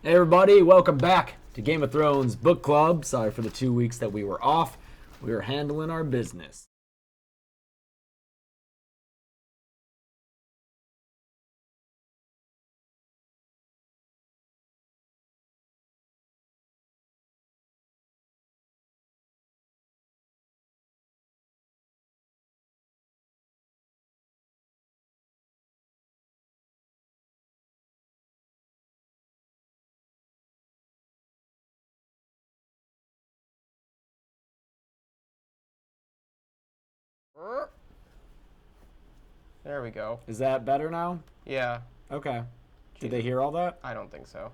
Hey everybody, welcome back to Game of Thrones Book Club. Sorry for the 2 weeks that we were off. We were handling our business. There we go. Is that better now? Yeah. Okay. Did they hear all that? I don't think so.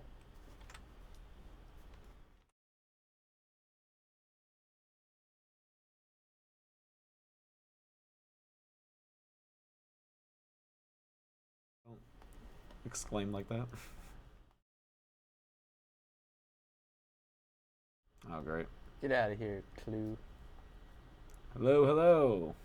Don't exclaim like that. Oh, great. Get out of here, Clue. Hello, hello.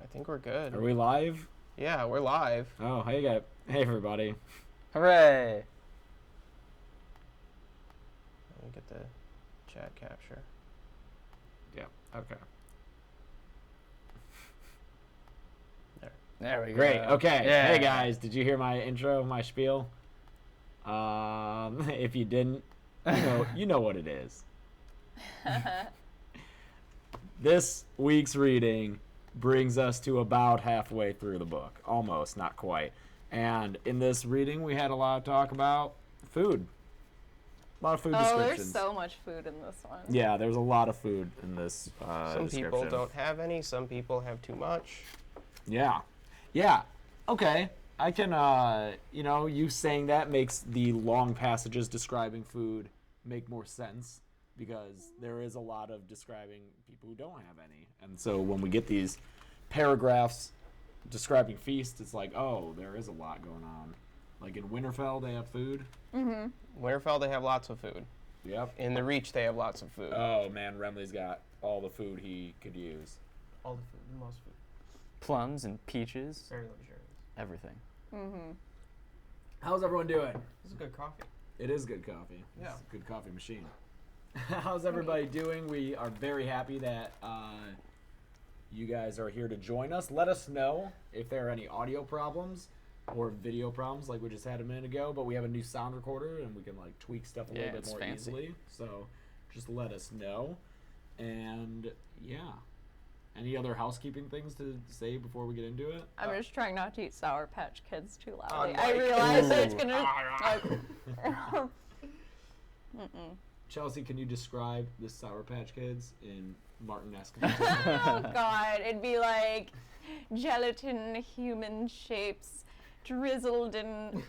I think we're good. Are we live? Yeah, we're live. Oh, hey everybody. Hooray! Let me get the chat capture. Yeah, okay. There we go. Great, okay. Yeah. Hey guys, did you hear my intro, my spiel? If you didn't, you know what it is. This week's reading brings us to about halfway through the book. Almost, not quite. And in this reading, we had a lot of talk about food. A lot of food descriptions. There's so much food in this one. Yeah, there's a lot of food in this Some description. people don't have any. Some people have too much. Yeah. Okay. I can, you saying that makes the long passages describing food make more sense because there is a lot of describing people who don't have any. And so when we get these paragraphs describing feasts, it's like, oh, there is a lot going on. Like in Winterfell, they have food. Mm-hmm. Winterfell, they have lots of food. Yep. In the Reach, they have lots of food. Oh, man, Renly's got all the food he could use. All the food, the most food. Plums and peaches, Very luxurious. everything. Mm-hmm. How's everyone doing? This is good coffee. It is good coffee. Yeah. It's a good coffee machine. How's everybody doing? We are very happy that you guys are here to join us. Let us know if there are any audio problems or video problems like we just had a minute ago, but we have a new sound recorder and we can like tweak stuff a little bit it's more fancy. easily. So just let us know. And yeah. Any other housekeeping things to say before we get into it? I'm just trying not to eat Sour Patch Kids too loudly. Like- I realize that it's Ooh. gonna. Chelsea, can you describe the Sour Patch Kids in Martin-esque? Oh God, it'd be like gelatin human shapes drizzled in,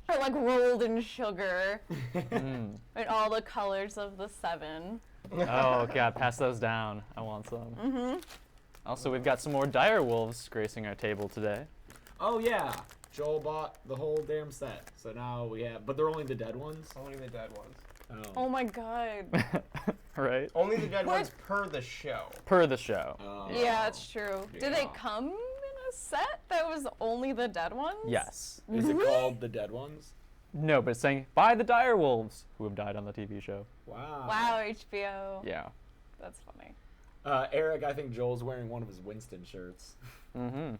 or like rolled in sugar, in all the colors of the seven. Oh god, pass those down. I want some. Mm-hmm. Also, we've got some more dire wolves gracing our table today. Oh yeah, Joel bought the whole damn set. So now we have, but they're only the dead ones. Only the dead ones. Oh my God. Right? Only the dead What? ones per the show. Per the show. Yeah, it's true. Did they Yeah. come in a set that was only the dead ones? Yes. Is it called the dead ones? No, but it's saying by the dire wolves who have died on the TV show. Wow. Wow, HBO. Yeah. That's funny. Eric, I think Joel's wearing one of his Winston shirts. Mm-hmm.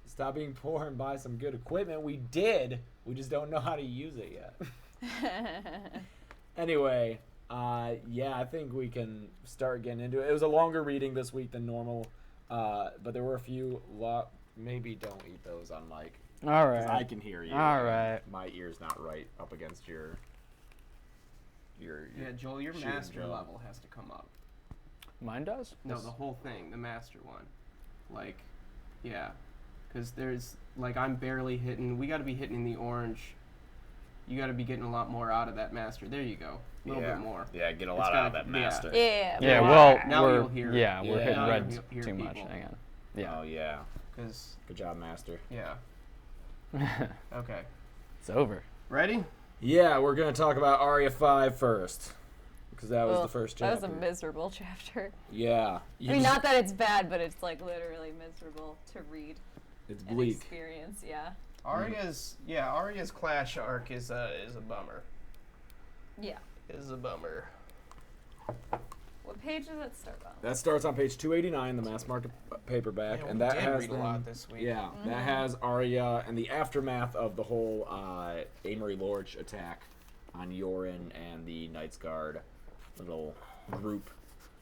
Stop being poor and buy some good equipment. We did. We just don't know how to use it yet. Anyway, yeah, I think we can start getting into it. It was a longer reading this week than normal, but there were a few. Maybe don't eat those on mic. All 'Cause right. I can hear you. All and right. My ear's not right up against your Yeah, Joel, your shooting master drum. level has to come up. Mine does? No, the whole thing, the master one. Like, yeah. Because there's, like, I'm barely hitting. We got to be hitting in the orange. You got to be getting a lot more out of that master. There you go. A little bit more. Yeah, get a It's lot out of gotta- that master. Yeah. Yeah, but- well, Now we're you'll hear it. yeah, we're Yeah. hitting Now red you'll hear too much people. again. Yeah. Oh yeah. Because, Good job, master. yeah. Okay. It's over. Ready? Yeah, we're gonna talk about Arya 5 first, because that was Well, the first That chapter. was a miserable chapter. Yeah. I mean, not that it's bad, but it's like literally miserable to read. It's an bleak. experience. Yeah. Arya's clash arc is a bummer. Yeah. Is a bummer. What page does it start on? That starts on page 289, the mass market paperback, Yeah, and we that did has read a lot this week. Yeah, that has Arya and the aftermath of the whole Amory Lorch attack on Yoren and the Knights Guard little group.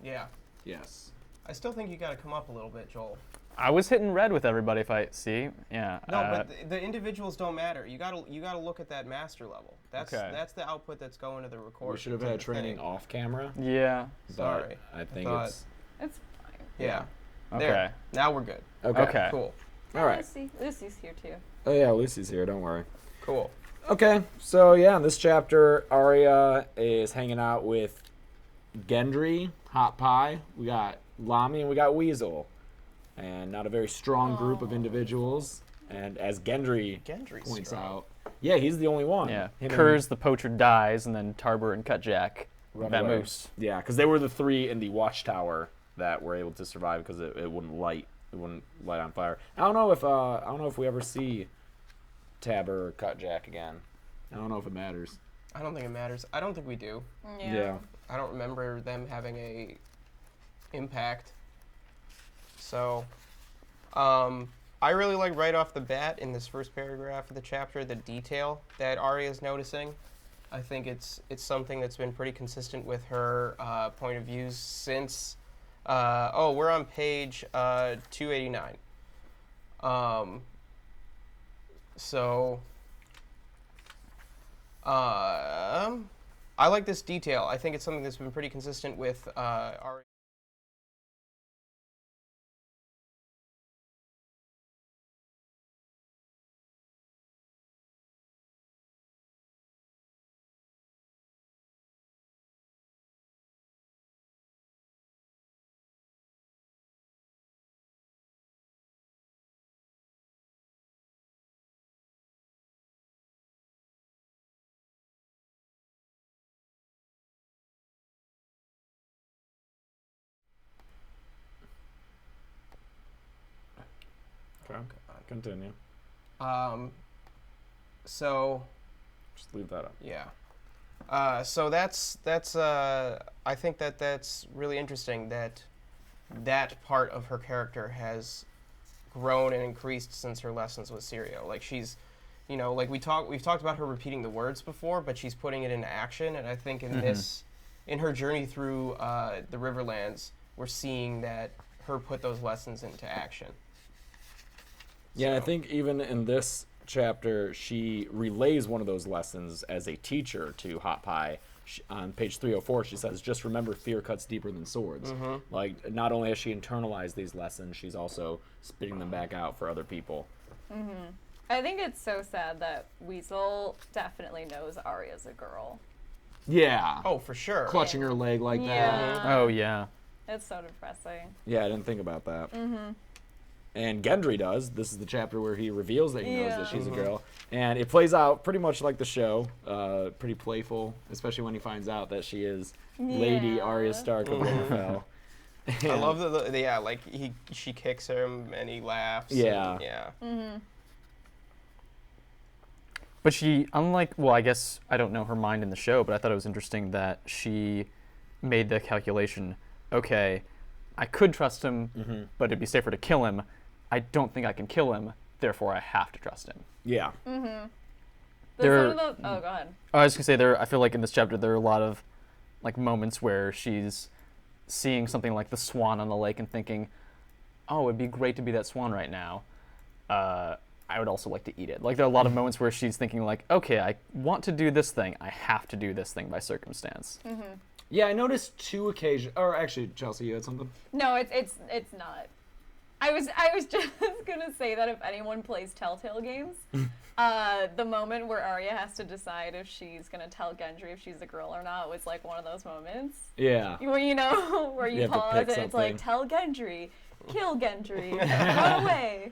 Yeah. Yes. I still think you got to come up a little bit, Joel. I was hitting red with everybody. If I see, yeah. No, but the individuals don't matter. You gotta look at that master level. That's Okay. that's the output that's going to the record. We should have had training off camera. Yeah. Sorry. But I think thought- it's It's fine. Yeah. Okay. There. Now we're good. Okay. Cool. All right. Lucy's here too. Oh yeah, Lucy's here. Don't worry. Cool. Okay, so yeah, in this chapter, Arya is hanging out with Gendry, Hot Pie. We got Lami and we got Weasel, and not a very strong group of individuals. And as Gendry's points strong. out, yeah, he's the only one. Yeah. Him and- Kurz the poacher dies, and then Tarber and Cutjack Run away. vamoose. Yeah, because they were the three in the watchtower that were able to survive because it wouldn't light on fire. I don't know if we ever see Tabber or Cutjack again. I don't know if it matters. I don't think it matters. I don't think we do. Yeah. I don't remember them having a impact. So, I really like right off the bat in this first paragraph of the chapter the detail that Arya is noticing. I think it's something that's been pretty consistent with her point of views since. We're on page 289. I like this detail. I think it's something that's been pretty consistent with Arya. Okay. Continue. So Just leave that up. yeah. So that's I think that's really interesting that part of her character has grown and increased since her lessons with Syrio. Like she's, like we've talked about her repeating the words before, but she's putting it into action. And I think in her journey through the Riverlands, we're seeing that her put those lessons into action. Yeah, I think even in this chapter, she relays one of those lessons as a teacher to Hot Pie. On page 304, she says, "Just remember, fear cuts deeper than swords." Like, not only has she internalized these lessons, she's also spitting them back out for other people. I think it's so sad that Weasel definitely knows Arya's a girl. Yeah. Oh, for sure. Clutching her leg like that. Yeah. Oh yeah. It's so depressing. Yeah, I didn't think about that. And Gendry does. This is the chapter where he reveals that he knows that she's a girl. And it plays out pretty much like the show. Pretty playful, especially when he finds out that she is Lady Yeah. Arya Stark of Winterfell. I love like she kicks him and he laughs. Yeah. And, yeah. But she, I guess I don't know her mind in the show, but I thought it was interesting that she made the calculation, okay, I could trust him, but it'd be safer to kill him. I don't think I can kill him, therefore I have to trust him. Yeah. But There- some of the, go ahead. I was going to say, I feel like in this chapter there are a lot of like moments where she's seeing something like the swan on the lake and thinking, oh, it'd be great to be that swan right now. I would also like to eat it. Like there are a lot of moments where she's thinking like, okay, I want to do this thing. I have to do this thing by circumstance. Yeah, I noticed two occasions. Or actually, Chelsea, you had something? No, it's not. I was just gonna say that if anyone plays Telltale games, the moment where Arya has to decide if she's gonna tell Gendry if she's a girl or not was like one of those moments. Yeah. Where where you have to pause pick and it's like, something. tell Gendry, kill Gendry, run away.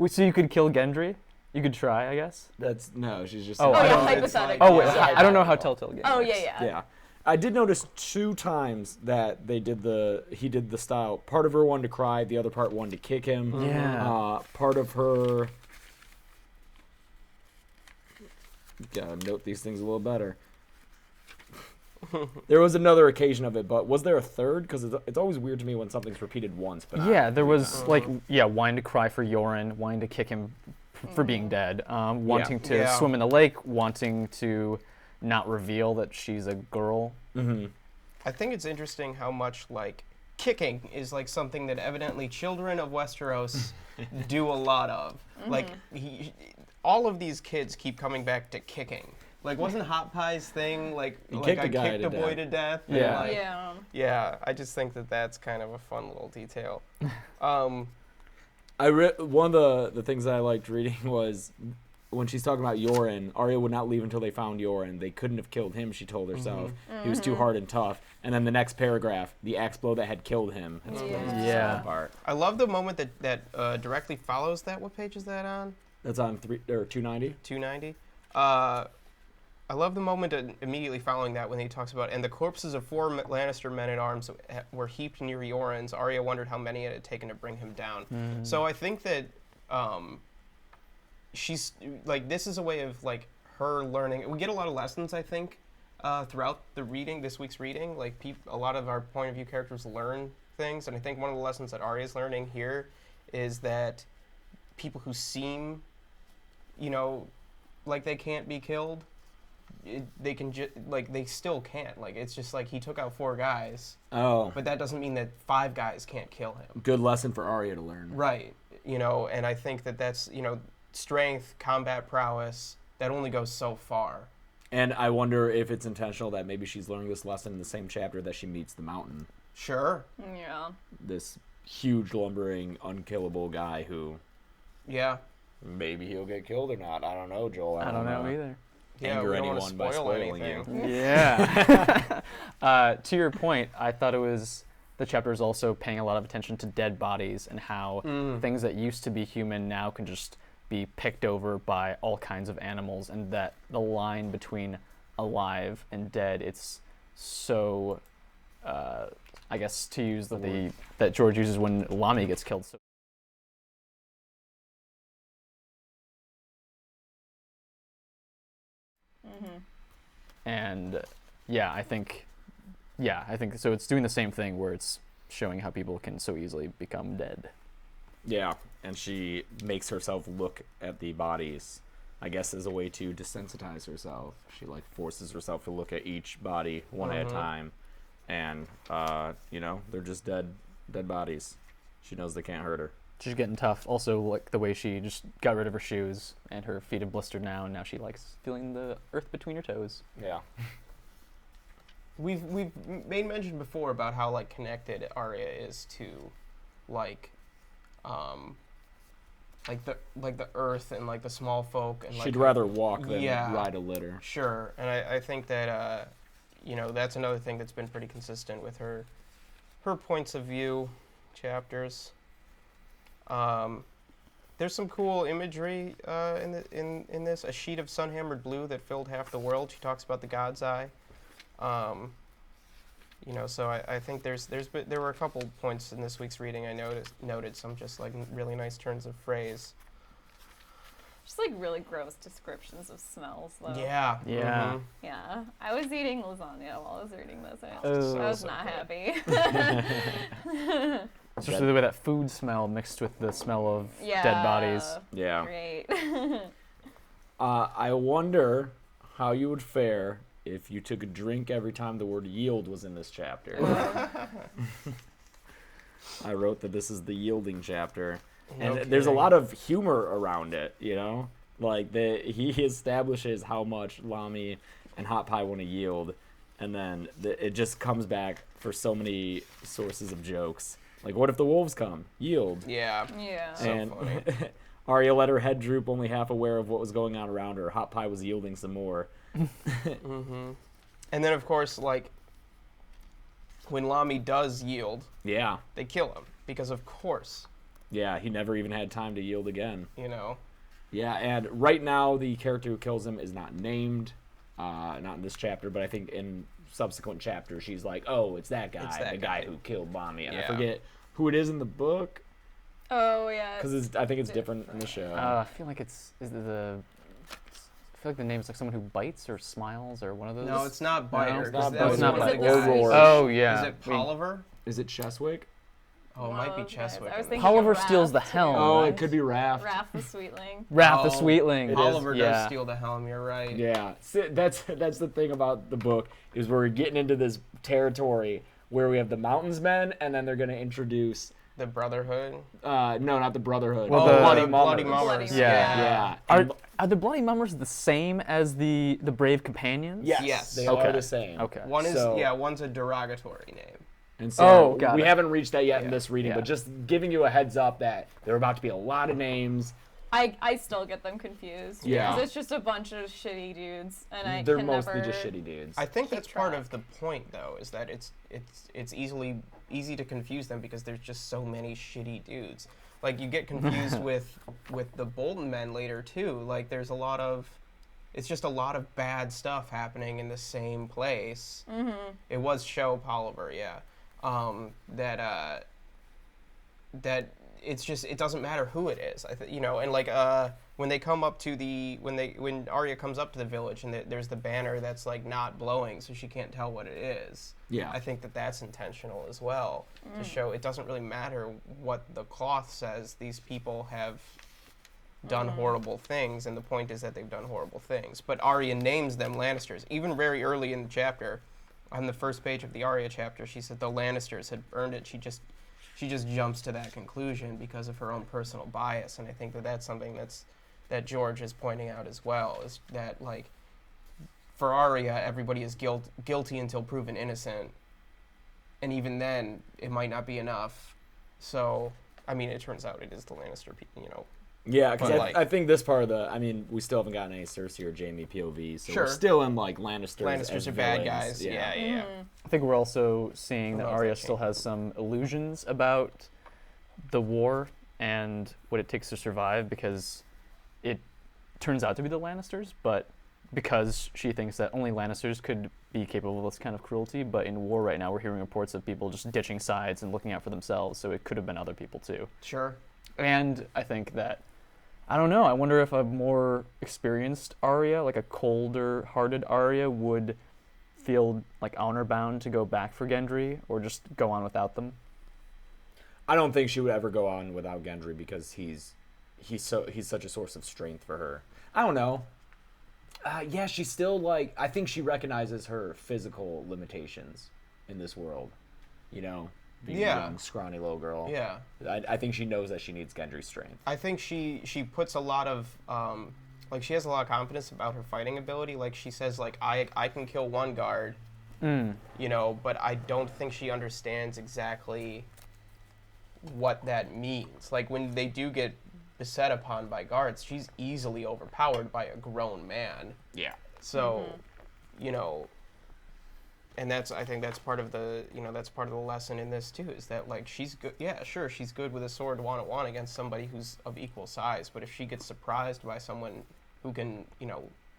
So you could kill Gendry? You could try, I guess. No, she's just. Oh, Oh I yeah, don't- it's hypothetically. like- Oh wait, Yeah. I don't know how Telltale games. Oh works. yeah. Yeah. I did notice 2 times that he did the style. Part of her wanted to cry, the other part wanted to kick him. Yeah. Part of her. Gotta note these things a little better. There was another occasion of it, but was there a third? Because it's always weird to me when something's repeated once. But Yeah, there was wanting to cry for Yoren, wanting to kick him for being dead, wanting to swim in the lake, wanting to not reveal that she's a girl. Mm-hmm. I think it's interesting how much like kicking is like something that evidently children of Westeros do a lot of. Like all of these kids keep coming back to kicking. Like, wasn't Hot Pie's thing like He I kicked a guy kicked to a boy death. to death? Yeah. And, like, Yeah. yeah, I just think that that's kind of a fun little detail. One of the things that I liked reading was when she's talking about Yoren, Arya would not leave until they found Yoren. They couldn't have killed him, she told herself. He was too hard and tough. And then the next paragraph, the axe blow that had killed him. That's Yeah. part. I love the moment that directly follows that. What page is that on? That's on 290. 290. I love the moment immediately following that when he talks about, and the corpses of 4 Lannister men-at-arms were heaped near Yoren's. Arya wondered how many it had taken to bring him down. So I think that she's, like, this is a way of, like, her learning. We get a lot of lessons, I think, throughout the reading, this week's reading. Like, a lot of our point of view characters learn things, and I think one of the lessons that Arya's learning here is that people who seem, like they can't be killed, they can they still can't. Like, it's just like he took out 4 guys, but that doesn't mean that 5 guys can't kill him. Good lesson for Arya to learn. Right. And I think that that's, strength, combat prowess, that only goes so far. And I wonder if it's intentional that maybe she's learning this lesson in the same chapter that she meets the Mountain. Sure. Yeah. This huge, lumbering, unkillable guy who Yeah. maybe he'll get killed or not. I don't know, Joel. I don't know either. Yeah, Anger we don't want anyone to by spoil spoiling anything. you. Yeah. To your point, I thought the chapter is also paying a lot of attention to dead bodies and how things that used to be human now can just be picked over by all kinds of animals, and that the line between alive and dead, it's so, I guess to use that George uses when Lamy gets killed. So and I think so. It's doing the same thing where it's showing how people can so easily become dead. Yeah, and she makes herself look at the bodies, I guess, as a way to desensitize herself. She, like, forces herself to look at each body one at a time, and, they're just dead bodies. She knows they can't hurt her. She's getting tough. Also, like, the way she just got rid of her shoes and her feet are blistered now, and now she likes feeling the earth between her toes. Yeah. We've made mention before about how, like, connected Arya is to, like the earth and, like, the small folk, and, like, She'd rather walk than Yeah. ride a litter. Sure, and I think that that's another thing that's been pretty consistent with her points of view chapters. There's some cool imagery in this. A sheet of sun-hammered blue that filled half the world. She talks about the God's Eye. So I think there were a couple points in this week's reading I noted some just, like, really nice turns of phrase. Just like really gross descriptions of smells, though. Yeah. Yeah. Mhm. Yeah. I was eating lasagna while I was reading this. And Oh. I was So not good. happy. Especially the way that food smell mixed with the smell of Yeah. dead bodies. Yeah. Great. I wonder how you would fare if you took a drink every time the word yield was in this chapter. I wrote that this is the yielding chapter. And No there's a kidding. lot of humor around it, Like, he establishes how much Lamy and Hot Pie want to yield, and then it just comes back for so many sources of jokes. Like, what if the wolves come? Yield. Yeah. Yeah. So And funny. Arya let her head droop, only half aware of what was going on around her. Hot Pie was yielding some more. Mm-hmm. And then, of course, like, when Lamy does yield, Yeah. they kill him because, of course, Yeah, he never even had time to yield again. you know. Yeah, and right now the character who kills him is not named. Not in this chapter, but I think in subsequent chapters, she's like, "Oh, it's that guy, It's that the guy guy. who killed Mommy." And I Yeah. forget who it is in the book Oh yeah. because I think it's different in the show. I feel like I feel like the name's like someone who bites or smiles or one of those. No, it's not Biter. it's not 'cause that Biter. was It's not one of the Biter. guys. Or Roar. Oh yeah. Is it Polliver? Is it Cheswick? Oh, it might be okay. Cheswick. I was in thinking this. Oliver of steals the Raph, too. helm. Oh, right? it could be Raph. Raph the Sweetling. Raph the Oh, Sweetling. It is. Oliver does Yeah. steal the helm. You're right. Yeah, that's the thing about the book is we're getting into this territory where we have the Mountains Men, and then they're going to introduce The Brotherhood. no, not the Brotherhood. Well, the the Bloody Bloody Mummers. Mummers. Yeah. Yeah. Are the Bloody Mummers the same as the Brave Companions? Yes, Yes. they Okay. are the same. Okay. One is So- one's a derogatory name. And so Oh, got we it. haven't reached that yet in Yeah. this reading, Yeah. but just giving you a heads up that there are about to be a lot of names. I still get them confused. Yeah. Because it's just a bunch of shitty dudes, and I They're can mostly never... just shitty dudes. I think Keep that's part track. of the point, though, is that it's easy to confuse them because there's just so many shitty dudes. Like you get confused with the Bolton men later too. Like there's it's just a lot of bad stuff happening in the same place. Mm-hmm. It was Show Polliver, yeah. That it's just it doesn't matter who it is. And like when they come up to when Arya comes up to the village and there's the banner that's like not blowing, so she can't tell what it is. Yeah. I think that's intentional as well to show it doesn't really matter what the cloth says. These people have done horrible things, and the point is that they've done horrible things. But Arya names them Lannisters. Even very early in the chapter, on the first page of the Arya chapter, she said the Lannisters had earned it. She just jumps to that conclusion because of her own personal bias, and I think that's something that George is pointing out as well, is that like for Arya, everybody is guilty until proven innocent, and even then, it might not be enough. So, I mean, it turns out it is the Lannister, Yeah, because But, like- I think this part of we still haven't gotten any Cersei or Jaime POV, so Sure. we're still in like Lannisters Lannisters as are bad villains. guys. Yeah. I think we're also seeing that Love Arya that still game. has some illusions about the war and what it takes to survive, because it turns out to be the Lannisters, but because she thinks that only Lannisters could be capable of this kind of cruelty, but in war right now we're hearing reports of people just ditching sides and looking out for themselves, so it could have been other people too. Sure. And I think that, I don't know, I wonder if a more experienced Arya, like a colder-hearted Arya, would feel like honor-bound to go back for Gendry, or just go on without them. I don't think she would ever go on without Gendry because he's such a source of strength for her. I don't know. Yeah, she's still like, I think she recognizes her physical limitations in this world. You know, being Yeah. a young, scrawny little girl. Yeah. I think she knows that she needs Gendry's strength. I think she puts a lot of like she has a lot of confidence about her fighting ability. Like she says, like I can kill one guard, but I don't think she understands exactly what that means. Like when they do get beset upon by guards, she's easily overpowered by a grown man. Yeah. So, and I think that's part of the lesson in this too, is that like she's good. Yeah, sure, she's good with a sword one-on-one against somebody who's of equal size. But if she gets surprised by someone who can,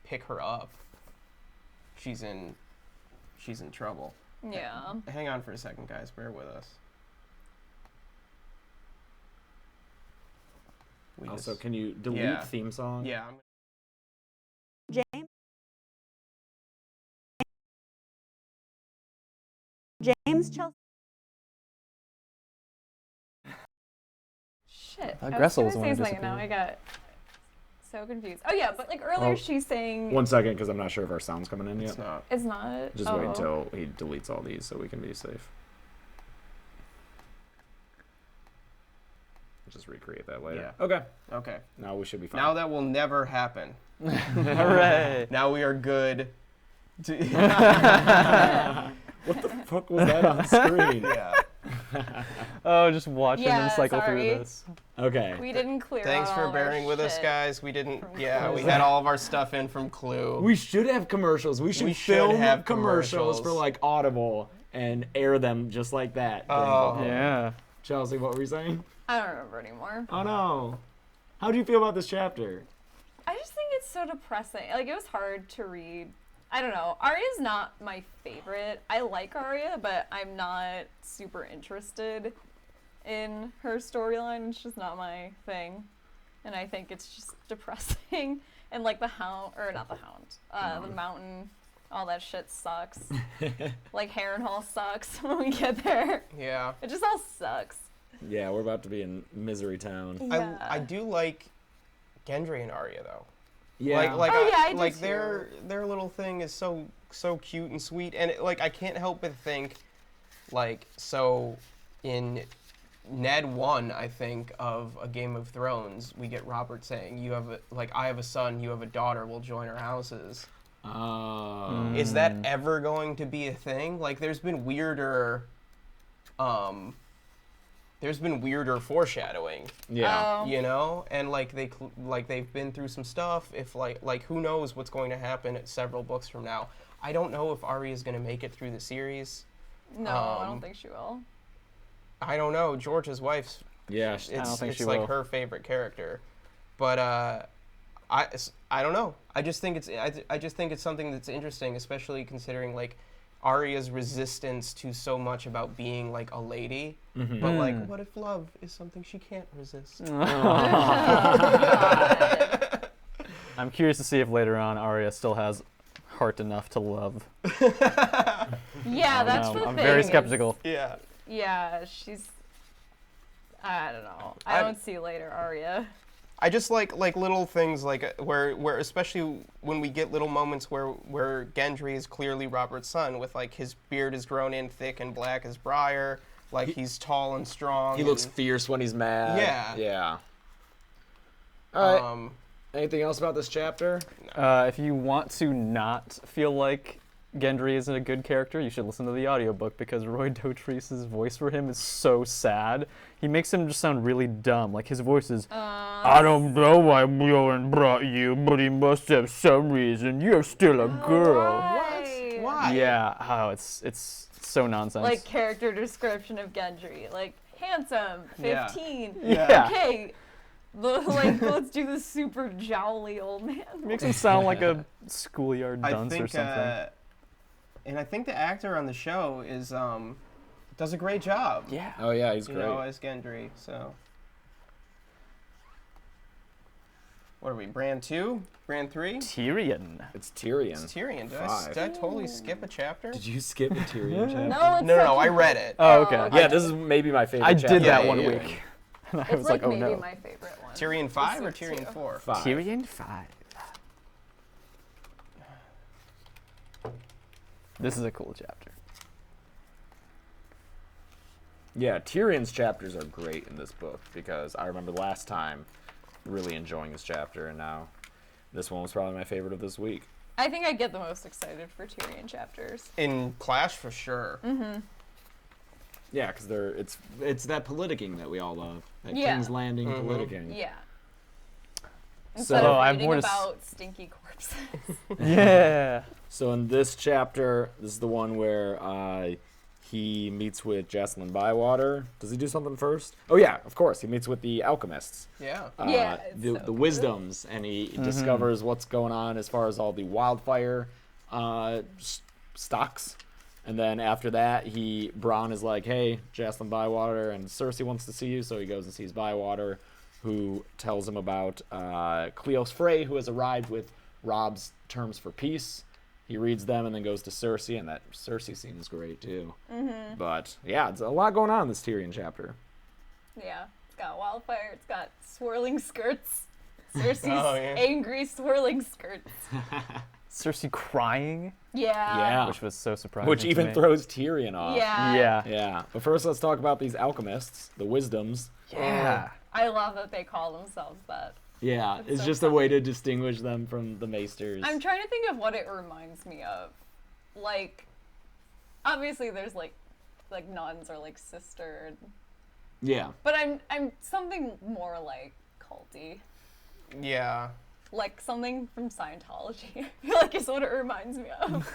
pick her up, she's in trouble. Yeah. Hang on for a second, guys. Bear with us. Also, can you delete Yeah. theme song? Yeah. James Chelsea. Shit. thought I Gressel was was the gonna one say who something, now I disappeared. got so confused. Oh yeah, but like earlier Oh. she's saying 1 second, because I'm not sure if our sound's coming in yet. It's not. it's not. Just oh. wait until he deletes all these so we can be safe. Just recreate that later. Yeah. Okay. Okay. Now we should be fine. Now that will never happen. Hooray! Now we are good. What the fuck was that on screen? Yeah. Oh, just watching Yeah, them cycle sorry. through this. Okay. We didn't clear Thanks out for all of our bearing with us, shit. guys. We didn't. from Yeah, we Clue. had all of our stuff in from Clue. We should have commercials. We should should film have commercials for commercials. like Audible and air them just like that. during Oh. the- Yeah. Chelsea, what were you saying? I don't remember anymore. Oh no. How do you feel about this chapter? I just think it's so depressing. Like it was hard to read I don't know. Arya's not my favorite. I like Arya, but I'm not super interested in her storyline. It's just not my thing. And I think it's just depressing. And like the Hound, or not the Hound, the Mountain, all that shit sucks. Like Harrenhal sucks when we get there. Yeah. It just all sucks. Yeah, we're about to be in Misery Town. Yeah. I do like Gendry and Arya though. Yeah. I do like too. their little thing is so cute and sweet, and like I can't help but think, like, so in Ned 1, I think, of A Game of Thrones, we get Robert saying, "You have I have a son, you have a daughter. We'll join our houses." Oh. Is that ever going to be a thing? Like, there's been weirder foreshadowing. Yeah. Oh. You know, and like they've been through some stuff. If like who knows what's going to happen at several books from now. I don't know if Arya is going to make it through the series. No, I don't think she will. I don't know. George's wife's Yeah. it's don't think it's she like will. her favorite character, but I don't know. I just think it's something that's interesting, especially considering like Arya's resistance to so much about being like a lady. Mhm. But like, what if love is something she can't resist? I'm curious to see if later on Arya still has heart enough to love. Yeah, that's No, the thing. I'm very is- skeptical. Yeah. Yeah, she's. I don't know. I I'm- don't see later Arya. I just like little things like where especially when we get little moments where Gendry is clearly Robert's son, with like his beard is grown in thick and black as briar, like he's tall and strong. He looks and, fierce when he's mad. Yeah. Yeah. All right. um Anything else about this chapter? If you want to not feel like Gendry isn't a good character, you should listen to the audiobook because Roy Dotrice's voice for him is so sad. He makes him just sound really dumb. Like his voice is, I don't know why Bjorn brought you, but he must have some reason. You're still a girl. Why? why? Yeah, oh, it's so nonsense. Like character description of Gendry, like handsome, Yeah. 15. Yeah. Okay. Like let's do this super jowly old man. Makes him sound like a schoolyard I dunce think or something. and I think the actor on the show is does a great job. Yeah. Oh yeah, he's You great. know, as Gendry. So what are we? Bran 2? Bran 3? Tyrion. It's Tyrion. It's Tyrion. Did Five. I totally skip a chapter? Did you skip the Tyrion chapter? No, it's No, such I a- read it. Oh, okay. Oh, Yeah, this is maybe my favorite I chapter. did that Yeah, one yeah, week. And I It's was like like, oh maybe no. my favorite one. Tyrion 5 or This week, Tyrion too. 4? 5. Tyrion 5. This is a cool chapter. Yeah, Tyrion's chapters are great in this book because I remember last time really enjoying this chapter, and now this one was probably my favorite of this week. I think I get the most excited for Tyrion chapters. In Clash for sure. Yeah, because it's that politicking that we all love. That Yeah. King's Landing politicking. Yeah. So Instead I of have reading more to about stinky corpses. Yeah. So in this chapter, this is the one where he meets with Jocelyn Bywater. Does he do something first? Oh yeah, of course. He meets with the alchemists. Yeah. Yeah, it's the so good. wisdoms, and he discovers what's going on as far as all the wildfire stocks. And then after that, Bronn is like, hey, Jocelyn Bywater and Cersei wants to see you. So he goes and sees Bywater, who tells him about Cleos Frey, who has arrived with Robb's terms for peace. He reads them and then goes to Cersei, and that Cersei scene is great too. But yeah, it's a lot going on in this Tyrion chapter. Yeah. It's got wildfire. It's got swirling skirts. Cersei's Oh, yeah. angry swirling skirts. Cersei crying, Yeah. Yeah. which was so surprising. Which to even me. throws Tyrion off. Yeah. Yeah. Yeah. But first, let's talk about these alchemists, the wisdoms. Yeah. I love that they call themselves that. Yeah, That's it's so just a way funny. to distinguish them from the maesters. I'm trying to think of what it reminds me of. Like, obviously there's like nuns or like sister, Yeah. but I'm something more like culty, Yeah. like something from Scientology. I feel like is what it reminds me of,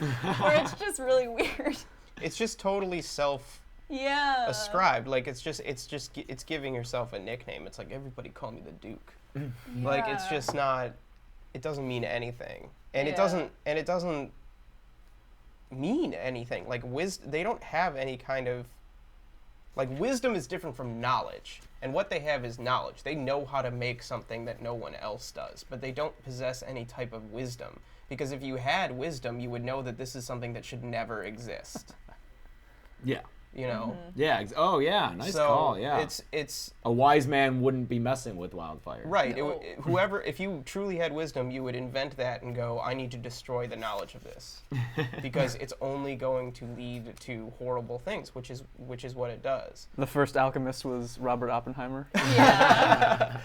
where it's just really weird. It's just totally self-ascribed. Yeah. Like it's giving yourself a nickname. It's like everybody call me the Duke. Like it's Yeah. just not. It doesn't mean anything, and it Yeah. doesn't. And it doesn't mean anything. Like they don't have any kind of like wisdom is different from knowledge, and what they have is knowledge. They know how to make something that no one else does, but they don't possess any type of wisdom. Because if you had wisdom, you would know that this is something that should never exist. Yeah. You know? Yeah. Oh, yeah. Nice call. Yeah. It's a wise man wouldn't be messing with wildfire. right. No. Whoever, if you truly had wisdom, you would invent that and go, I need to destroy the knowledge of this, because it's only going to lead to horrible things, which is what it does. The first alchemist was Robert Oppenheimer. Yeah.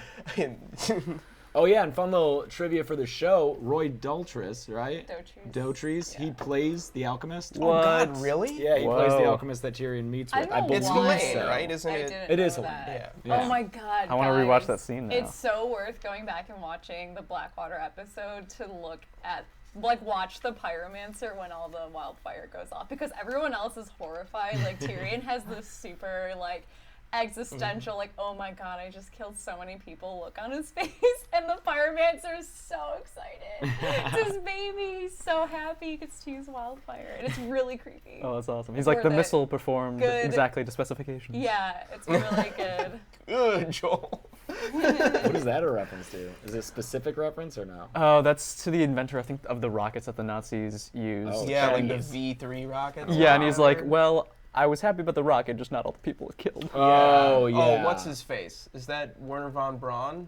Oh, yeah, and fun little trivia for the show, Roy Daltrey, right? Dotrice. He plays the alchemist. Oh God, really? Yeah, he plays the Whoa. alchemist that Tyrion meets I with. don't know It's why. Helene, right? Isn't I it? didn't It know is that. Helene. Yeah. Oh my God, I want to rewatch guys. that scene now. It's so worth going back and watching the Blackwater episode to look at, like, watch the pyromancer when all the wildfire goes off, because everyone else is horrified. Like, Tyrion has this super, like, existential, like, oh my God, I just killed so many people look on his face, and the pyromancer is so excited. It's his baby. He's so happy he gets to use wildfire, and it's really creepy. Oh, that's awesome. He's It's like the worth it. missile performed Good. exactly to specifications. Yeah, it's really good. Ugh, Joel. What is that a reference to? Is it a specific reference or no? Oh, that's to the inventor, I think, of the rockets that the Nazis used. Oh, Yeah, like And the he's- V3 rockets. Yeah, and he's like, Whatever. well, I was happy about the rocket, just not all the people it killed. Oh, yeah. Oh, what's his face? Is that Werner von Braun?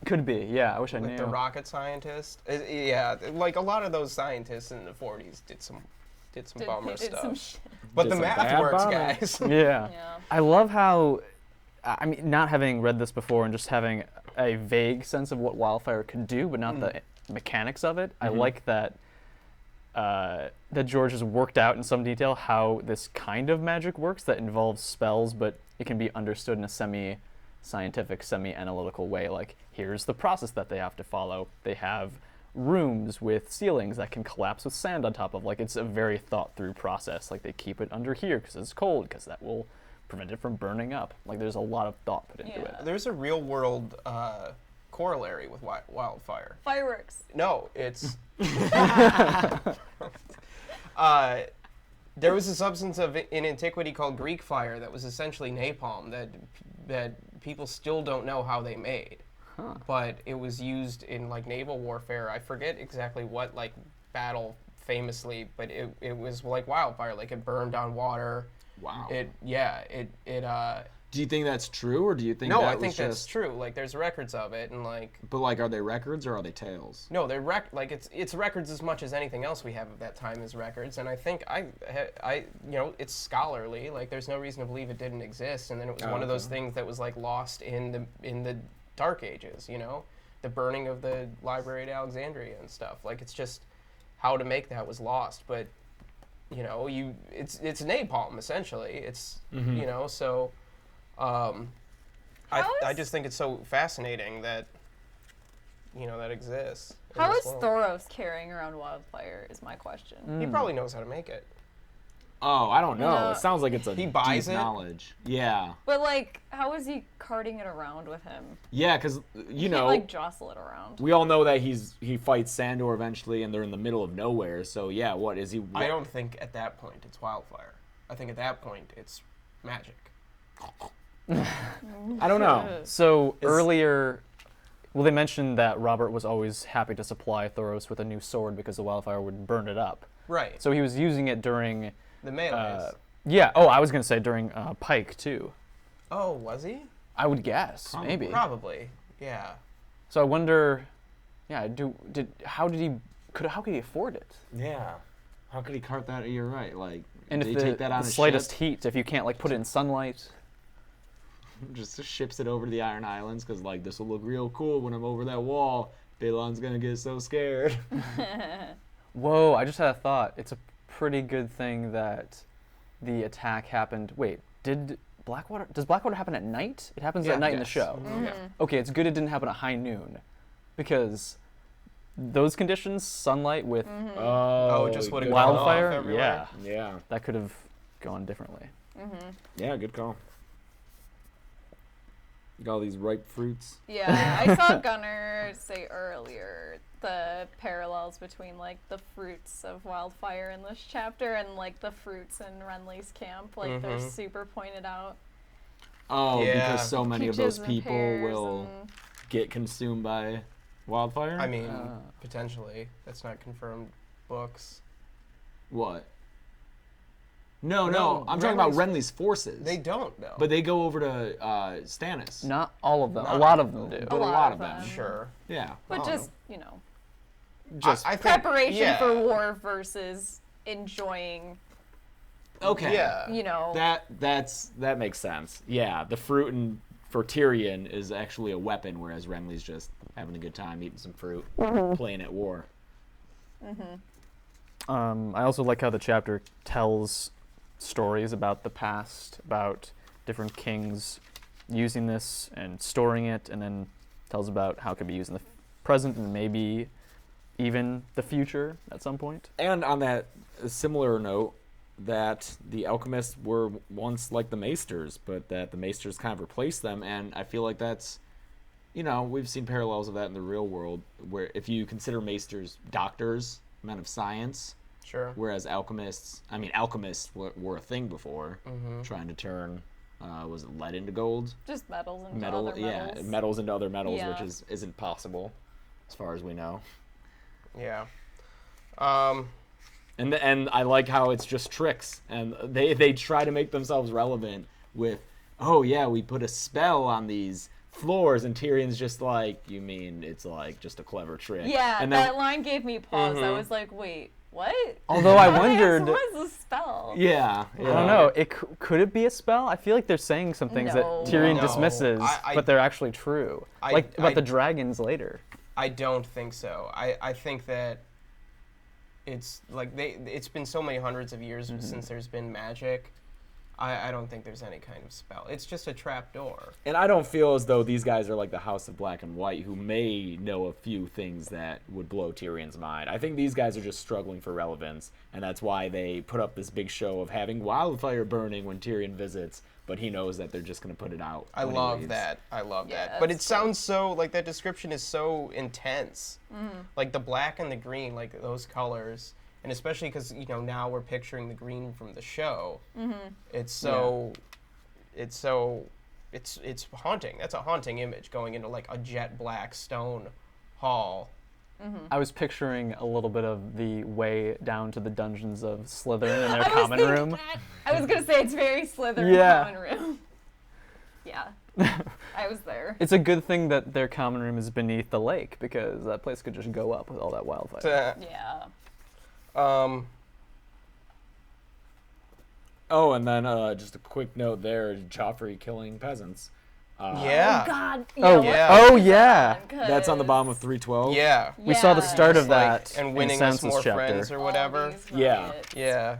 Could be, yeah. I wish I Like knew. the rocket scientist? Yeah, like a lot of those scientists in the 40s did some bummer Did stuff. some shit. But Did the some math bad works, bombing. guys. Yeah. Yeah. I love how, I mean, not having read this before and just having a vague sense of what wildfire could do, but not the mechanics of it. I like that that George has worked out in some detail how this kind of magic works that involves spells, but it can be understood in a semi-scientific, semi-analytical way. Like, here's the process that they have to follow. They have rooms with ceilings that can collapse with sand on top of. Like, it's a very thought-through process. Like, they keep it under here because it's cold, because that will prevent it from burning up. Like, there's a lot of thought put into it. Yeah. There's a real world corollary with wildfire. Fireworks. No, it's there was a substance in antiquity called Greek fire that was essentially napalm that people still don't know how they made. Huh. But it was used in like naval warfare. I forget exactly what like battle famously, but it was like wildfire. Like it burned on water. Wow. Do you think that's true, or do you think No, that I was think that's just... true. Like there's records of it, and like But, like, are they records or are they tales? no, they're like it's records as much as anything else we have of that time is records. And I think I you know it's scholarly. Like there's no reason to believe it didn't exist. And then it was one of those things that was like lost in the Dark Ages. You know, the burning of the library at Alexandria and stuff. Like it's just how to make that was lost. But you know, it's napalm essentially. It's you know so. I just think it's so fascinating that, you know, that exists. in How this is world. Thoros carrying around wildfire is my question. He probably knows how to make it. Oh, I don't know. No. It sounds like it's a He buys deep it? knowledge. Yeah. But, like, how is he carting it around with him? Yeah, because, you know, Can't, like, jostle it around. we all know that he fights Sandor eventually, and they're in the middle of nowhere. So, yeah, what is he... I don't think at that point it's wildfire. I think at that point it's magic. I don't know. So earlier, well, they mentioned that Robert was always happy to supply Thoros with a new sword because the wildfire would burn it up. Right. So he was using it during, The melees. yeah. Oh, I was gonna say during Pike too. Oh, was he? I would guess, maybe. Probably. Yeah. So I wonder, yeah. How could he afford it? Yeah. How could he cart that? You're right. Like, And did if he the, take that on the a slightest ship? heat, if you can't like put it in sunlight. Just ships it over to the Iron Islands because, like, this will look real cool when I'm over that wall. Balon's gonna get so scared. Whoa! I just had a thought. It's a pretty good thing that the attack happened. Wait, does Blackwater happen at night? It happens at night in the Yes. show. Yeah. Okay, it's good it didn't happen at high noon, because those conditions, sunlight with Oh, just would have good gone call. off wildfire, everywhere? Yeah. that could have gone differently. Yeah, good call. You got all these ripe fruits. Yeah, I saw Gunnar say earlier the parallels between like the fruits of wildfire in this chapter and like the fruits in Renly's camp. Like they're super pointed out. Oh, Yeah. because so many of Peaches those and people pears will and- get consumed by wildfire? I mean, potentially. That's not confirmed books. What? No, No, I'm talking about Renly's- Renly's forces. They don't know. But they go over to Stannis. Not all of them. Not a lot all of them do. But a lot of them. Sure. Yeah. But Oh, just, you know, just I think, preparation yeah. for war versus enjoying, okay. Yeah. you know. That makes sense. Yeah, the fruit for Tyrion is actually a weapon, whereas Renly's just having a good time eating some fruit, playing at war. I also like how the chapter tells stories about the past, about different kings using this and storing it, and then tells about how it could be used in the present and maybe even the future at some point. And on that similar note, that the alchemists were once like the maesters, but that the maesters kind of replaced them, and I feel like that's, we've seen parallels of that in the real world, where if you consider maesters doctors, men of science, Sure. whereas alchemists were a thing before, trying to turn, was it lead into gold? Just metals into other metals. Yeah, metals into other metals, Yeah. which isn't possible, as far as we know. Yeah. And I like how it's just tricks, and they try to make themselves relevant with, oh yeah, we put a spell on these floors, and Tyrion's just like, you mean it's like just a clever trick? Yeah, and then, that line gave me pause. I was like, wait, what? Although I wondered, What is the spell? yeah, I don't know, could it be a spell? I feel like they're saying some things that No. Tyrion No. dismisses, I- but they're actually true. Like about the dragons later. I don't think so. I think that it's like it's been so many hundreds of years since there's been magic. I don't think there's any kind of spell. It's just a trap door. And I don't feel as though these guys are like the House of Black and White, who may know a few things that would blow Tyrion's mind. I think these guys are just struggling for relevance, and that's why they put up this big show of having wildfire burning when Tyrion visits, but he knows that they're just going to put it out. I when he love leaves. that. I love Yeah, that. But it that's cool. sounds so, like, that description is so intense. Like, the black and the green, like, those colors. And especially because, now we're picturing the green from the show. It's it's haunting. That's a haunting image, going into, like, a jet black stone hall. I was picturing a little bit of the way down to the dungeons of Slytherin in their I was common thinking room. that. I was gonna say it's very Slytherin Yeah. common room. Yeah, I was there. It's a good thing that their common room is beneath the lake, because that place could just go up with all that wildfire. Yeah. Oh, and then just a quick note there, Joffrey killing peasants. Yeah. God. Oh, yeah. Oh yeah. That's on the bottom of 312. Yeah. We saw the start of Like, that and in winning us Sansa's more chapter. friends or whatever. Yeah. Yeah.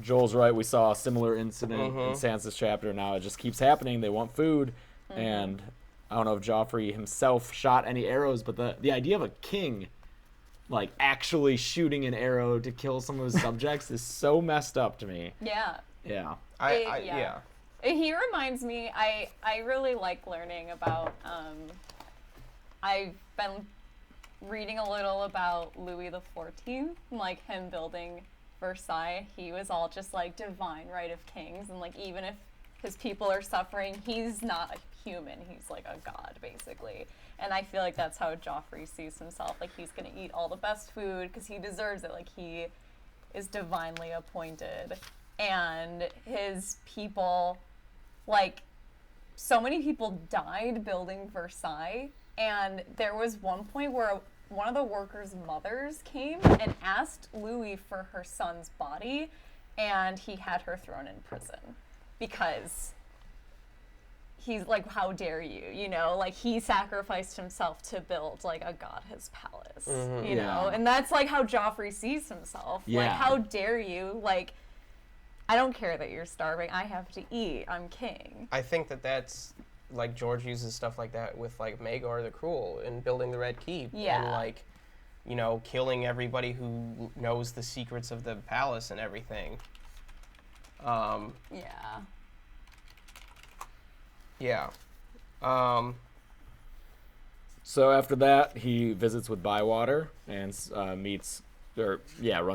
Joel's right. We saw a similar incident in Sansa's chapter. Now it just keeps happening. They want food, and I don't know if Joffrey himself shot any arrows, but the idea of a king, like, actually shooting an arrow to kill some of his subjects is so messed up to me. Yeah. Yeah. Yeah. He reminds me, I really like learning about, I've been reading a little about Louis XIV, like him building Versailles. He was all just like divine right of kings, and like even if his people are suffering, he's not a human, he's like a god basically. And I feel like that's how Joffrey sees himself, like he's gonna eat all the best food because he deserves it, like he is divinely appointed. And his people, like, so many people died building Versailles, and there was one point where one of the workers' mothers came and asked Louis for her son's body, and he had her thrown in prison because he's like, how dare you, like he sacrificed himself to build like a god his palace, you know, Yeah. and that's like how Joffrey sees himself. Like, Yeah. how dare you, like, I don't care that you're starving. I have to eat. I'm king. I think that's like George uses stuff like that with like Maegor the Cruel in building the Red Keep. Yeah. And like, killing everybody who knows the secrets of the palace and everything. Yeah. Yeah. So after that, he visits with Bywater and runs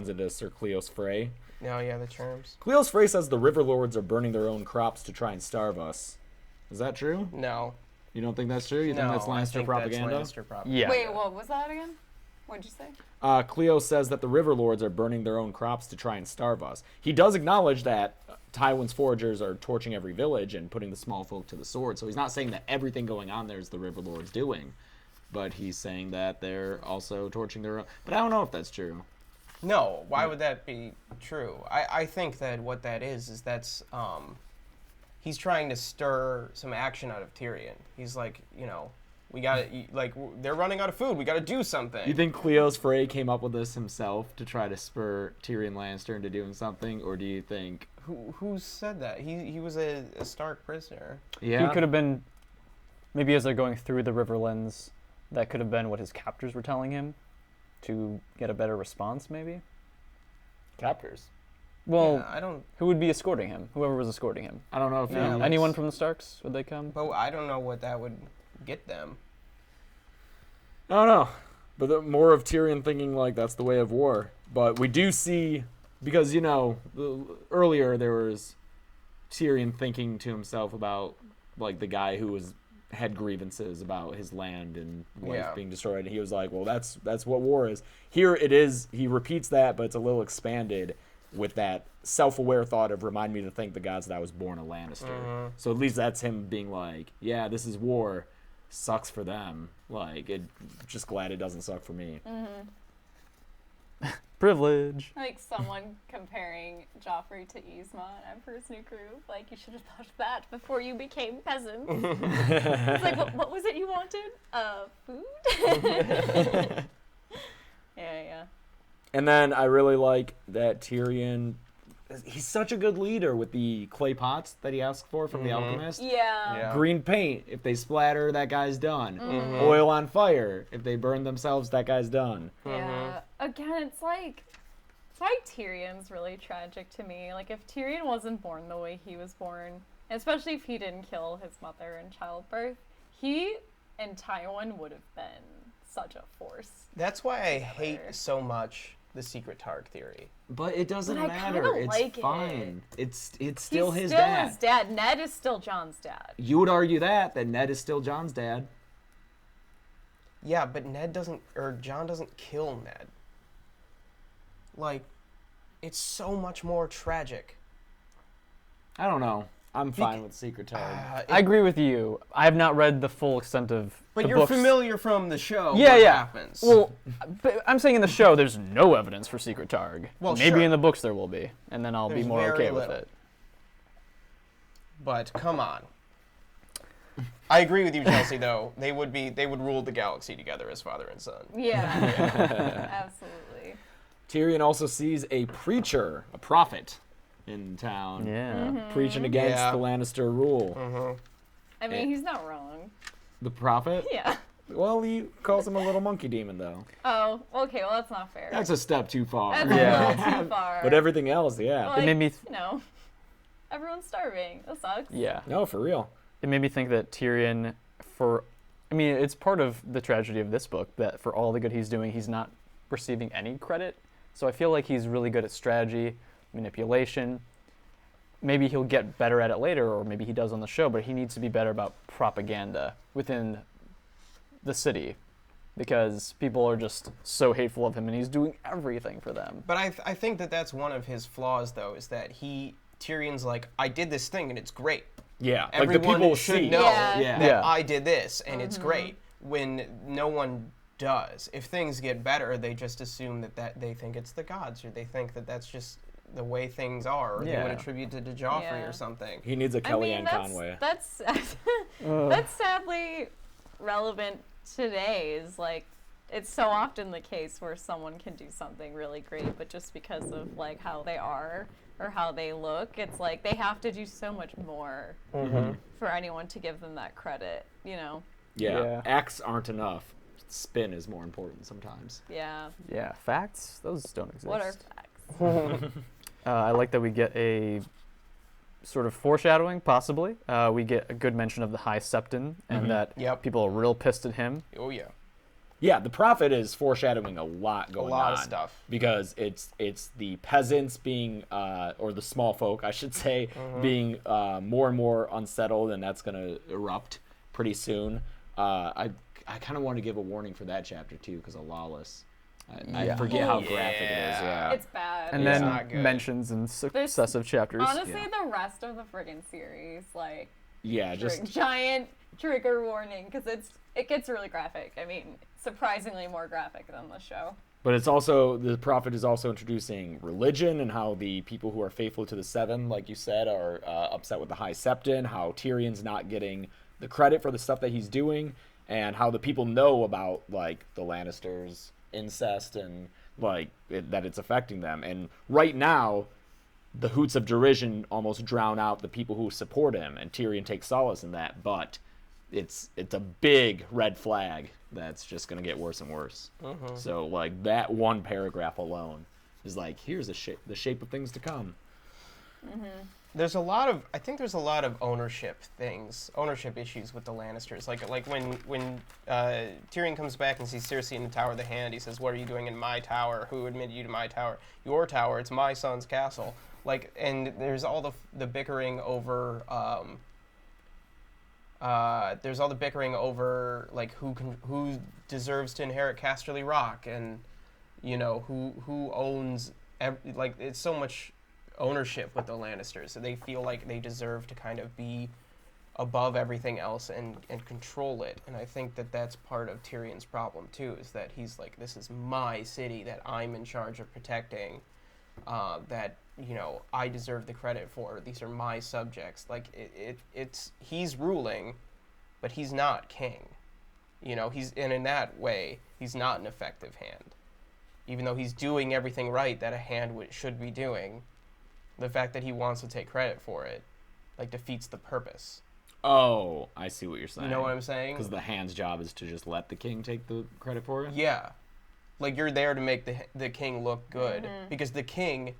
into Sir Cleos Frey. No, yeah, the terms. Cleos Frey says the River Lords are burning their own crops to try and starve us. Is that true? No. You don't think that's true? You think that's I Lannister think propaganda? That's Lannister propaganda. Yeah. Wait, what was that again? What'd you say? Cleo says that the River Lords are burning their own crops to try and starve us. He does acknowledge that Tywin's foragers are torching every village and putting the small folk to the sword. So he's not saying that everything going on there is the River Lords doing. But he's saying that they're also torching their own. But I don't know if that's true. No, why would that be true? I think that what that is that's he's trying to stir some action out of Tyrion. He's like, we gotta they're running out of food. We gotta do something. You think Cleos Frey came up with this himself to try to spur Tyrion Lannister into doing something, or do you think Who said that? He was a Stark prisoner. Yeah. He could have been, maybe as they're going through the Riverlands, that could have been what his captors were telling him to get a better response, maybe? captors? Well, Yeah, I don't. who would be escorting him? Whoever was escorting him. I don't know if Yeah, Anyone from the Starks? Would they come? But I don't know what that would get them. I don't know. But more of Tyrion thinking like that's the way of war. But we do see, because, earlier there was Tyrion thinking to himself about, like, the guy who had grievances about his land and life being destroyed. And he was like, well, that's what war is. Here it is, he repeats that, but it's a little expanded with that self-aware thought of remind me to thank the gods that I was born a Lannister. Mm-hmm. So at least that's him being like, yeah, this is war. Sucks for them. Like, just glad it doesn't suck for me. Privilege. Like someone comparing Joffrey to Yzma in Emperor's New Groove. Like, you should have thought of that before you became peasants. It's like, what was it you wanted? Food? Yeah. And then I really like that Tyrion, he's such a good leader with the clay pots that he asked for from the alchemist. Yeah. Green paint, if they splatter, that guy's done. Oil on fire, if they burn themselves, that guy's done. Yeah. Again, it's like why Tyrion's really tragic to me. Like, if Tyrion wasn't born the way he was born, especially if he didn't kill his mother in childbirth, he and Tywin would have been such a force. That's why I hate so much the secret Targ theory. But it doesn't But I matter. kinda It's like fine. it. It's still He's his still dad. his dad. Ned is still Jon's dad. You would argue that Ned is still Jon's dad. Yeah, but Jon doesn't kill Ned. Like, it's so much more tragic. I don't know. I'm fine with Secret Targ. I agree with you. I have not read the full extent of But the you're books. familiar from the show. Yeah, what yeah. happens. Well, but I'm saying in the show, there's no evidence for Secret Targ. Well, maybe sure. in the books there will be, and then I'll be There's more very okay with little. it. But come on. I agree with you, Chelsea. Though they would rule the galaxy together as father and son. Yeah. Absolutely. Tyrion also sees a preacher, a prophet, in town. Yeah. Preaching against Yeah. the Lannister rule. I mean, he's not wrong. The prophet? Yeah. Well, he calls him a little monkey demon, though. Oh, okay. Well, that's not fair. That's a step too far. That's a little too far. But everything else, yeah. Like, It made me everyone's starving. That sucks. Yeah. No, for real. It made me think that Tyrion, it's part of the tragedy of this book that for all the good he's doing, he's not receiving any credit. So I feel like he's really good at strategy, manipulation. Maybe he'll get better at it later, or maybe he does on the show, but he needs to be better about propaganda within the city because people are just so hateful of him and he's doing everything for them. But I think that that's one of his flaws, though, is that Tyrion's like, I did this thing and it's great. Yeah. Everyone like the people should see. know Yeah. that I did this and it's great. When no one does. If things get better, they just assume that they think it's the gods, or they think that that's just the way things are, or they would attribute it to Joffrey Yeah. or something. He needs a Kellyanne Conway. That's sadly relevant today. Is like, it's so often the case where someone can do something really great, but just because of like how they are or how they look, it's like they have to do so much more for anyone to give them that credit. Yeah. Yeah. Acts aren't enough. Spin is more important sometimes. Yeah. Yeah, facts? Those don't exist. What are facts? I like that we get a sort of foreshadowing, possibly. We get a good mention of the High Septon, and that Yep. people are real pissed at him. Oh yeah. Yeah, the prophet is foreshadowing a lot going on. A lot of stuff. Because it's the peasants being, or the small folk, I should say, being more and more unsettled, and that's going to erupt pretty soon. I kind of want to give a warning for that chapter, too, because of Lawless. I forget how graphic it is. Yeah. It's bad. And It's then not good. mentions in successive chapters. Honestly, the rest of the friggin' series, like, Yeah, just giant trigger warning, because it gets really graphic. I mean, surprisingly more graphic than the show. But it's also, the prophet is also introducing religion and how the people who are faithful to the Seven, like you said, are upset with the High Septon, how Tyrion's not getting the credit for the stuff that he's doing, and how the people know about, like, the Lannisters' incest and, like, that it's affecting them. And right now, the hoots of derision almost drown out the people who support him, and Tyrion takes solace in that, but it's a big red flag that's just going to get worse and worse. So, like, that one paragraph alone is like, here's the shape of things to come. There's a lot of, I think there's a lot of ownership issues with the Lannisters. Like when Tyrion comes back and sees Cersei in the Tower of the Hand, he says, "What are you doing in my tower? Who admitted you to my tower? Your tower. It's my son's castle." Like, and there's all the bickering over. There's all the bickering over like who deserves to inherit Casterly Rock, and you know who owns like it's so much ownership with the Lannisters, so they feel like they deserve to kind of be above everything else and control it. And I think that that's part of Tyrion's problem too, is that he's like, this is my city that I'm in charge of protecting, that you know I deserve the credit for. These are my subjects. Like it's he's ruling, but he's not king. You know, and in that way he's not an effective hand, even though he's doing everything right that a hand should be doing. The fact that he wants to take credit for it, like, defeats the purpose. Oh, I see what you're saying. You know what I'm saying? Because the hand's job is to just let the king take the credit for it? Yeah. Like, you're there to make the king look good. Because the king,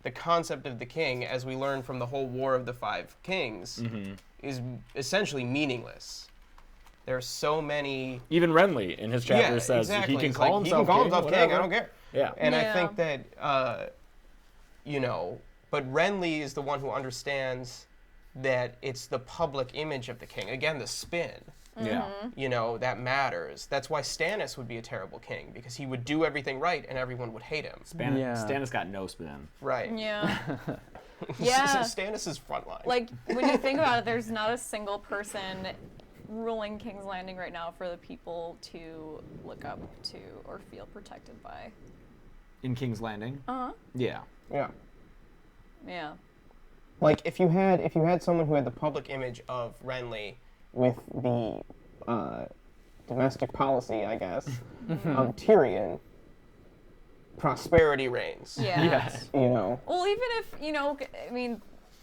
the concept of the king, as we learned from the whole War of the Five Kings, is essentially meaningless. There are so many... Even Renly, in his chapter, says exactly. he can It's call like, himself he can call king, himself king, whatever. I don't care. Yeah. And I Yeah. think that, you know... But Renly is the one who understands that it's the public image of the king. Again, the spin. Yeah. You know, that matters. That's why Stannis would be a terrible king, because he would do everything right and everyone would hate him. Stannis got no spin. Right. Yeah. Yeah. Stannis is frontline. Like, when you think about it, there's not a single person ruling King's Landing right now for the people to look up to or feel protected by. In King's Landing? Uh-huh. Yeah. Yeah. Yeah. Like, if you had someone who had the public image of Renly with the domestic policy, I guess, of Tyrion, prosperity reigns. Yeah. Yes. You know. Well, even if, you know, I mean,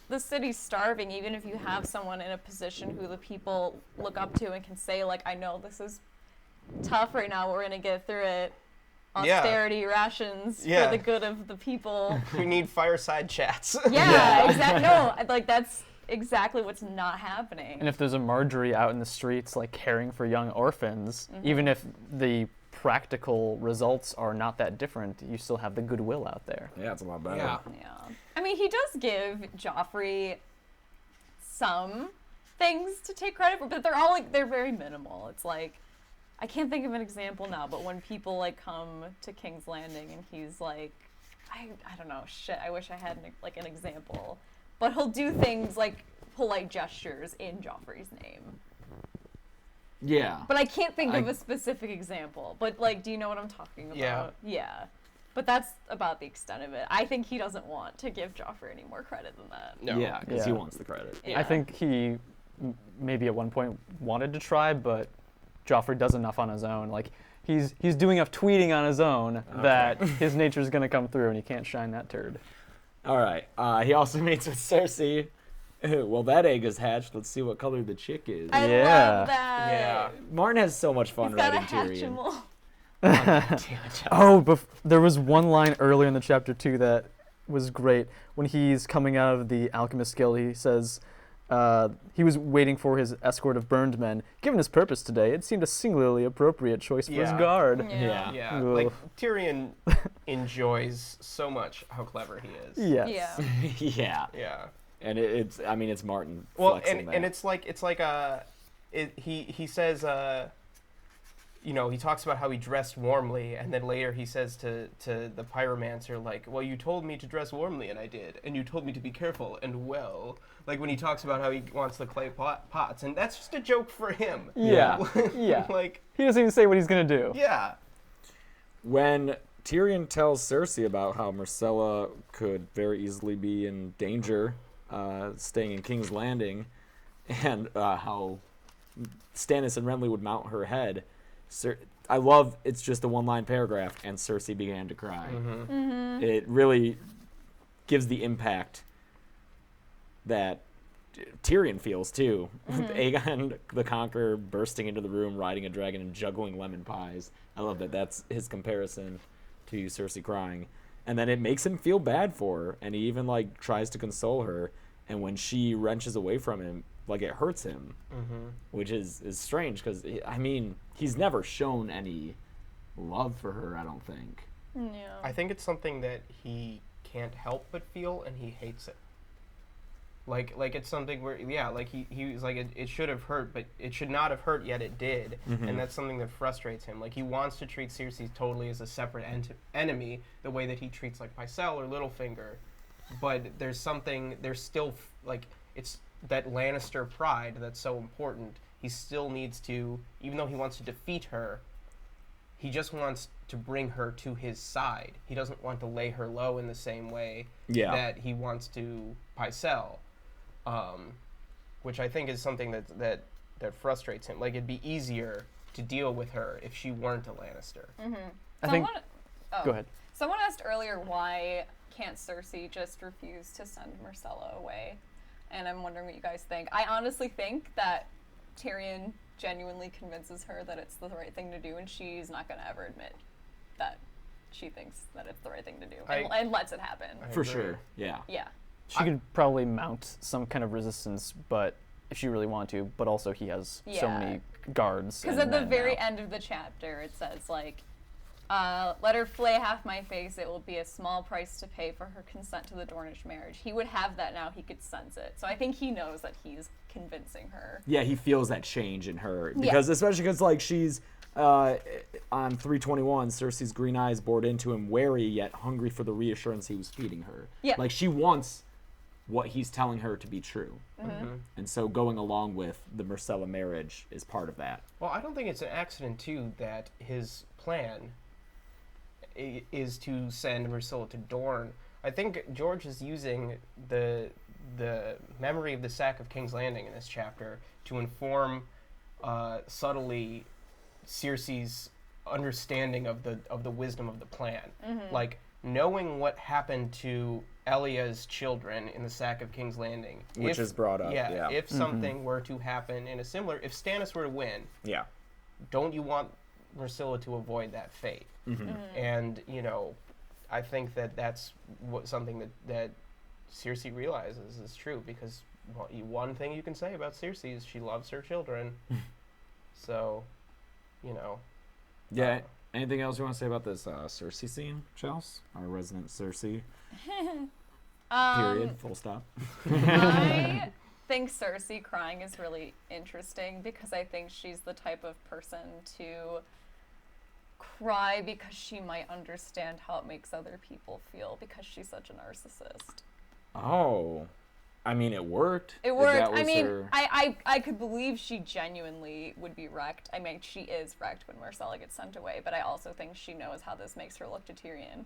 the city's starving, even if you have someone in a position who the people look up to and can say, like, I know this is tough right now, but we're going to get through it. Yeah. Austerity rations Yeah. for the good of the people. We need fireside chats. Yeah, exactly. No, like, that's exactly what's not happening. And if there's a Marjorie out in the streets, like, caring for young orphans, even if the practical results are not that different, you still have the goodwill out there. Yeah, it's a lot better. Yeah. Yeah. I mean, he does give Joffrey some things to take credit for, but they're all, like, they're very minimal. It's like, I can't think of an example now, but when people, like, come to King's Landing and he's like, I don't know, shit, I wish I had, an example. But he'll do things like polite gestures in Joffrey's name. Yeah. But I can't think of a specific example. But, like, do you know what I'm talking about? Yeah. Yeah. But that's about the extent of it. I think he doesn't want to give Joffrey any more credit than that. No. Yeah, because he Yeah. wants the credit. Yeah. I think he maybe at one point wanted to try, but Joffrey does enough on his own. Like, he's doing enough tweeting on his own that his nature's going to come through and he can't shine that turd. All right. He also meets with Cersei. Well, that egg is hatched. Let's see what color the chick is. I Yeah. love that. Yeah. Martin has so much fun He's got a writing Tyrion. Hatchimal. Oh, there was one line earlier in the chapter too that was great. When he's coming out of the Alchemist Guild, he says he was waiting for his escort of burned men. Given his purpose today, it seemed a singularly appropriate choice for his Yeah. guard. Yeah. Yeah, Ugh. like Tyrion enjoys so much how clever he is. Yes. Yeah. Yeah. Yeah. And it's Martin Well, flexing and that. it's like he says he talks about how he dressed warmly, and then later he says to the pyromancer, like, well, you told me to dress warmly, and I did, and you told me to be careful and well. Like when he talks about how he wants the clay pots, and that's just a joke for him. Yeah. Yeah. Like, He doesn't even say what he's going to do. yeah. When Tyrion tells Cersei about how Myrcella could very easily be in danger staying in King's Landing, and how Stannis and Renly would mount her head, I love it's just a one-line paragraph, and Cersei began to cry. It really gives the impact that Tyrion feels too. Aegon the Conqueror bursting into the room, riding a dragon, and juggling lemon pies. I love that. That's his comparison to Cersei crying, and then it makes him feel bad for her, and he even like tries to console her. And when she wrenches away from him, like it hurts him, which is strange because I mean he's never shown any love for her. I don't think. Yeah. I think it's something that he can't help but feel, and he hates it. Like it's something where like he was like it should have hurt, but it should not have hurt, yet it did, and that's something that frustrates him. Like he wants to treat Cersei totally as a separate enemy, the way that he treats like Pycelle or Littlefinger, but there's still like it's that Lannister pride that's so important. He still needs to, even though he wants to defeat her, he just wants to bring her to his side. He doesn't want to lay her low in the same way that he wants to Pycelle. Which I think is something that frustrates him. Like it'd be easier to deal with her if she weren't a Lannister. I think. Go ahead. Someone asked earlier why can't Cersei just refuse to send Myrcella away, and I'm wondering what you guys think. I honestly think that Tyrion genuinely convinces her that it's the right thing to do, and she's not going to ever admit that she thinks that it's the right thing to do, and lets it happen. For agree. sure. Yeah. Yeah. She could probably mount some kind of resistance, but if she really wanted to, but also he has so Yeah. many guards. Because and at the men very now. end of the chapter, it says, like, let her flay half my face. It will be a small price to pay for her consent to the Dornish marriage. He would have that now. He could sense it. So I think he knows that he's convincing her. Yeah, he feels that change in her because especially because like she's on 321, Cersei's green eyes bored into him, wary yet hungry for the reassurance he was feeding her. Yeah. Like she wants what he's telling her to be true, and so going along with the Myrcella marriage is part of that. Well, I don't think it's an accident too that his plan is to send Myrcella to Dorne. I think George is using the memory of the sack of King's Landing in this chapter to inform subtly Cersei's understanding of the wisdom of the plan. Like knowing what happened to Elia's children in the sack of King's Landing, Which is brought up, yeah. If something were to happen in a similar, if Stannis were to win, Yeah. don't you want Myrcella to avoid that fate? And I think that's something that Cersei realizes is true, because one thing you can say about Cersei is she loves her children. So, Yeah. Anything else you want to say about this Cersei scene, Chels? Our resident Cersei. Period. Full stop. I think Cersei crying is really interesting because I think she's the type of person to cry because she might understand how it makes other people feel because she's such a narcissist. Oh. I mean, it worked. It If worked. that I was mean, her- I could believe she genuinely would be wrecked. I mean, she is wrecked when Myrcella gets sent away, but I also think she knows how this makes her look to Tyrion.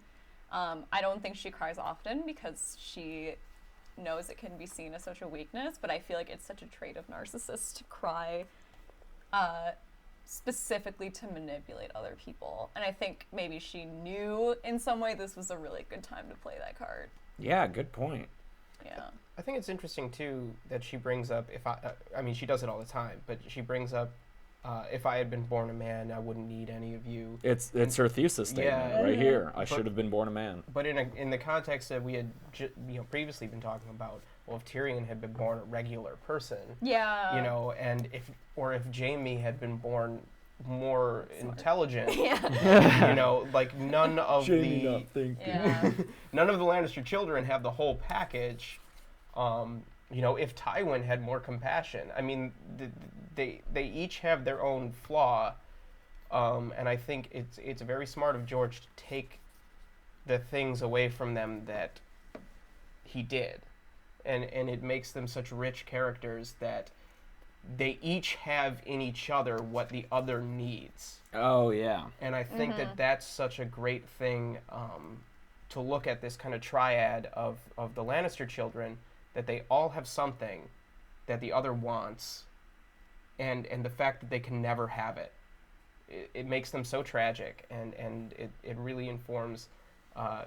I don't think she cries often because she knows it can be seen as such a weakness, but I feel like it's such a trait of narcissists to cry specifically to manipulate other people. And I think maybe she knew in some way this was a really good time to play that card. Yeah, good point. Yeah. I think it's interesting too that she brings up, I mean she does it all the time, but she brings up if I had been born a man, I wouldn't need any of you. It's her thesis statement Yeah. right here. I should have been born a man. But in the context that we had previously been talking about, well, if Tyrion had been born a regular person, Yeah. and if Jaime had been born more intelligent, Yeah. like none of Jamie the not thinking. Yeah. none of the Lannister children have the whole package. If Tywin had more compassion, I mean, they each have their own flaw, and I think it's very smart of George to take the things away from them that he did, and it makes them such rich characters that they each have in each other what the other needs. Oh yeah. And I think that that's such a great thing to look at this kind of triad of the Lannister children, that they all have something that the other wants, and the fact that they can never have it. It makes them so tragic, and it really informs,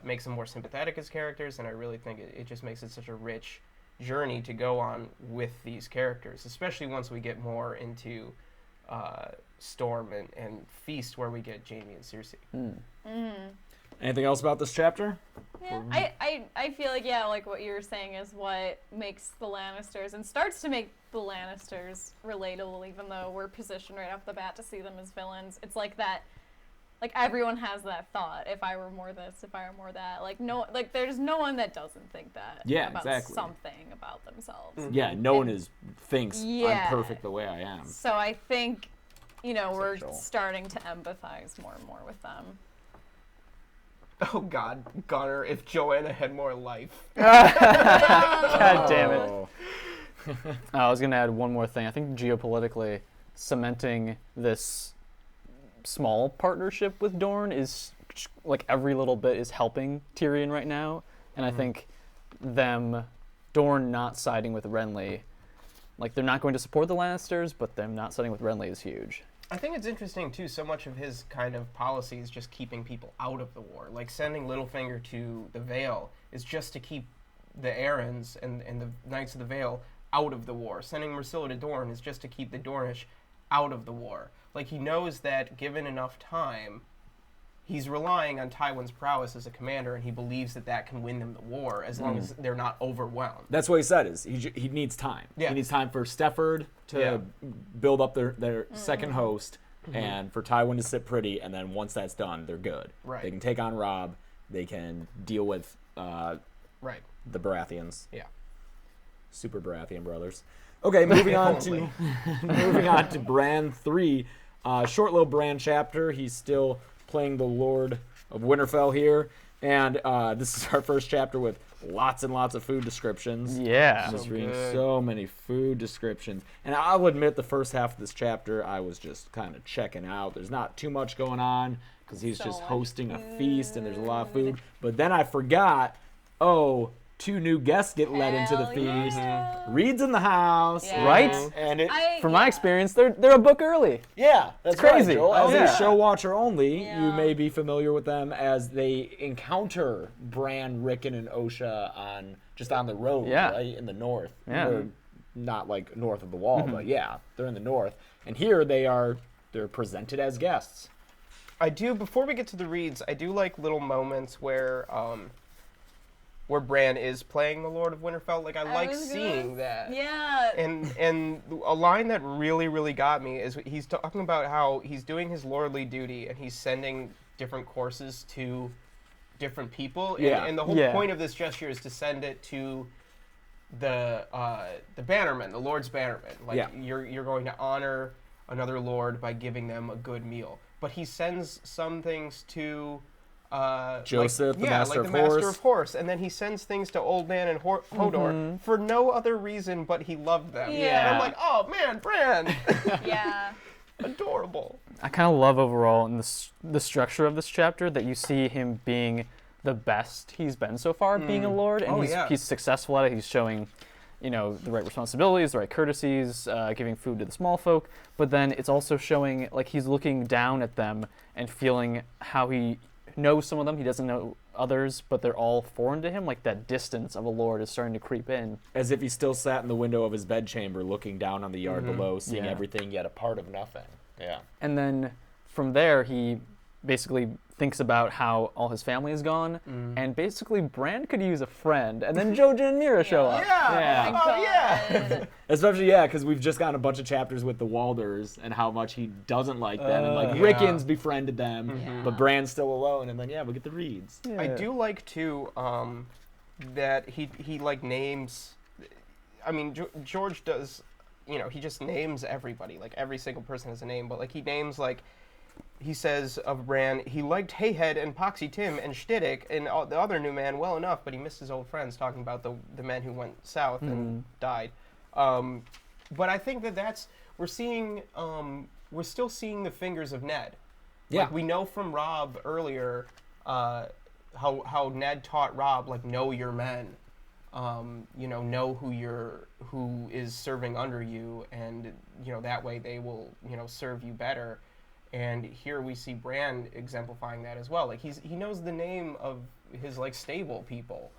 makes them more sympathetic as characters, and I really think it just makes it such a rich journey to go on with these characters, especially once we get more into Storm and Feast, where we get Jaime and Cersei. Anything else about this chapter? Yeah, I feel like, like what you were saying is what makes the Lannisters and starts to make the Lannisters relatable, even though we're positioned right off the bat to see them as villains. It's like that, like everyone has that thought, if I were more this, if I were more that. There's no one that doesn't think that about exactly. something about themselves. Yeah, no one thinks Yeah. I'm perfect the way I am. So I think, we're Essential. starting to empathize more and more with them. Oh God, Gunnar, if Joanna had more life. God damn it. Oh. I was going to add one more thing. I think geopolitically, cementing this small partnership with Dorne is, like, every little bit is helping Tyrion right now. And I think Dorne not siding with Renly, like, they're not going to support the Lannisters, but them not siding with Renly is huge. I think it's interesting, too, so much of his kind of policy is just keeping people out of the war. Like, sending Littlefinger to the Vale is just to keep the Arryns and the Knights of the Vale out of the war. Sending Myrcella to Dorne is just to keep the Dornish out of the war. Like, he knows that, given enough time, he's relying on Tywin's prowess as a commander, and he believes that can win them the war, as long as they're not overwhelmed. That's what he said, is he needs time. Yeah. He needs time for Stefford to build up their second host, and for Tywin to sit pretty, and then once that's done, they're good. Right. They can take on Robb. They can deal with Right. the Baratheons. Yeah. Super Baratheon brothers. Okay, moving on to Bran 3. Short little Bran chapter. He's still playing the Lord of Winterfell here, and this is our first chapter with lots and lots of food descriptions. Yeah. Just So reading good. so many food descriptions, and I'll admit the first half of this chapter I was just kind of checking out. There's not too much going on because he's So just much hosting a feast and there's a lot of food. But then I forgot, 2 new guests get let into the Hell feast. yeah. Reed's in the house, Yeah. Right? And it, From my experience, they're a book early. yeah, that's crazy. right, Joel. As Yeah. a show watcher only, you Yeah. may be familiar with them as they encounter Bran, Rickon, and Osha on the road, Yeah. right in the north. Yeah. Or not like north of the wall, but yeah, they're in the north. And here they're presented as guests. I do, before we get to the reads, I do like little moments where Bran is playing the Lord of Winterfell. Like, I like was gonna seeing that. Yeah. And a line that really, really got me is he's talking about how he's doing his lordly duty and he's sending different courses to different people. Yeah. And the whole Yeah. point of this gesture is to send it to the bannermen, the Lord's bannermen. Like, Yeah. you're going to honor another lord by giving them a good meal. But he sends some things to Joseph, the Master like of the Master Horse. of Horse, and then he sends things to Old Man and Hodor for no other reason but he loved them. Yeah. And I'm like, oh man, Bran, Yeah. adorable. I kind of love overall in the structure of this chapter that you see him being the best he's been so far at being a lord, and Oh, he's, yeah. he's successful at it. He's showing, the right responsibilities, the right courtesies, giving food to the small folk, but then it's also showing, like, he's looking down at them and feeling how he knows some of them, he doesn't know others, but they're all foreign to him. Like, that distance of a lord is starting to creep in. As if he still sat in the window of his bedchamber looking down on the yard below, seeing Yeah. everything yet a part of nothing. Yeah. And then from there, he basically thinks about how all his family is gone, and basically Bran could use a friend, and then Jojen and Mira show up. Yeah. Oh my Oh, God. yeah. Especially, because we've just gotten a bunch of chapters with the Walders and how much he doesn't like them, and like Yeah. Rickons befriended them, Yeah. but Bran's still alone, and then we get the Reeds. I do like too that he like names. I mean, George does. He just names everybody. Like every single person has a name, but like he names like. He says of Bran, he liked Hayhead and Poxy Tim and Stiddick and the other new man well enough, but he missed his old friends, talking about the men who went south and died. But I think we're still seeing the fingers of Ned. Yeah. Like we know from Robb earlier how Ned taught Robb, like, know your men. Know who is serving under you, and that way they will serve you better. And here we see Bran exemplifying that as well. Like he knows the name of his like stable people,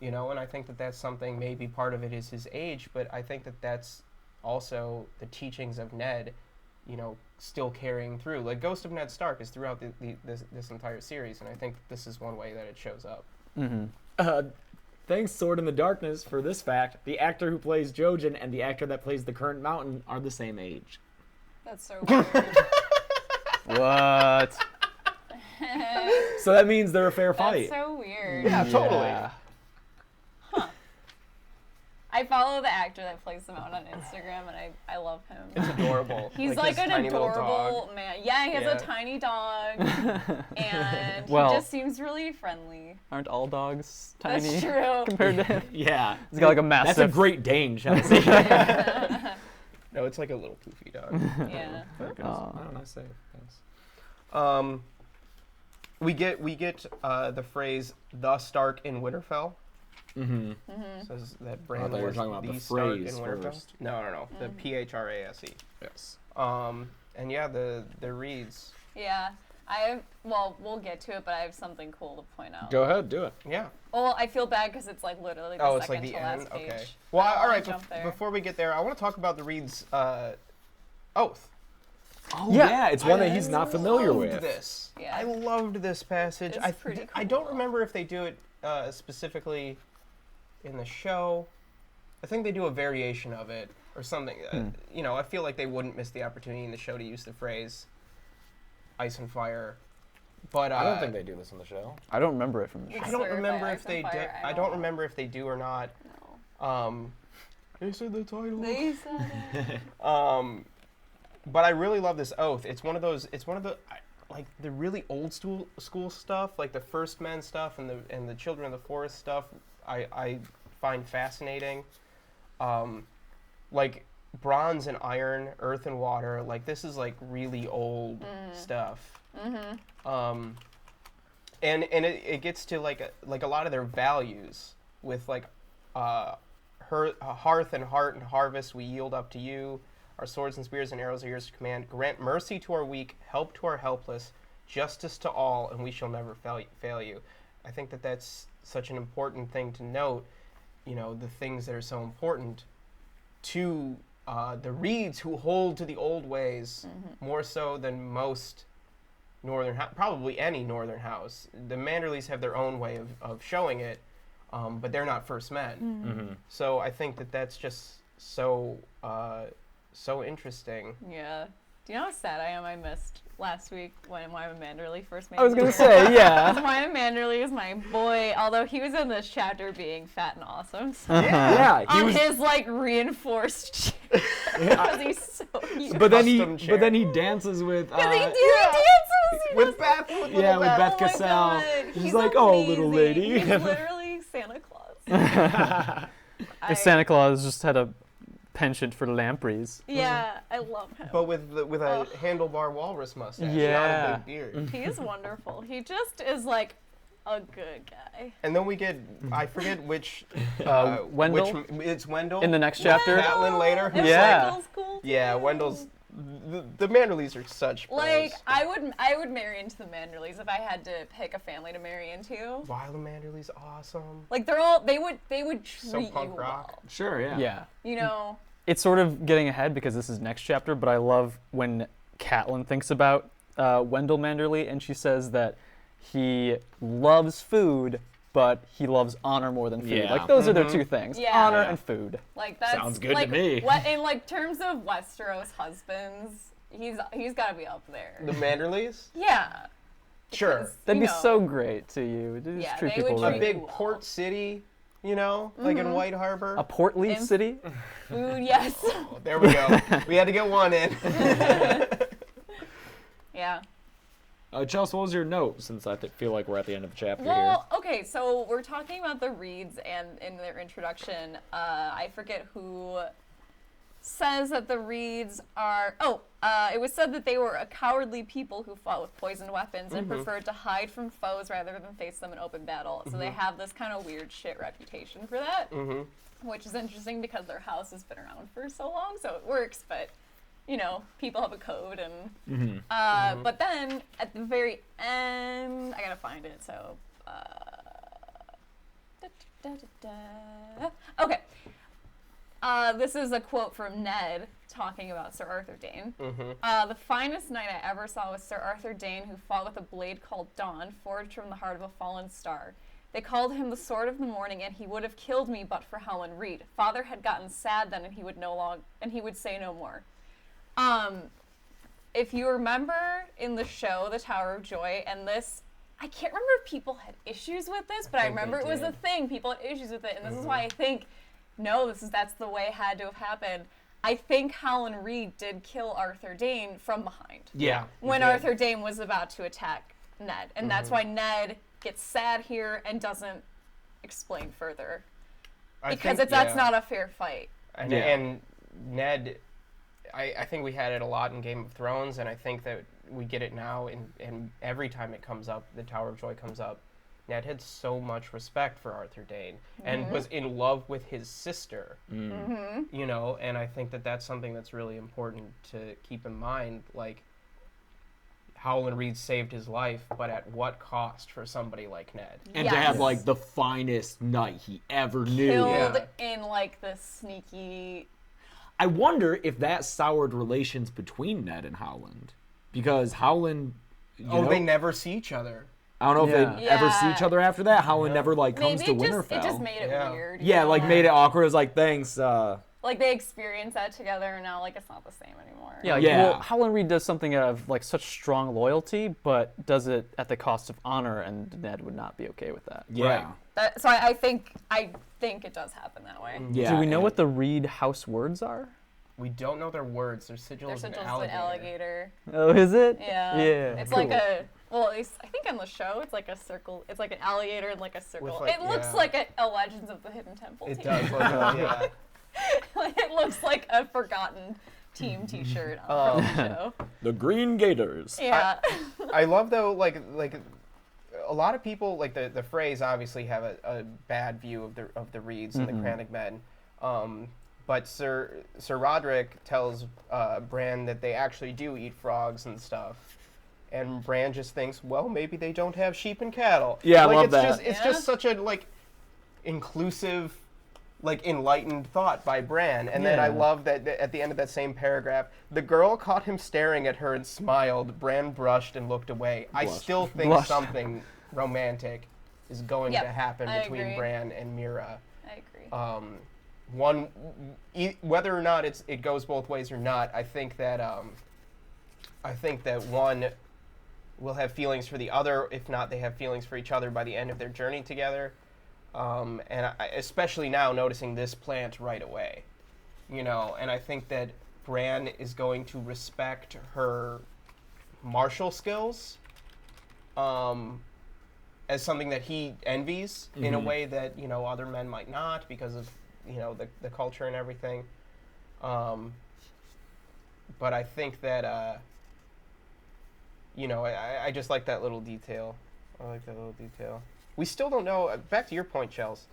and I think that that's something. Maybe part of it is his age, but I think that that's also the teachings of Ned, still carrying through. Like Ghost of Ned Stark is throughout this entire series, and I think this is one way that it shows up. Thanks, Sword in the Darkness, for this fact. The actor who plays Jojen and the actor that plays the current Mountain are the same age. That's so weird. What? So that means they're a fair That's fight. so weird. Yeah, totally. Yeah. I follow the actor that plays the Mountain on Instagram, and I love him. It's adorable. He's like his an tiny little adorable dog. man. Yeah, he has Yeah. a tiny dog, and Well- he just seems really friendly. Aren't all dogs tiny That's true. compared to him? Yeah. He's got like a massive. That's a Great Dane, Chelsea. No, it's like a little poofy dog. Yeah. I don't know, say thanks. We get the phrase "the Stark in Winterfell." Mm-hmm. Says that I Bran thought you were was talking about the Stark in phrase Winterfell. first. No. The Phrase. Yes. And yeah, the Reeds. Yeah. We'll get to it, but I have something cool to point out. Go ahead, do it. Yeah. Well, I feel bad because it's like literally the Oh, it's second like the to end. last page. Okay. Well, I don't all wanna right. jump there. Before we get there, I want to talk about the Reeds' oath. Oh, Yeah. it's one that he's not familiar loved with. This. Yeah. I loved this passage. It's pretty I cool, don't though. remember if they do it specifically in the show. I think they do a variation of it or something. I feel like they wouldn't miss the opportunity in the show to use the phrase "ice and fire." But I don't think they do this in the show. I don't remember it from the show. I don't Swear by remember Ice if they and do. Fire, I I don't don't- remember if they do or not. No. They said the title. They said it. But I really love this oath. It's one of the like the really old school stuff, like the First Men stuff and the Children of the Forest stuff. I find fascinating. Like bronze and iron, earth and water. Like this is like really old stuff. And it gets to like a lot of their values with like hearth and heart and harvest we yield up to you. Our swords and spears and arrows are yours to command. Grant mercy to our weak, help to our helpless, justice to all, and we shall never fail you. I think that that's such an important thing to note. The things that are so important to the Reeds, who hold to the old ways more so than most probably any Northern house. The Manderleys have their own way of showing it, but they're not First Men. So I think that that's just so interesting. Yeah. Do you know how sad I am? I missed last week when Wyman Manderley first made I was it. gonna say, yeah. Wyman Manderley is my boy, although he was in this chapter being fat and awesome. So Yeah, he on was. his like reinforced chair because he's so cute. But then Custom chair. he dances with. Because he dances. He With does- Beth, with little Yeah, with Beth. Beth Oh my Cassell. God, He's like, "Oh, little amazing. lady." He's literally Santa Claus. If Santa Claus just had a penchant for lampreys. Yeah, I love him. But with a handlebar walrus mustache, Yeah. not a big beard. He is wonderful. He just is like a good guy. And then we get, I forget which, Wendell? it's Wendell. In the next chapter. Catelyn later. And Yeah. Michael's cool too. Yeah, Wendell's. The Manderleys are such bros. Like I would marry into the Manderleys if I had to pick a family to marry into. Why the Manderleys awesome? Like they would treat So punk you rock. Sure, yeah. Yeah. well. You know. It's sort of getting ahead because this is next chapter, but I love when Catelyn thinks about Wendell Manderly, and she says that he loves food, but he loves honor more than food. Yeah. Like those are their two things: Yeah. honor Yeah. and food. Like that's Sounds good to like, me. What in like terms of Westeros husbands, he's got to be up there. The Manderleys? Yeah. Sure. Because, That'd you be know, so great to you. Just Yeah, treat they would people A right. treat big well. port city, like in White Harbor. A portly Imp- city. food, yes. Oh, there we go. We had to get one in. Yeah. Chelsea, what was your note? Since I feel like we're at the end of the chapter Well, okay, so we're talking about the Reeds, and in their introduction, I forget who says that the Reeds are. It was said that they were a cowardly people who fought with poisoned weapons and preferred to hide from foes rather than face them in open battle. So they have this kind of weird shit reputation for that, which is interesting because their house has been around for so long, so it works. But people have a code, and but then at the very end, I gotta find it. So, okay. This is a quote from Ned talking about Sir Arthur Dayne. The finest knight I ever saw was Sir Arthur Dayne, who fought with a blade called Dawn, forged from the heart of a fallen star. They called him the Sword of the Morning, and he would have killed me but for Helen Reed. Father had gotten sad then, and he would say no more. If you remember in the show, The Tower of Joy, and this, I can't remember if people had issues with this, but I remember it was a thing. People had issues with it, and this is why I think, that's the way it had to have happened. I think Howland Reed did kill Arthur Dayne from behind. Yeah. When Arthur Dayne was about to attack Ned, and that's why Ned gets sad here and doesn't explain further. Because that's not a fair fight. And, Yeah. and Ned, I think we had it a lot in Game of Thrones, and I think that we get it now, and every time it comes up, the Tower of Joy comes up, Ned had so much respect for Arthur Dayne and was in love with his sister, and I think that that's something that's really important to keep in mind. Like, Howland Reed saved his life, but at what cost for somebody like Ned? And to have like the finest knight he ever knew. Killed in like the sneaky. I wonder if that soured relations between Ned and Howland, because Howland. They never see each other. I don't know if they ever see Yeah. each other after that. Howland never comes to Maybe Winterfell. it just made it weird. Yeah, made it awkward. It was like, thanks. Like they experienced that together, and now it's not the same anymore. Yeah, well, Howland Reed does something out of such strong loyalty, but does it at the cost of honor, and Ned would not be okay with that. Yeah. Right. So I think it does happen that way. Yeah. Do we know what the Reed house words are? We don't know their words. Their sigil There's is just an an alligator. alligator. Oh, is it? Yeah. Yeah. It's cool. like a. Well, at least I think on the show, it's like a circle. It's like an alligator and like a circle. With, It looks like a Legends of the Hidden Temple. It team. does. Yeah. It looks like a forgotten team T-shirt from the show. The Green Gators. Yeah. I love though, like a lot of people the phrase obviously have a bad view of the Reeds and the Crannog men, but Sir Roderick tells Bran that they actually do eat frogs and stuff, and Bran just thinks, well, maybe they don't have sheep and cattle. Yeah, I love that. It's just such a inclusive, enlightened thought by Bran. And then I love that at the end of that same paragraph, the girl caught him staring at her and smiled. Bran brushed and looked away. I still think something romantic is going to happen between agree. Bran and Mira. I agree. Whether or not it goes both ways or not, I think that one will have feelings for the other. If not, they have feelings for each other by the end of their journey together. And especially now, noticing this plant right away, and I think that Bran is going to respect her martial skills as something that he envies in a way that other men might not, because of the culture and everything. But I think that I just like that little detail. We still don't know. Back to your point, Chels.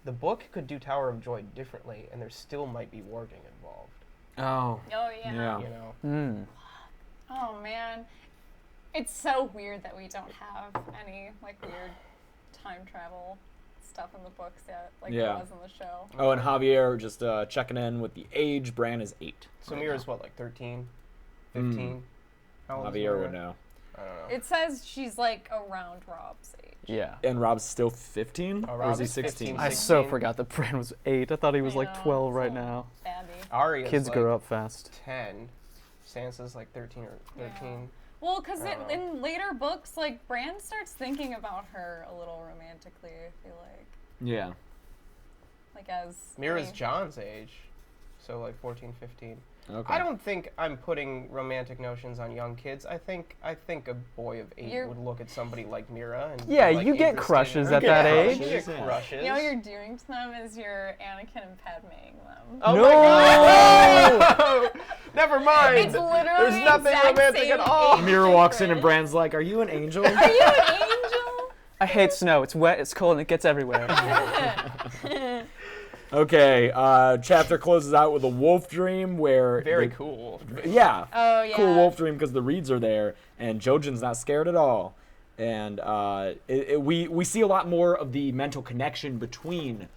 The book could do Tower of Joy differently, and there still might be warging involved. Oh. Oh yeah. Yeah. Oh man, it's so weird that we don't have any weird time travel stuff in the books yet, there was in the show. Oh, and Javier just checking in with the age. Bran is 8. So Mira's what, 13? 15. How old is Javier Mira? would know. I don't know. It says she's like around Rob's age. Yeah. And Rob's still 15? Oh, or Rob is he is 16? 15. I so forgot that Bran was 8. I thought he was I like know, 12 right so now. Abby. Arya's Kids like grow up fast. 10. Sansa's like 13 or 13. Well, because I don't know. in later books, like, Bran starts thinking about her a little romantically, I feel like. Yeah. Like, as... Mira's John's age, so like 14, 15. Okay. I don't think I'm putting romantic notions on young kids. I think a boy of 8 You're- would look at somebody like Mira and Yeah, be, like, you get interested crushes in her. at that Yeah, age. You get Yeah. crushes. You know what you're doing to them is you're Anakin and Padmeing them. Oh No! my God! Never mind. It's literally There's the nothing exact romantic same at all. age Mira walks in and difference. Bran's like, "Are you an angel?" Are you an angel? I hate snow. It's wet, it's cold, and it gets everywhere. Okay, chapter closes out with a wolf dream where Very the- cool. Yeah. Oh, yeah. Cool wolf dream because the reeds are there and Jojen's not scared at all. And we see a lot more of the mental connection between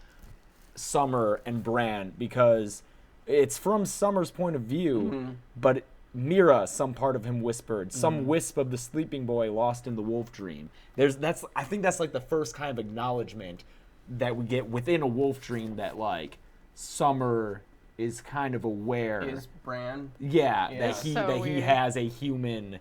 Summer and Bran because it's from Summer's point of view, but Mira, some part of him whispered, some wisp of the sleeping boy lost in the wolf dream. I think that's like the first kind of acknowledgement that we get within a wolf dream that like Summer is kind of aware. Is Bran? Yeah, Yeah. that So he weird. has a human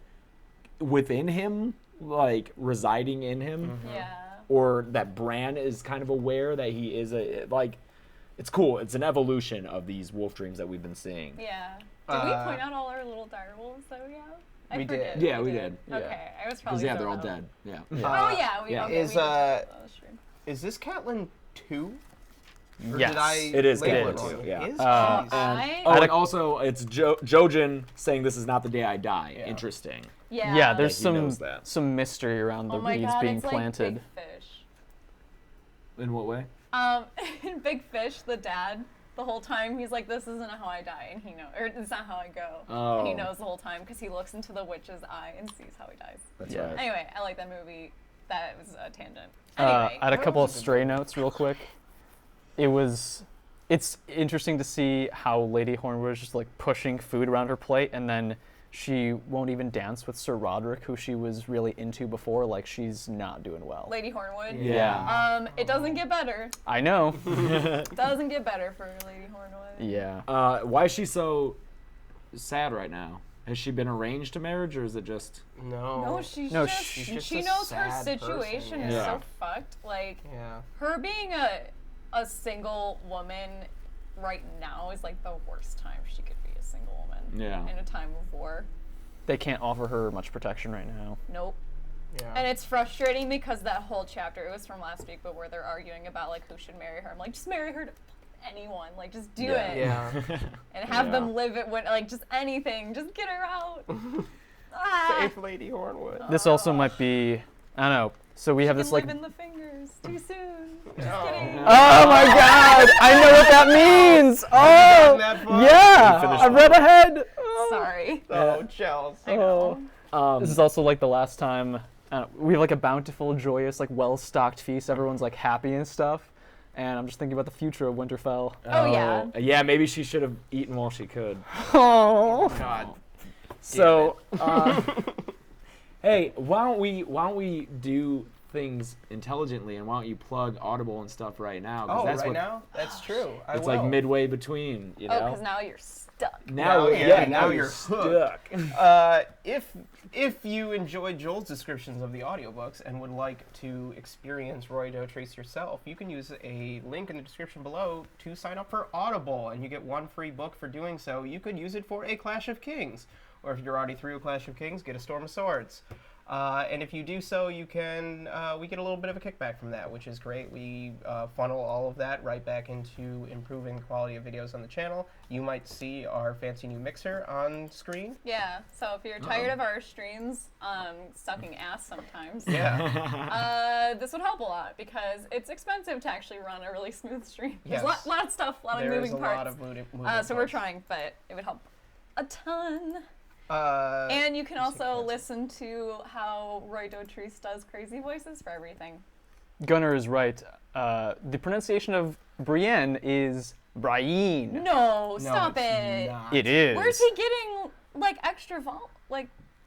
within him, like residing in him, Yeah. or that Bran is kind of aware that he is it's cool. It's an evolution of these wolf dreams that we've been seeing. Yeah. Did we point out all our little dire wolves that we have? I We forget. did. Yeah, we did. Okay, I was Because probably. yeah, they're all throwing dead. Yeah. out. Oh yeah, we. Yeah. Okay, Is, we did talk about that, that's true. Is this Catelyn 2? Or Yes. Did I It is label Catelyn wrong? 2, yeah. It is? Uh, Jeez. I. Oh, and also it's Jojen saying this is not the day I die. Yeah. Interesting. Yeah. Yeah, there's he some knows that. some mystery around the Oh my reeds God, being it's planted. like Big Fish. In what way? In Big Fish, the dad, the whole time he's like, "This isn't how I die," and he knows, or it's not how I go. Oh. And he knows the whole time because he looks into the witch's eye and sees how he dies. That's Yeah. right. Anyway, I like that movie. That was a tangent. I Anyway, had a couple of was a good stray notes real quick. It's interesting to see how Lady Hornwood is just like pushing food around her plate, and then she won't even dance with Sir Roderick, who she was really into before. Like, she's not doing well. Lady Hornwood. Yeah. It doesn't get better. I know. Doesn't get better for Lady Hornwood. Yeah. Why is she so sad right now? Has she been arranged to marriage, or is it just? No. No, she's No, just, she's just she a knows her sad situation person, is yeah. so fucked. Like, Yeah. her being a single woman right now is like the worst time she could be a single woman. Yeah. In a time of war. They can't offer her much protection right now. Nope. Yeah. And it's frustrating because that whole chapter, it was from last week, but where they're arguing about like who should marry her. I'm like, just marry her to fucking anyone. Like, just do it. Yeah. And have Yeah. them live it when, like, just anything. Just get her out. Ah. Save Lady Hornwood. This also might be, I don't know. So we have Can this like. live in the fingers too soon. Just No. kidding. Oh my God! I know what that means. gotten Oh, that far? yeah. finished I read ahead. Sorry. Oh, Chelsea. I know. This is also like the last time we have like a bountiful, joyous, like well-stocked feast. Everyone's like happy and stuff. And I'm just thinking about the future of Winterfell. Oh, yeah. Yeah, maybe she should have eaten while she could. Oh. God. So, hey, why don't we do things intelligently, and why don't you plug Audible and stuff right now? 'Cause Oh, that's right what, now? That's true. I It's will. like midway between, you Oh, know. because now you're stuck. Now, yeah, now now you're you're hooked. stuck. If you enjoyed Joel's descriptions of the audiobooks and would like to experience Roy Dotrice yourself, you can use a link in the description below to sign up for Audible, and you get one free book for doing so. You could use it for A Clash of Kings, or if you're already through A Clash of Kings, get A Storm of Swords. And if you do so, you can we get a little bit of a kickback from that, which is great. We funnel all of that right back into improving the quality of videos on the channel. You might see our fancy new mixer on screen. Yeah, so if you're tired of our streams sucking ass sometimes, Yeah. this would help a lot because it's expensive to actually run a really smooth stream. There's Yes. a lot of stuff, a lot of There's moving a parts. lot of moving So we're parts. trying, but it would help a ton. And And you can just hit also cancel. listen to how Roy Dotrice does crazy voices for everything. Gunnar is right. The pronunciation of Brienne is Brienne. No, stop it's it. not. It is. Where's he getting like extra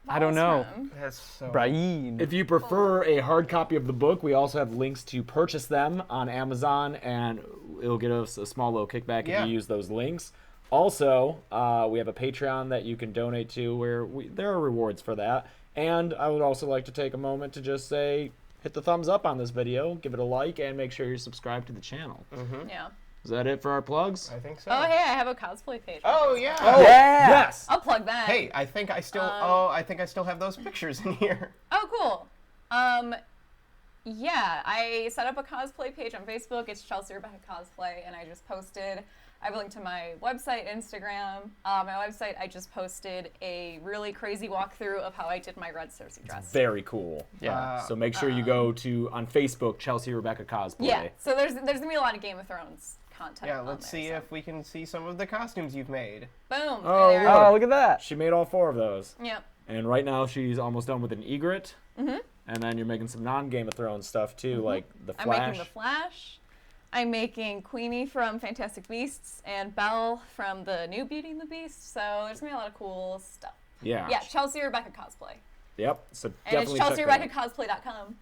I don't know. from? That's so. Brian. If you prefer a hard copy of the book, we also have links to purchase them on Amazon, and it'll get us a small little kickback Yeah. if you use those links. Also, we have a Patreon that you can donate to where there are rewards for that. And I would also like to take a moment to just say, hit the thumbs up on this video, give it a like, and make sure you're subscribed to the channel. Yeah. Is that it for our plugs? I think so. Oh, hey, I have a cosplay page. Oh, yeah. Yeah. Yes! I'll plug that. Hey, I think I still. I think I still have those pictures in here. Oh, cool. Yeah, I set up a cosplay page on Facebook. It's Chelsea Rebecca Cosplay, and I just posted. I have a link to my website, Instagram. My website, I just posted a really crazy walkthrough of how I did my red Cersei dress. Very cool. Yeah. So make sure you go to, on Facebook, Chelsea Rebecca Cosplay. Yeah, so there's gonna be a lot of Game of Thrones content. Yeah, on let's there, see so. if we can see some of the costumes you've made. Boom. Oh, there. look. Oh, look at that. She made all 4 of those. Yep. And right now she's almost done with an egret. Mm-hmm. And then you're making some non-Game of Thrones stuff too, like the I'm Flash. making the Flash. I'm making Queenie from Fantastic Beasts and Belle from the new Beauty and the Beast. So there's gonna be a lot of cool stuff. Yeah. Yeah, Chelsea Rebecca Cosplay. Yep. So And definitely it's check that out. chelsearebeccacosplay.com.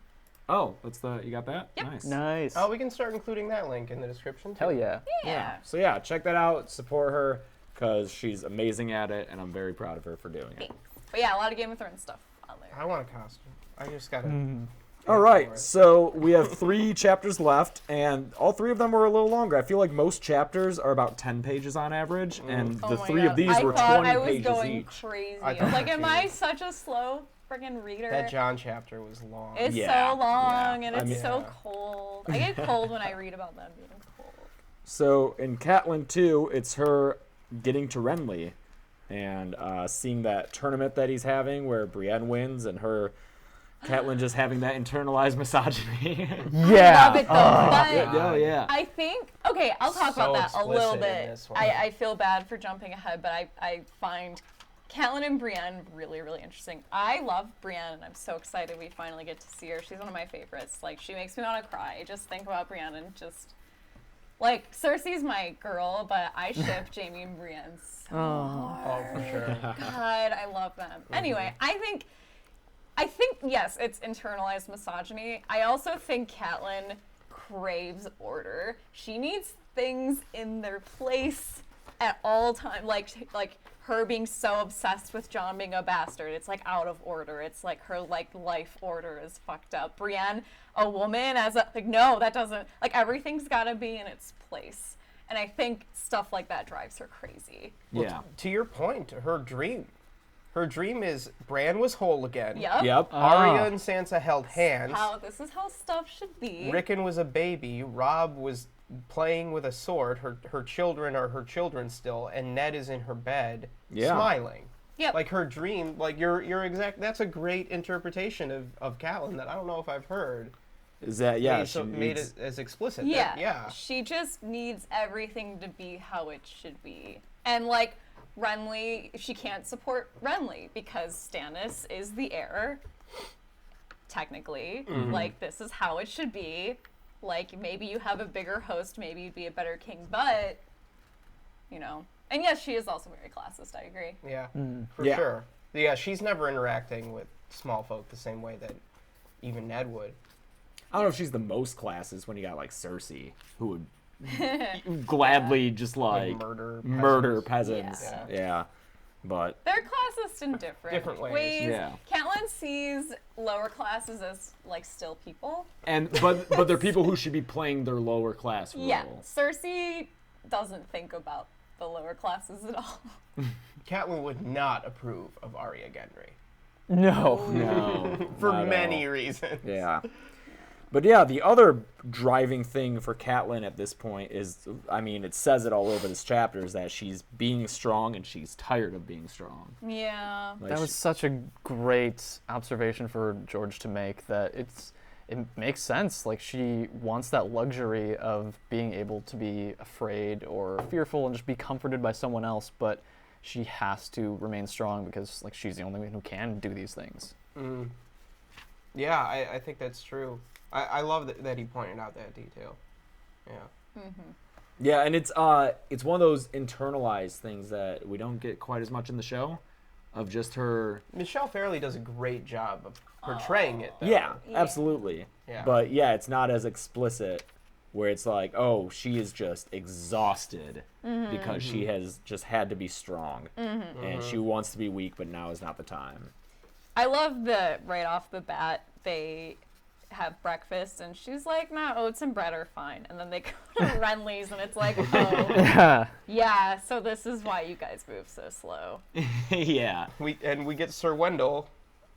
Oh, that's you got that? Yep. Nice. Nice. Oh, we can start including that link in the description. Too. Hell yeah. Yeah. So yeah, check that out. Support her because she's amazing at it, and I'm very proud of her for doing it. Thanks. But yeah, a lot of Game of Thrones stuff on there. I want a costume. I just gotta. All right, so we have 3 chapters left, and all 3 of them were a little longer. I feel like most chapters are about 10 pages on average, and Oh the my 3 God. of these I were thought 20 I was pages going each. crazy. I I was thought like, so am too. I such a slow friggin' reader? That John chapter was long. It's Yeah. so long and I it's mean- so cold. I get cold when I read about them being cold. So in Catelyn 2, it's her getting to Renley and seeing that tournament that he's having where Brienne wins and her Catelyn just having that internalized misogyny. Yeah. Love it though, but Yeah, yeah. I think, okay, I'll talk So about that a little explicit in bit. this one. I feel bad for jumping ahead, but I find Catelyn and Brienne really, really interesting. I love Brienne, and I'm so excited we finally get to see her. She's one of my favorites. Like, she makes me want to cry. Just think about Brienne and just, like, Cersei's my girl, but I ship Jaime and Brienne so hard. Oh, for sure. God, I love them. Anyway, I think yes, it's internalized misogyny. I also think Catelyn craves order. She needs things in their place at all time. Like her being so obsessed with Jon being a bastard, it's like out of order. It's like her life order is fucked up. Brienne, a woman, no, that doesn't, like, everything's gotta be in its place. And I think stuff like that drives her crazy. Yeah. To your point, her dream is Bran was whole again. Yep. Yep. Arya and Sansa held hands. This is how stuff should be. Rickon was a baby. Robb was playing with a sword. Her children are her children still, and Ned is in her bed, smiling. Yep. Like her dream. Like you're exact. That's a great interpretation of Catelyn that I don't know if I've heard. Is that Made it as explicit. Yeah. Yeah. She just needs everything to be how it should be. And like Renly, she can't support Renly because Stannis is the heir. Technically. Like, this is how it should be. Like, maybe you have a bigger host, maybe you'd be a better king, but, you know. And yes, she is also very classist, I agree. Yeah. For Yeah. sure. Yeah, she's never interacting with small folk the same way that even Ned would. I don't know if she's the most classes when you got like Cersei, who would gladly just like murder peasants. Yeah. Yeah. But They're classist in different ways. Yeah. Catelyn sees lower classes as, like, still people. but they're people who should be playing their lower class role. Yeah, Cersei doesn't think about the lower classes at all. Catelyn would not approve of Arya Gendry. No. No. For not at many all. reasons. Yeah. But yeah, the other driving thing for Catelyn at this point is, I mean, it says it all over this chapter, is that she's being strong and she's tired of being strong. Yeah. Like, That was such a great observation for George to make, that it makes sense. Like, she wants that luxury of being able to be afraid or fearful and just be comforted by someone else, but she has to remain strong because, like, she's the only one who can do these things. Yeah, I think that's true. I love that he pointed out that detail. Yeah. Yeah, and it's one of those internalized things that we don't get quite as much in the show, of just her. Michelle Fairley does a great job of portraying it, though. Yeah, Yeah. absolutely. Yeah. But yeah, it's not as explicit where it's like, oh, she is just exhausted because she has just had to be strong and she wants to be weak, but now is not the time. I love that right off the bat they have breakfast and she's like, nah, oats and bread are fine. And then they go to Renly's and it's like, oh, yeah, so this is why you guys move so slow. Yeah. We get Sir Wendell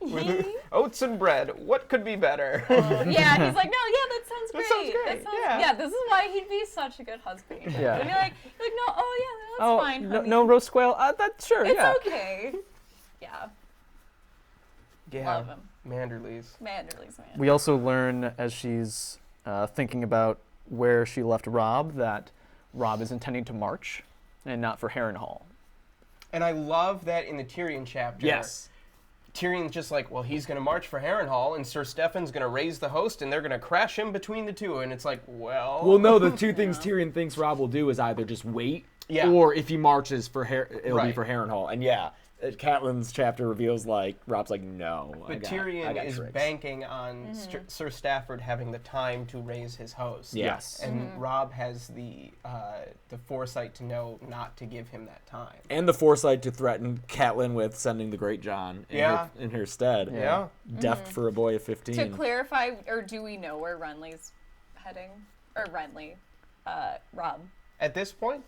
with oats and bread. What could be better? Yeah, he's like, no, yeah, that sounds great. That sounds great, yeah. Yeah, this is why he'd be such a good husband. Yeah. And you're like, no, oh yeah, that's fine, honey. no roast quail. That's sure. It's yeah. okay. Yeah, Yeah. love him. Manderley's. Manderley's man. We also learn as she's thinking about where she left Robb that Robb is intending to march and not for Harrenhal. And I love that in the Tyrion chapter. Yes. Tyrion's just like, well, he's going to march for Harrenhal, and Sir Stefan's going to raise the host, and they're going to crash him between the two. And it's like, well... Well, no, the two things Tyrion thinks Robb will do is either just wait, Yeah. or if he marches for it'll be Right. for Harrenhal. And yeah, Catelyn's chapter reveals like Robb's like, no. But I Tyrion got is tricks. banking on Sir Stafford having the time to raise his host. Yes. And Robb has the foresight to know not to give him that time. And the foresight to threaten Catelyn with sending the Great John in her stead. Yeah. Deft for a boy of 15. To clarify, or do we know where Renly's heading? Or Renly, Robb. At this point,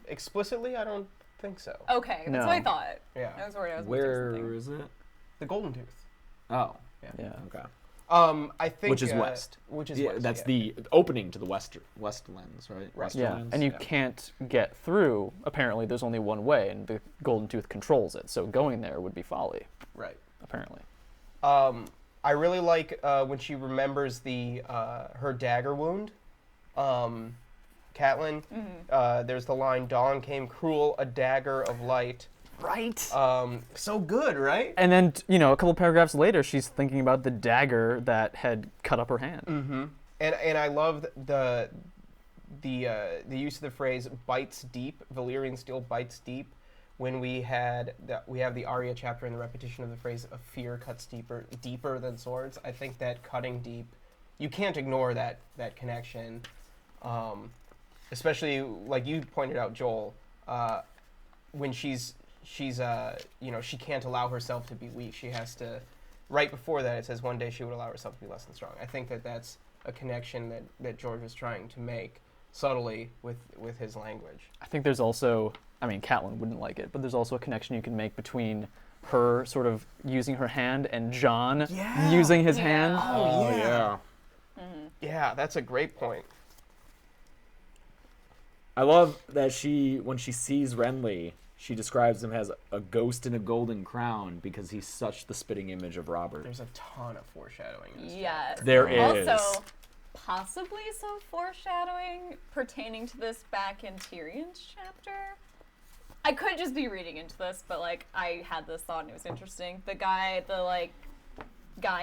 explicitly, I don't think so. Okay, that's No. what I thought. Yeah. I was worried I was Where missing something. is it? The Golden Tooth. Oh. Yeah. Okay. I think... Which is west. Which is Yeah, west, that's yeah. the opening to the Westlands, right? Right. Yeah, Westerlands? and you Yeah. can't get through. Apparently, there's only one way, and the Golden Tooth controls it. So going there would be folly. Right. Apparently. I really like when she remembers her dagger wound. Catelyn, there's the line, "Dawn came cruel, a dagger of light." Right. So good, right? And then, a couple paragraphs later, she's thinking about the dagger that had cut up her hand. And I love the use of the phrase "bites deep." Valyrian steel bites deep. When we have the Arya chapter and the repetition of the phrase "a fear cuts deeper than swords." I think that cutting deep, you can't ignore that connection. Especially like you pointed out, Joel, when she's she can't allow herself to be weak. She has to. Right before that, it says one day she would allow herself to be less than strong. I think that's a connection that George was trying to make subtly with his language. I think there's also, Catelyn wouldn't like it, but there's also a connection you can make between her sort of using her hand and Jon using his hand. Oh, yeah. Yeah, that's a great point. I love that when she sees Renly, she describes him as a ghost in a golden crown because he's such the spitting image of Robert. There's a ton of foreshadowing in this Yes. There is. Also, possibly some foreshadowing pertaining to this back in Tyrion's chapter. I could just be reading into this, but I had this thought and it was interesting. The guy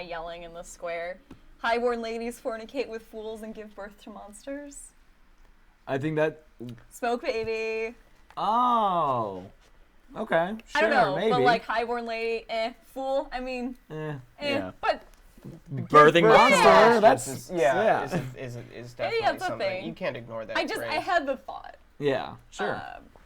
yelling in the square, "Highborn ladies fornicate with fools and give birth to monsters." I think that. Smoke baby. Oh. Okay. Sure, I don't know, maybe. but highborn lady, fool. Yeah. But Birthing monster. Yeah. That's is definitely that's a something. thing. You can't ignore that. I phrase. had the thought. Yeah. Sure.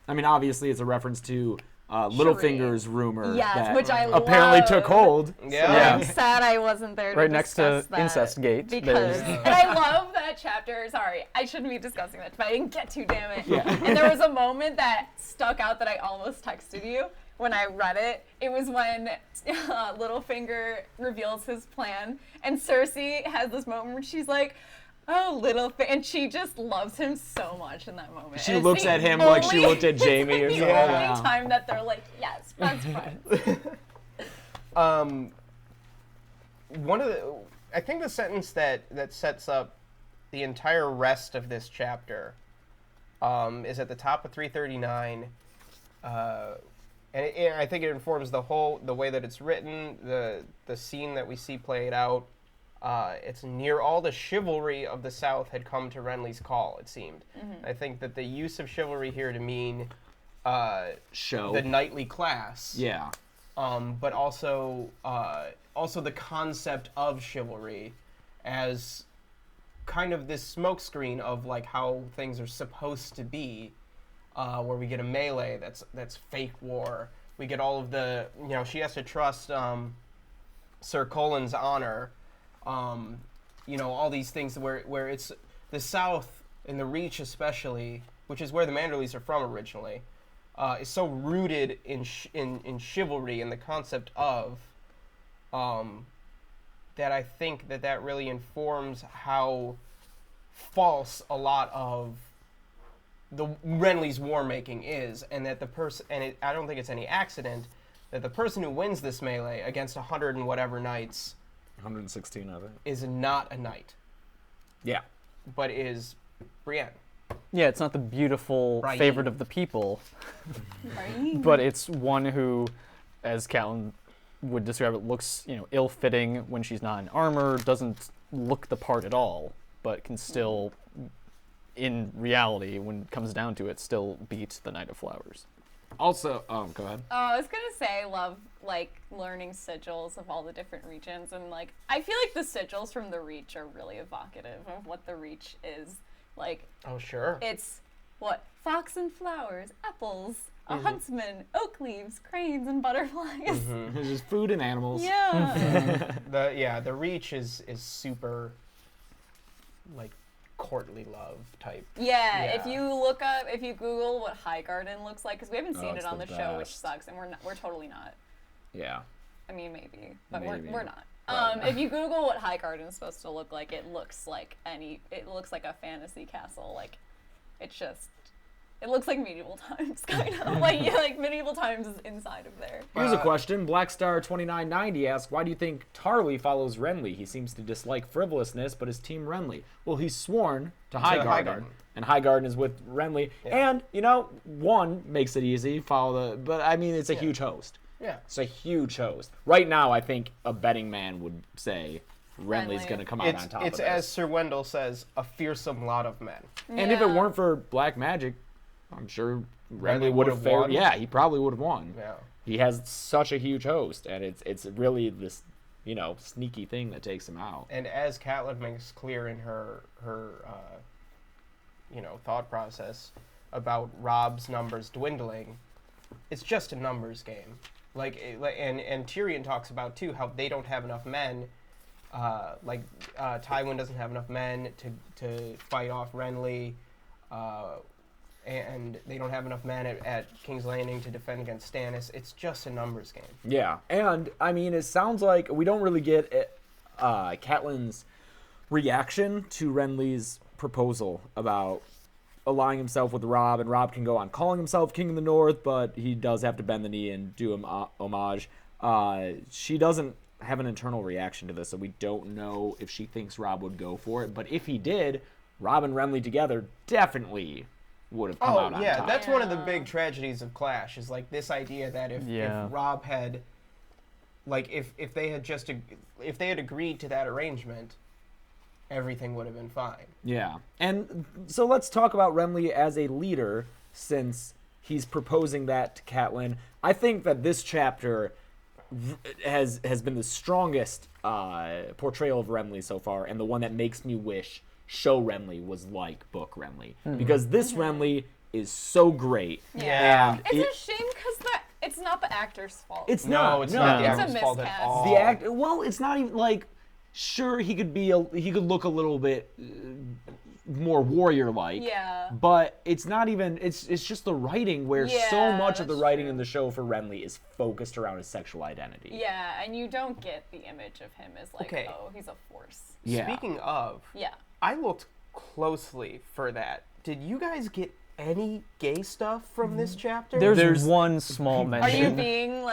Um, Obviously, it's a reference to Littlefinger's rumor Yes, that which I apparently love. took hold. Yeah. I'm sad I wasn't there to Right next to discuss that Incest Gate, because, there's- and I love that chapter. Sorry, I shouldn't be discussing that, but I didn't get to. Damn it! Yeah. And there was a moment that stuck out that I almost texted you when I read it. It was when Littlefinger reveals his plan, and Cersei has this moment where she's like, "Oh, Littlefinger," and she just loves him so much in that moment. She And it's looks the at him like she only- looked at Jamie or it's something. the Yeah. only time that they're like, yes, best friends. I think the sentence that sets up the entire rest of this chapter is at the top of 339, and I think it informs the way that it's written, the scene that we see played out. It's near all the chivalry of the South had come to Renly's call, it seemed. I think that the use of chivalry here to mean Show. the knightly class Yeah. but also the concept of chivalry as kind of this smokescreen of like how things are supposed to be, where we get a melee that's fake war. We get all of the, she has to trust Sir Colin's honor, all these things where it's the South and the Reach especially, which is where the Manderleys are from originally, is so rooted in chivalry and the concept of, that I think that really informs how false a lot of the Renly's war making is, and that the person, I don't think it's any accident that the person who wins this melee against 100 and whatever knights, 116 of it, is not a knight. Yeah. But is Brienne. Yeah, it's not the beautiful Right. favorite of the people, Right? but it's one who, as Catelyn would describe it, looks ill-fitting when she's not in armor, doesn't look the part at all, but can still, in reality, when it comes down to it, still beat the Knight of Flowers. Also, go ahead. I was gonna say I love learning sigils of all the different regions, and I feel like the sigils from the Reach are really evocative of what the Reach is. Oh, sure. It's what? Fox and flowers, apples, a huntsman, oak leaves, cranes, and butterflies. There's just food and animals. Yeah. The Reach is super, courtly love type. Yeah, Yeah. if you Google what High Garden looks like, because we haven't seen it's it on the the show, which best. sucks, and we're totally not. Yeah. I mean, maybe, but Maybe. we're not. Probably If you Google what High Garden is supposed to look like, it looks like a fantasy castle. It looks like medieval times, kind of. like medieval times is inside of there. Here's a question. Blackstar2990 asks, why do you think Tarly follows Renly? He seems to dislike frivolousness, but is Team Renly. Well, he's sworn to High Garden, and High Garden is with Renly. Yeah. And, one makes it easy, but I mean, it's a huge host. Yeah. It's a huge host. Right now, I think a betting man would say Renly's Renly. going to come out on top of It's this. as Sir Wendell says, a fearsome lot of men. And if it Yeah. weren't for black magic, I'm sure Renly Renly would have would've fared. won? Yeah, he probably would have won. Yeah. He has such a huge host, and it's really this, sneaky thing that takes him out. And as Catelyn makes clear in her thought process about Robb's numbers dwindling, it's just a numbers game. And Tyrion talks about too how they don't have enough men. Tywin doesn't have enough men to fight off Renly, and they don't have enough men at King's Landing to defend against Stannis. It's just a numbers game. Yeah, and I mean, it sounds like we don't really get Catelyn's reaction to Renly's proposal about allying himself with Robb, and Robb can go on calling himself King of the North, but he does have to bend the knee and do him homage. She doesn't have an internal reaction to this, so we don't know if she thinks Robb would go for it. But if he did, Robb and Renly together definitely would have come out on top. That's one of the big tragedies of Clash, is this idea that if Robb had, if they had agreed to that arrangement, everything would have been fine. Yeah. And so let's talk about Renly as a leader, since he's proposing that to Catelyn. I think that this chapter has been the strongest portrayal of Renly so far, and the one that makes me wish show Renly was like book Renly. Because this Renly is so great. Yeah. And It's a shame because it's not the actor's fault. it's No, not. it's no. not the It's a actor's fault at miscast. all. The act. Well, it's not even sure, he could look a little bit more warrior-like. Yeah. But it's not even. It's just the writing, where so Yeah, much of the that's writing true. in the show for Renly is focused around his sexual identity. Yeah, and you don't get the image of him as Okay. oh, he's a force. Yeah. Speaking of, Yeah. I looked closely for that. Did you guys get any gay stuff from this chapter? There's one small Are mention. you being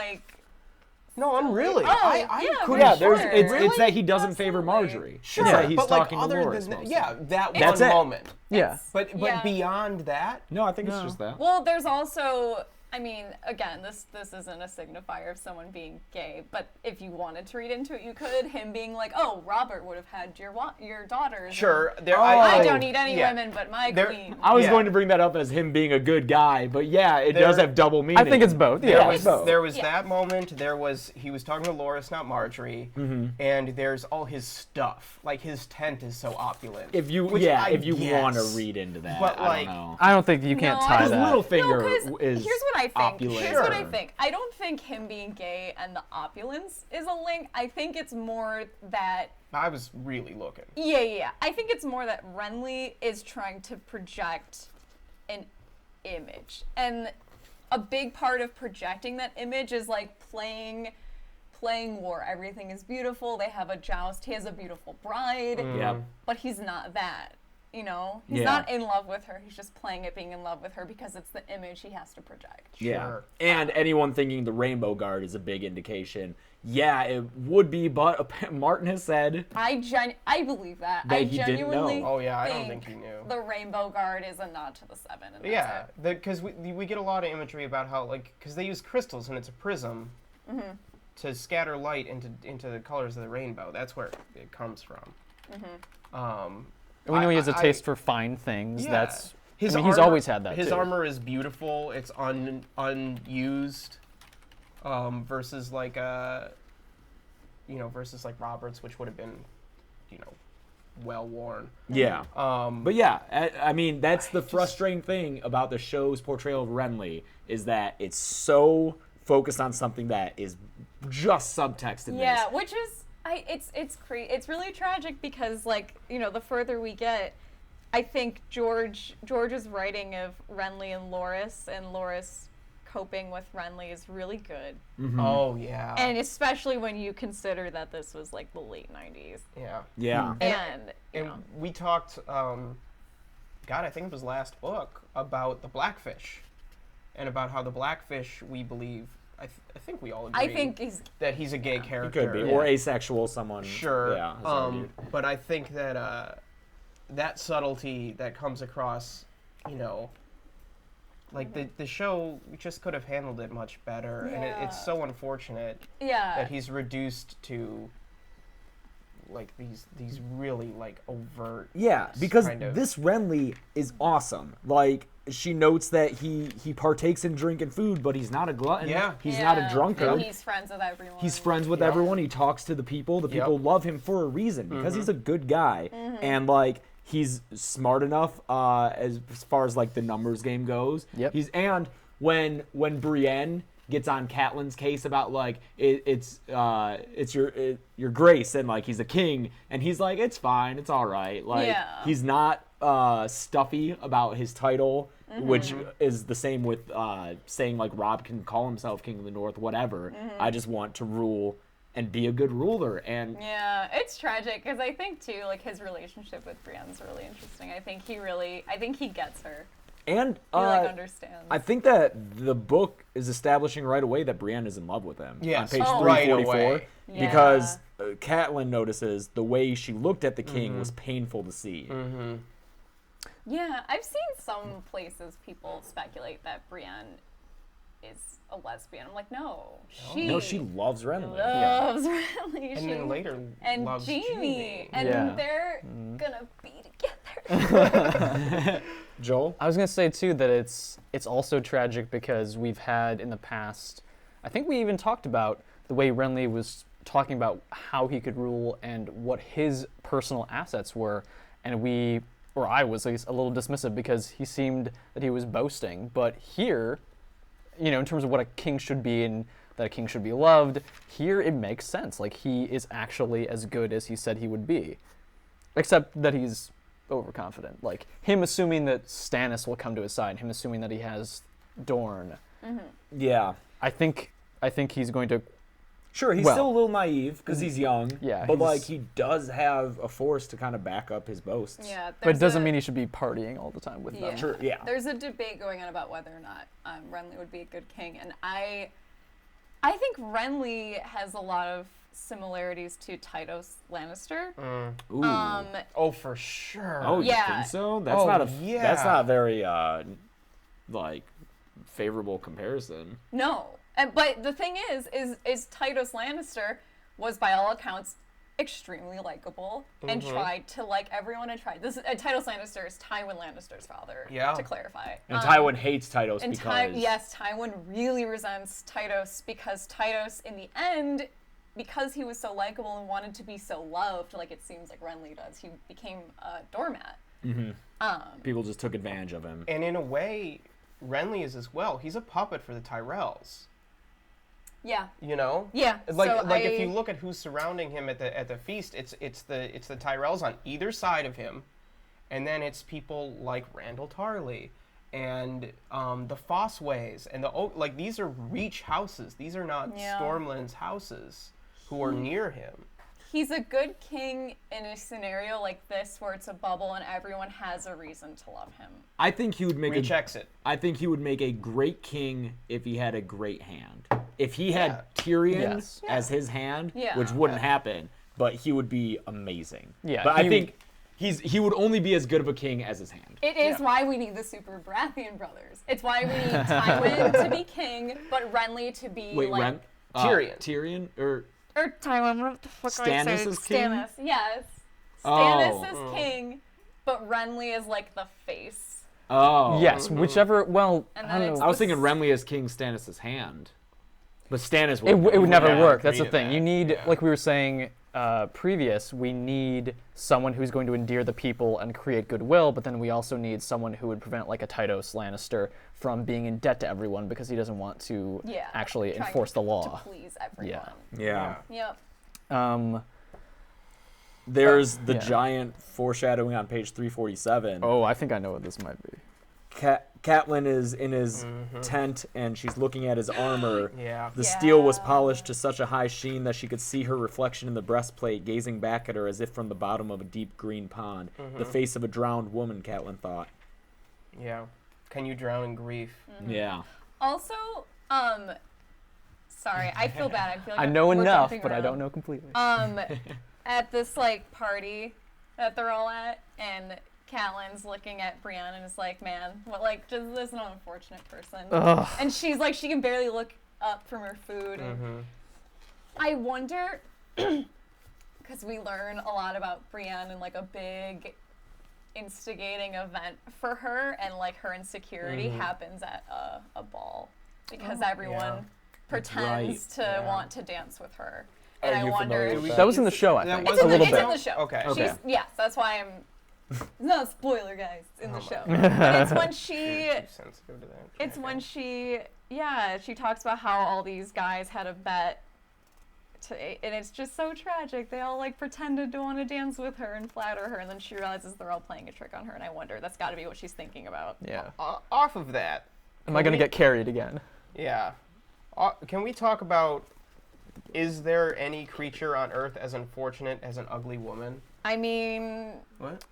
No, I'm really. Oh, I yeah, couldn't. Yeah, there's Sure. it's Really? that he doesn't favor Absolutely. Marjorie. Sure, It's that he's but talking other to Loras than that, mostly. yeah, that That's one it. moment. Yeah. But Yeah. beyond that, No, I think it's just that. Well, there's also, I mean, again, this isn't a signifier of someone being gay, but if you wanted to read into it, you could. Him being like, "Oh, Robert would have had your daughters." Sure. There, I don't need any yeah. women but my There- queen. I was Yeah. going to bring that up as him being a good guy, but yeah, it does There- have double meaning. I think it's both. There Yeah. was, both. there was Yeah. that moment. He was talking to Loras, not Marjorie, and there's all his stuff. Like his tent is so opulent. If you which yeah, I if you want to guess. read into that, But, I like, don't know. I don't think you can't No, tie his that. Littlefinger No, 'cause is here's what I think. opulent. Here's what I Sure. think. I don't think him being gay and the opulence is a link. I think it's more that I was really looking. yeah. I think it's more that Renly is trying to project an image. And a big part of projecting that image is like playing war. Everything is beautiful. They have a joust. He has a beautiful bride. Yeah. But he's not that. You know, he's Yeah. not in love with her. He's just playing at being in love with her because it's the image he has to project. Yeah. Sure. And anyone thinking the Rainbow Guard is a big indication. Yeah, it would be, but Martin has said I believe that. That I he didn't genuinely know. Oh yeah, I don't think he knew. the Rainbow Guard is a nod to the Seven. And that's Yeah, it. because we get a lot of imagery about how because they use crystals and it's a prism to scatter light into the colors of the rainbow. That's where it comes from. And we know he has a I- taste for fine things. Yeah. That's His I mean, he's armor- always had that. His too. armor is beautiful. It's unused, versus like versus like Robert's, which would have been, well worn. yeah. Um, But yeah, I mean, that's the frustrating thing about the show's portrayal of Renly is that it's so focused on something that is just subtext in Yeah, this. which is it's really tragic because the further we get, I think George's writing of Renly and Loras coping with Renly is really good. Oh yeah. And especially when you consider that this was like the late 90s. yeah. Yeah. And And we talked, I think it was last book, about the Blackfish, and about how the Blackfish, we believe, I think we all agree. I think that he's a gay He character. could be. Or asexual, someone. Sure. Yeah. has argued. But I think that that subtlety that comes across, like the show just could have handled it much better, and it's so unfortunate that he's reduced to like these really like overt. Yeah, because kind of- this Renly is awesome. Like, she notes that he partakes in drink and food, but he's not a glutton. Yeah. He's not a drunkard. And he's friends with everyone. He's friends with Yep. everyone. He talks to the people. The people love him for a reason because he's a good guy. And like he's smart enough as far as like the numbers game goes. Yep. And when Brienne gets on Catelyn's case about like it's your grace and like he's a king and he's like it's fine, it's all right. Like he's not stuffy about his title, which is the same with saying like Rob can call himself King of the North, whatever. I just want to rule and be a good ruler. And yeah, it's tragic because I think too like his relationship with Brienne's really interesting. I think he gets her. And He understands. I think that the book is establishing right away that Brienne is in love with him. Yes. On page Oh. Right 344. away. Because Catelyn notices the way she looked at the king was painful to see. Yeah, I've seen some places people speculate that Brienne is a lesbian. I'm like, no, she loves Renly. loves Renly. And then later and loves Jamie, and Yeah. they're gonna be together. Joel? I was gonna say too that it's also tragic because we've had in the past, I think we even talked about the way Renly was talking about how he could rule and what his personal assets were, and I was at least a little dismissive because he seemed that he was boasting. But here, in terms of what a king should be and that a king should be loved, here it makes sense. Like he is actually as good as he said he would be, except that he's overconfident. Like him assuming that Stannis will come to his side, him assuming that he has Dorne. Yeah. I think he's going to. Sure, he's Well- still a little naive because he's young. Yeah, But he's- like he does have a force to kind of back up his boasts. Yeah, But it doesn't mean he should be partying all the time with Yeah. them. Sure, yeah. There's a debate going on about whether or not Renly would be a good king, and I think Renly has a lot of similarities to Tyrion Lannister. Ooh. Oh, for sure. Oh, you Yeah. think so? That's Oh, not a yeah. that's not very like favorable comparison. No, but the thing is Tytos Lannister was by all accounts extremely likable and tried to like everyone and tried. This Tytos Lannister is Tywin Lannister's father. Yeah. To clarify. And Tywin hates Tytos And because yes, Tywin really resents Tytos because Tytos, in the end, because he was so likable and wanted to be so loved, like it seems like Renly does, he became a doormat. people just took advantage of him. And in a way, Renly is as well. He's a puppet for the Tyrells. Yeah. You know? Yeah. Like so if you look at who's surrounding him at the feast, it's the Tyrells on either side of him, and then it's people like Randall Tarley and the Fossways and like these are Reach houses. These are not Stormland's houses who are near him. He's a good king in a scenario like this where it's a bubble and everyone has a reason to love him. I think he would make Rechecks it. I think he would make a great king if he had a great hand. If he had Tyrion as his hand, which wouldn't happen, but he would be amazing. Yeah, but I think he would only be as good of a king as his hand. It is why we need the Super Baratheon brothers. It's why we need Tywin to be king, but Renly to be like Tyrion. Tyrion or Tywin. What the fuck Stannis is king? Stannis, yes. Stannis is king, but Renly is like the face. Oh. Yes, whichever. Well, And I then don't it's know. I was thinking Renly as king, Stannis' hand. But Stannis It would never Yeah, work. That's the read it thing. back. You need, Yeah. like we were saying previous, we need someone who's going to endear the people and create goodwill, but then we also need someone who would prevent, like a Tytos Lannister, from being in debt to everyone because he doesn't want to actually trying enforce the to law. please everyone. Yeah. Yep. There's the giant foreshadowing on page 347. Oh, I think I know what this might be. Catelyn is in his tent and she's looking at his armor. Yeah. The steel was polished to such a high sheen that she could see her reflection in the breastplate, gazing back at her as if from the bottom of a deep green pond. The face of a drowned woman, Catelyn thought. Yeah. Can you drown in grief? Yeah. Also, sorry, I feel bad. I feel like I know we're enough, jumping but I around. don't know completely. At this like party that they're all at, and Catelyn's looking at Brienne and is like, "Man, what like just this is an unfortunate person." Ugh. And she's like, she can barely look up from her food. And I wonder, because we learn a lot about Brienne and like a big instigating event for her, and like her insecurity happens at a ball because everyone pretends to want to dance with her. And I you wonder. familiar with That was in the show, I That think. was A in little It's bit. in the show. Okay. She's, yes, that's why I'm. No spoiler, guys. It's in the show. But it's when she. Too sensitive to that. It's when she. Yeah, she talks about how all these guys had a bet. And it's just so tragic. They all like pretended to want to dance with her and flatter her, and then she realizes they're all playing a trick on her. And I wonder, that's got to be what she's thinking about. Yeah. Off of that. Am I going to get carried again? Yeah. Can we talk about, is there any creature on Earth as unfortunate as an ugly woman? I mean, What?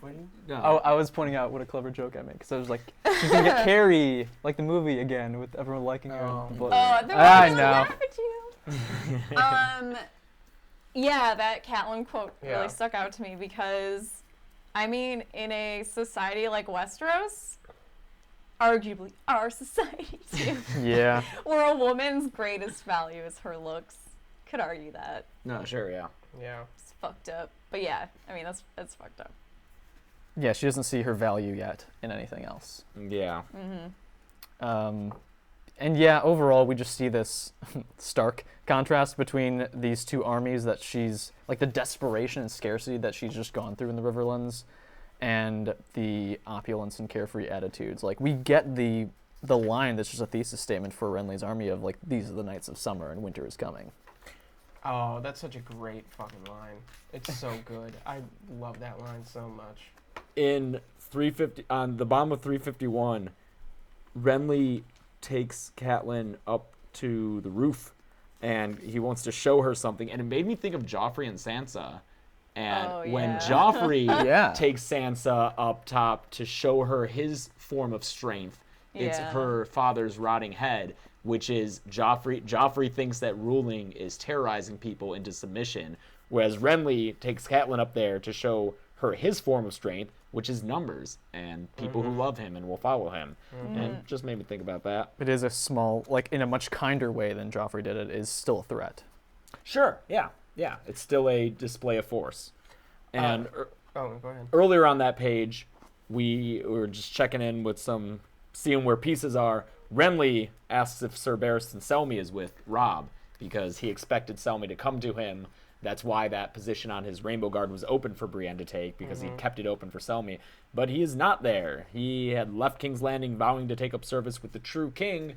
What do you... No. I was pointing out what a clever joke I made, because I was like, she's going to get Carrie, like the movie again, with everyone liking her. But they're I all gonna know. laugh at you. Yeah, that Catelyn quote really stuck out to me because, I mean, in a society like Westeros, arguably our society too, Yeah. where a woman's greatest value is her looks, could argue that. No, sure, yeah. Yeah. It's fucked up. But yeah, I mean, that's fucked up. Yeah, she doesn't see her value yet in anything else. Yeah. And yeah, overall, we just see this stark contrast between these two armies that she's, like the desperation and scarcity that she's just gone through in the Riverlands, and the opulence and carefree attitudes. Like, we get the line that's just a thesis statement for Renly's army of, like, these are the nights of summer and winter is coming. Oh, that's such a great fucking line. It's so good. I love that line so much. In 350, on the bottom of 351, Renly takes Catelyn up to the roof, and he wants to show her something, and it made me think of Joffrey and Sansa. And when Joffrey takes Sansa up top to show her his form of strength, it's her father's rotting head, which is Joffrey thinks that ruling is terrorizing people into submission, whereas Renly takes Catelyn up there to show his form of strength, which is numbers and people who love him and will follow him. And it just made me think about that. It is a small, like in a much kinder way than Joffrey did it, is still a threat. Sure, yeah. It's still a display of force. And go ahead. earlier on that page, we were just checking in with seeing where pieces are. Renly asks if Sir Barristan Selmy is with Robb because he expected Selmy to come to him. That's why that position on his Rainbow Guard was open for Brienne to take, because he kept it open for Selmy. But he is not there. He had left King's Landing vowing to take up service with the true king.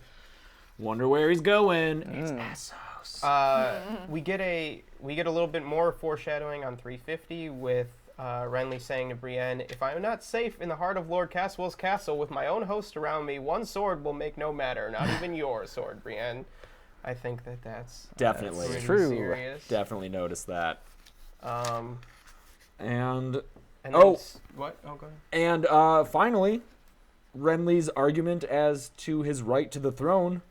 Wonder where he's going. It's Essos. We get a little bit more foreshadowing on 350 with Renly saying to Brienne, "If I am not safe in the heart of Lord Caswell's castle with my own host around me, one sword will make no matter, not even your sword, Brienne." I think that's Definitely. pretty True. serious. Definitely noticed that. And And then what? Oh, go ahead. And finally, Renly's argument as to his right to the throne,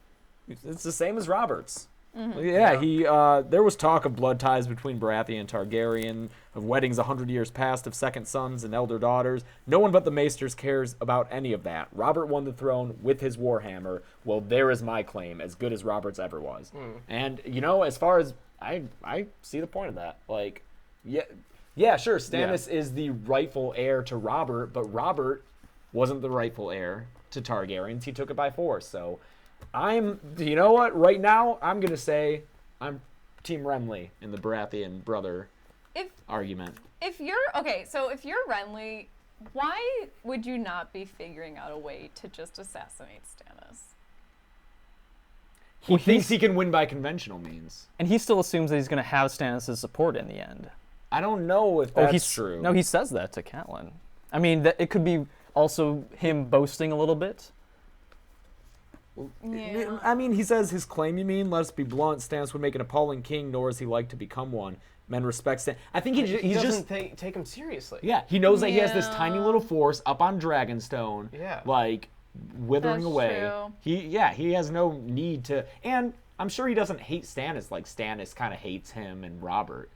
it's the same as Robert's. Yeah, he there was talk of blood ties between Baratheon and Targaryen, of weddings 100 years past, of second sons and elder daughters. No one but the Maesters cares about any of that. Robert won the throne with his warhammer. Well, there is my claim, as good as Robert's ever was. And, as far as I see the point of that. Like, yeah, sure, Stannis is the rightful heir to Robert, but Robert wasn't the rightful heir to Targaryens. He took it by force, so you know what? Right now, I'm going to say I'm Team Renly in the Baratheon brother argument. If you're Renly, why would you not be figuring out a way to just assassinate Stannis? He thinks he can win by conventional means. And he still assumes that he's going to have Stannis' support in the end. I don't know if that's true. No, he says that to Catelyn. I mean, it could be also him boasting a little bit. Yeah. I mean, he says his claim, you mean? Let us be blunt, Stannis would make an appalling king, nor is he like to become one. Men respect Stannis. I think He he's doesn't just... take him seriously. Yeah, he knows that he has this Yeah. tiny little force up on Dragonstone. Yeah. Like, withering That's away. true. He has no need to... And I'm sure he doesn't hate Stannis like Stannis kind of hates him and Robert.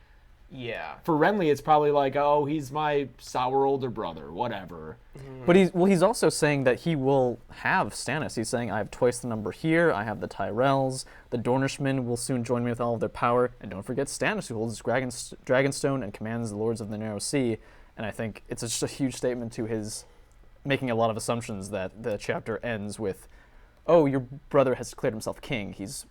Yeah. For Renly, it's probably like, oh, he's my sour older brother, whatever. But he's also saying that he will have Stannis. He's saying, I have twice the number here, I have the Tyrells, the Dornishmen will soon join me with all of their power, and don't forget Stannis, who holds Dragonstone and commands the Lords of the Narrow Sea. And I think it's just a huge statement to his making a lot of assumptions that the chapter ends with, oh, your brother has declared himself king. He's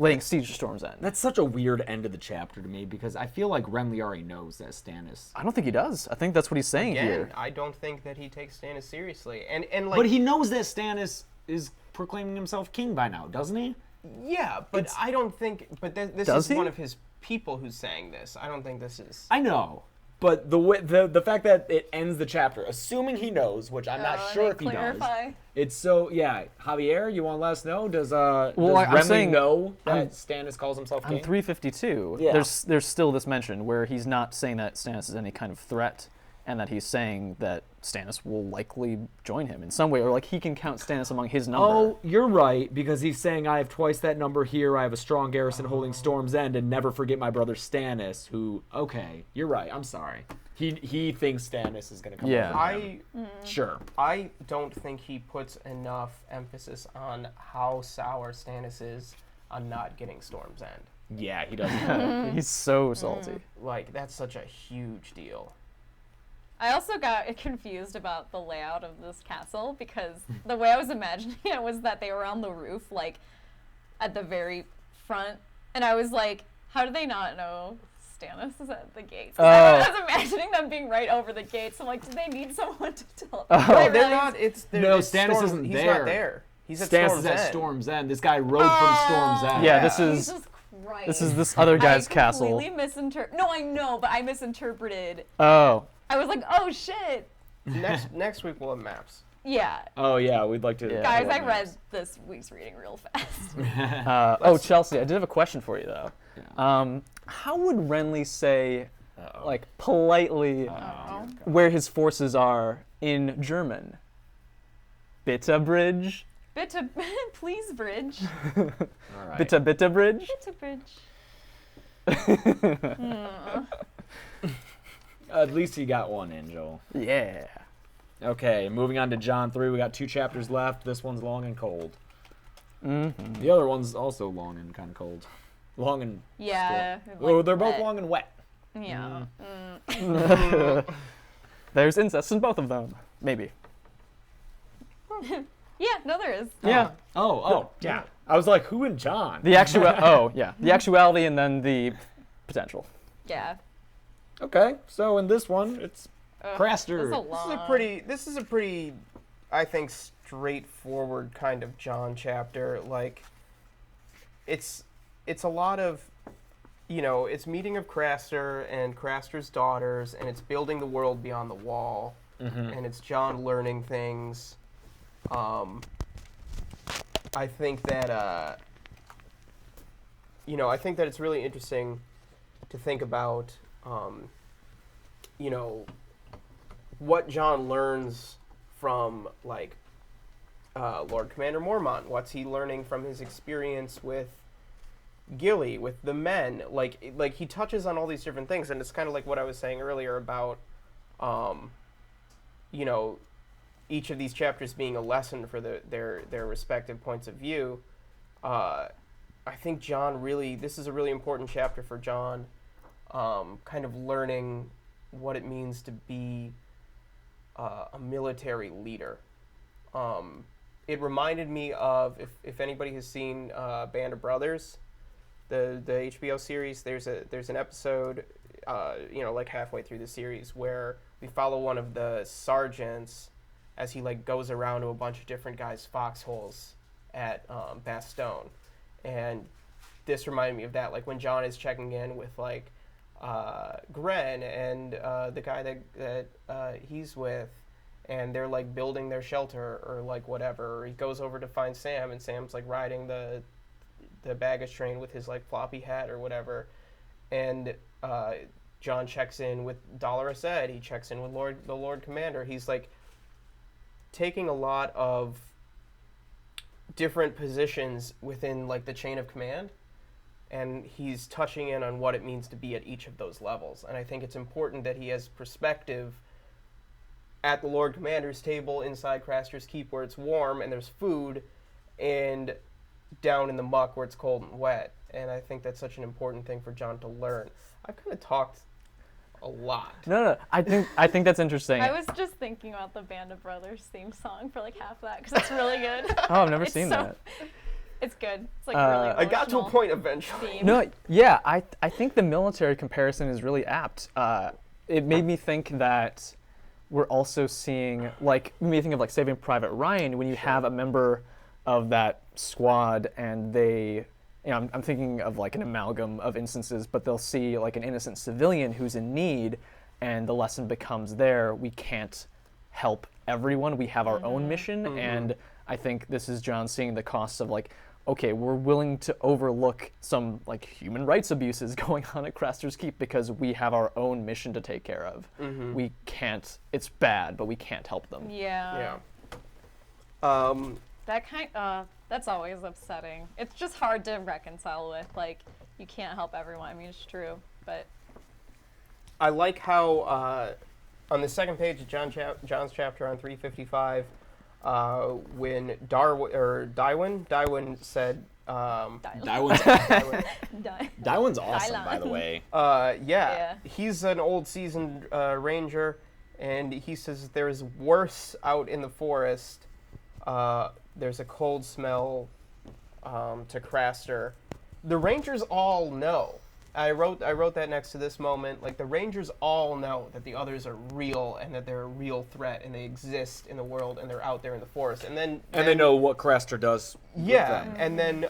laying siege to Storm's End. That's such a weird end of the chapter to me, because I feel like Renly already knows that Stannis... I don't think he does. I think that's what he's saying Again, here. I don't think that he takes Stannis seriously. And like, But he knows that Stannis is proclaiming himself king by now, doesn't he? yeah, but I don't think. But this Does is he? one of his people who's saying this. I don't think this is. I know. But the fact that it ends the chapter, assuming he knows, which I'm not sure if he does. It's so, yeah. Javier, you want to let us know? Does I'm Renly saying- know that Stannis calls himself king? On 352, Yeah. there's still this mention where he's not saying that Stannis is any kind of threat, and that he's saying that Stannis will likely join him in some way, or like he can count Stannis among his number. Oh, you're right, because he's saying I have twice that number here, I have a strong garrison holding Storm's End, and never forget my brother Stannis, who, okay, you're right, I'm sorry. He thinks Stannis is going to come Yeah. over him. Sure. I don't think he puts enough emphasis on how sour Stannis is on not getting Storm's End. Yeah, he doesn't. He's so salty. Like, that's such a huge deal. I also got confused about the layout of this castle, because the way I was imagining it was that they were on the roof, like, at the very front, and I was like, how do they not know Stannis is at the gates? I was imagining them being right over the gates. I'm like, do they need someone to tell them? No, they're not. No, it's Stannis Storm, isn't he's there. not there. He's at Stannis Storm's is at End. Storm's End. This guy rode from Storm's End. Yeah, this Jesus is Christ. this other guy's I castle. completely misinterpreted. No, I know, but I misinterpreted. Oh, I was like, oh shit. Next week we'll have maps. Yeah. Oh, yeah, we'd like to... Yeah. Guys, pull up I read maps. this week's reading real fast. Chelsea, I did have a question for you though. How would Renly say, like politely, where his forces are in German? Bitte Bridge? Bitte, please, bridge. All right. Bitte Bridge? Bitte, bridge. At least he got one in, Joel. Yeah. Okay, moving on to John 3. We got 2 chapters left. This one's long and cold. Mm-hmm. The other one's also long and kind of cold. Long and Yeah. oh, like they're both wet. long and wet. Yeah. There's incest in both of them. Maybe. Yeah, no, there is. Yeah. Oh, yeah. I was like, who and John? The the actuality and then the potential. Yeah. Okay, so in this one, it's Ugh, Craster. This is a This is a long. pretty, I think, straightforward kind of John chapter. Like, it's a lot of, it's meeting of Craster and Craster's daughters, and it's building the world beyond the wall, and it's John learning things. I think that I think that it's really interesting to think about, what John learns from, like, Lord Commander Mormont. What's he learning from his experience with Gilly, with the men? Like he touches on all these different things, and it's kind of like what I was saying earlier about, each of these chapters being a lesson for their respective points of view. I think this is a really important chapter for John, kind of learning what it means to be a military leader. It reminded me of, if anybody has seen Band of Brothers, the HBO series, there's an episode, like halfway through the series, where we follow one of the sergeants as he goes around to a bunch of different guys' foxholes at Bastogne. And this reminded me of that, like when John is checking in with Gren and the guy that he's with, and they're building their shelter or whatever. Or he goes over to find Sam, and Sam's riding the baggage train with his floppy hat or whatever. And John checks in with Dolorous Ed. He checks in with the Lord Commander. He's taking a lot of different positions within the chain of command, and he's touching in on what it means to be at each of those levels. And I think it's important that he has perspective at the Lord Commander's table inside Craster's Keep, where it's warm and there's food, and down in the muck where it's cold and wet. And I think that's such an important thing for John to learn. I've kind of talked a lot. No. I think that's interesting. I was just thinking about the Band of Brothers theme song for half of that because it's really good. Oh, I've never It's seen so- that. It's good. It's really emotional. I got to a point eventually. theme. No, yeah, I think the military comparison is really apt. It made me think that we're also seeing, made me think of Saving Private Ryan, when you have a member of that squad and they, I'm thinking of an amalgam of instances, but they'll see an innocent civilian who's in need, and the lesson becomes we can't help everyone. We have our own mission, and I think this is John seeing the costs of okay, we're willing to overlook some human rights abuses going on at Craster's Keep because we have our own mission to take care of. We can't. It's bad, but we can't help them. Yeah. That's always upsetting. It's just hard to reconcile with. You can't help everyone. I mean, it's true, but I like how on the second page of John's chapter on 355, when Dywin said, Dywin's awesome, by the way. yeah, he's an old seasoned ranger, and he says there's worse out in the forest. There's a cold smell to Craster. The Rangers all know. I wrote that next to this moment. The Rangers all know that the others are real and that they're a real threat and they exist in the world and they're out there in the forest. And they know what Craster does. Yeah, with them. and then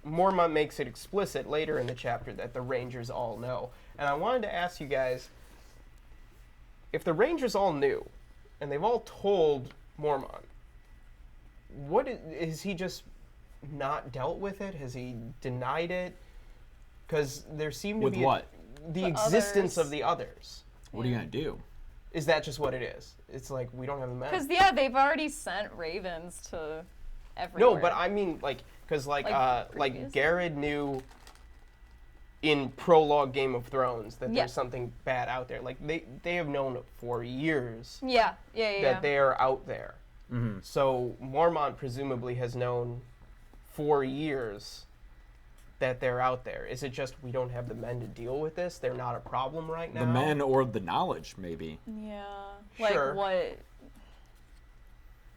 Mormont makes it explicit later in the chapter that the Rangers all know. And I wanted to ask you guys, if the Rangers all knew, and they've all told Mormont, is he just not dealt with it? Has he denied it? Because there seemed to With be what? The The existence others. of the others. What are you gonna do? Is that just what it is? It's we don't have the men. because they've already sent ravens to everywhere. No, but I mean because previous? Garrett knew in prologue Game of Thrones that Yeah. there's something bad out there. Like they have known for years Yeah. that they are out there. So Mormont presumably has known for years that they're out there. Is it just we don't have the men to deal with this? They're not a problem right now? The men or the knowledge, maybe. Yeah. Like Sure. what?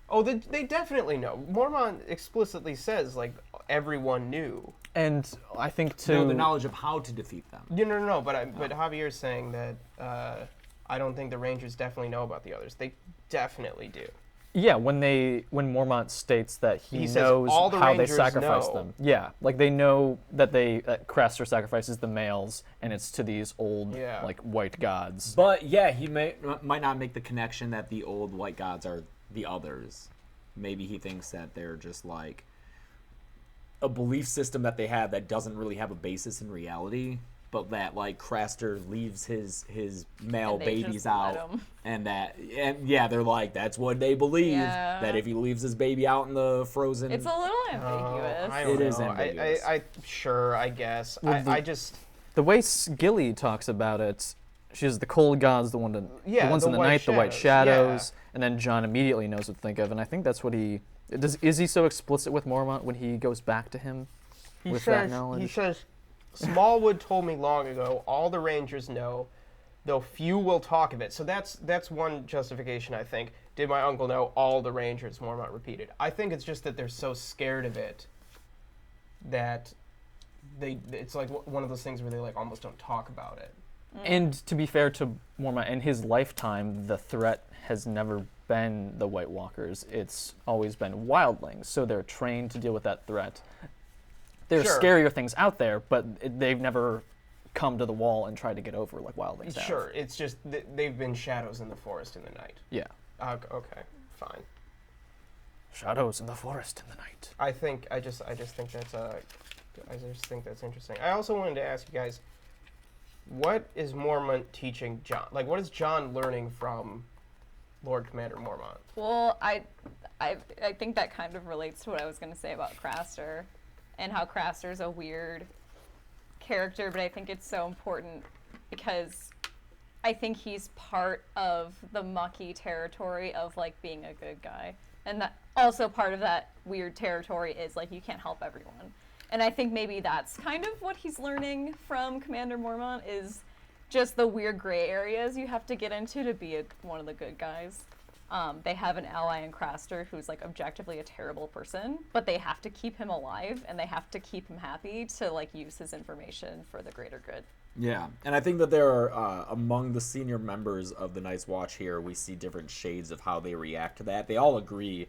Oh, they definitely know. Mormont explicitly says, like, everyone knew. And I think to No, the knowledge of how to defeat them. No, but Javier's saying that I don't think the Rangers definitely know about the others. They definitely do. Yeah, when Mormont states that he says knows all the how they Rangers sacrifice know. them. Yeah, like they know that Craster sacrifices the males, and it's to these old Yeah. like white gods. But yeah, he might not make the connection that the old white gods are the others. Maybe he thinks that they're just like a belief system that they have that doesn't really have a basis in reality, but that like Craster leaves his male And they babies just let out, 'em. and yeah, they're like that's what they believe, Yeah. that if he leaves his baby out in the frozen, It's a little ambiguous. I don't It is know. ambiguous. Sure, I guess. Well, I just... The way Gilly talks about it, she's the cold gods, the ones the in the white night, the white shadows, shadows, and then Jon immediately knows what to think of, and I think that's what he does. Is he so explicit with Mormont when he goes back to him with that knowledge? He says, Smallwood told me long ago, all the Rangers know, though few will talk of it. So that's one justification, I think. Did my uncle know all the Rangers? Mormont repeated. I think it's just that they're so scared of it that it's like one of those things where they like almost don't talk about it. And to be fair to Mormont, in his lifetime, the threat has never been the White Walkers. It's always been wildlings, so they're trained to deal with that threat. There are Sure. scarier things out there, but they've never come to the wall and tried to get over like wildlings have. Sure, it's just they've been shadows in the forest in the night. Yeah. Okay, fine. Shadows in the forest in the night. I just think that's interesting. I also wanted to ask you guys, what is Mormont teaching Jon? Like, what is Jon learning from Lord Commander Mormont? Well, I think that kind of relates to what I was going to say about Craster and how Craster's a weird character, but I think it's so important because I think he's part of the mucky territory of like being a good guy. And that also part of that weird territory is like you can't help everyone. And I think maybe that's kind of what he's learning from Commander Mormont is just the weird gray areas you have to get into to be one of the good guys. They have an ally in Craster who's like objectively a terrible person, but they have to keep him alive and they have to keep him happy to like use his information for the greater good. Yeah, and I think that there are, among the senior members of the Night's Watch here, we see different shades of how they react to that. They all agree,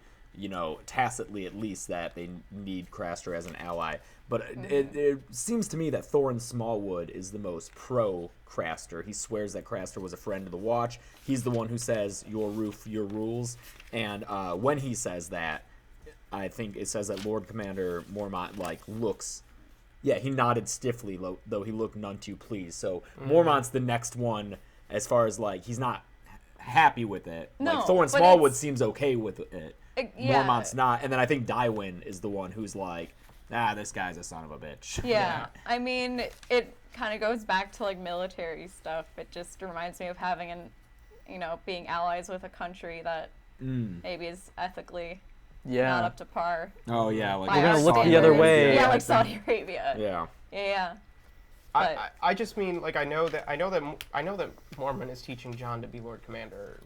tacitly at least, that they need Craster as an ally. But it seems to me that Thorin Smallwood is the most pro-Craster. He swears that Craster was a friend of the Watch. He's the one who says, your roof, your rules. And when he says that, I think it says that Lord Commander Mormont, looks... Yeah, he nodded stiffly, though he looked none too pleased. So Mormont's the next one as far as, he's not happy with it. No, Thorin but Smallwood it's- seems okay with it. Yeah. Mormont's not. And then I think Dywyn is the one who's like, this guy's a son of a bitch. Yeah, I mean, it kind of goes back to military stuff. It just reminds me of having being allies with a country that maybe is ethically not up to par. Oh, yeah. by We're gonna our look the other standards. way. Yeah, I like think- Saudi Arabia. Yeah. Yeah. I just mean I know that Mormont is teaching Jon to be Lord Commander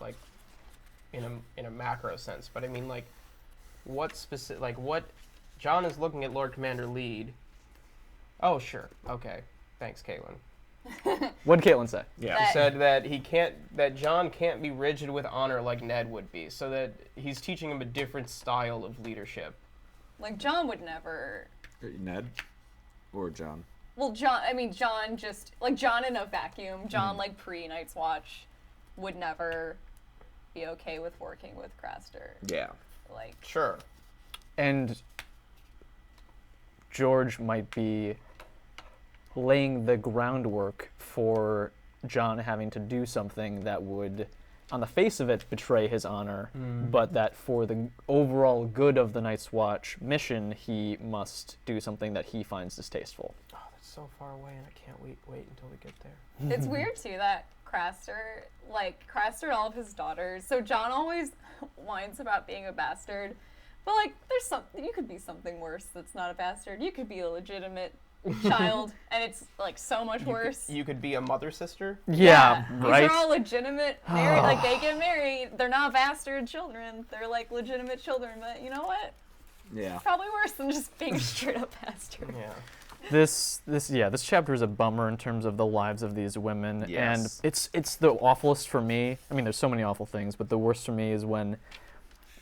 in a macro sense, but I mean what specific what Jon is looking at Lord Commander lead. Oh sure, okay, thanks, Catelyn. What did Caitlin say? Yeah. He said that Jon can't be rigid with honor like Ned would be, so that he's teaching him a different style of leadership. Jon would never. Ned? Or John? Well, Jon just Jon in a vacuum. Jon pre Night's Watch would never be okay with working with Craster. Yeah. Sure. And George might be laying the groundwork for Jon having to do something that would, on the face of it, betray his honor, but that for the overall good of the Night's Watch mission, he must do something that he finds distasteful. Oh, that's so far away, and I can't wait until we get there. It's weird too that Craster, and all of his daughters. So Jon always whines about being a bastard, but like, you could be something worse that's not a bastard. You could be a legitimate child, and it's like so much worse. You could be a mother sister. Yeah, right. These are all legitimate married. Like they get married. They're not bastard children. They're like legitimate children. But you know what? Yeah. Probably worse than just being a straight up bastard. Yeah. This chapter is a bummer in terms of the lives of these women, Yes. and it's the awfulest for me. I mean, there's so many awful things, but the worst for me is when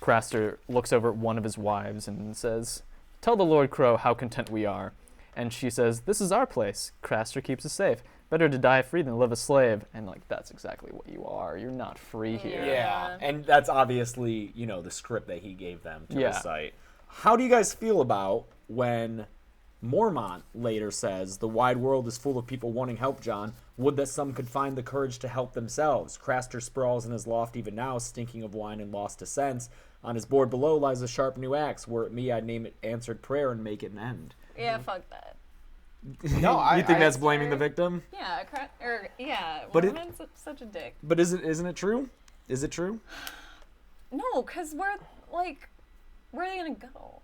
Craster looks over at one of his wives and says, "Tell the Lord Crow how content we are," and she says, "This is our place. Craster keeps us safe. Better to die free than live a slave." And like, that's exactly what you are. You're not free here. Yeah, and that's obviously, the script that he gave them to Yeah. recite. How do you guys feel about when Mormont later says, "The wide world is full of people wanting help, Jon. Would that some could find the courage to help themselves. Craster sprawls in his loft even now, stinking of wine and lost to sense. On his board below lies a sharp new axe. Were it me, I'd name it Answered Prayer and make it an end." Yeah, fuck that. No, You think that's blaming the victim? Yeah, But it- Mormon's such a dick. But isn't it true? Is it true? No, because where are they gonna go?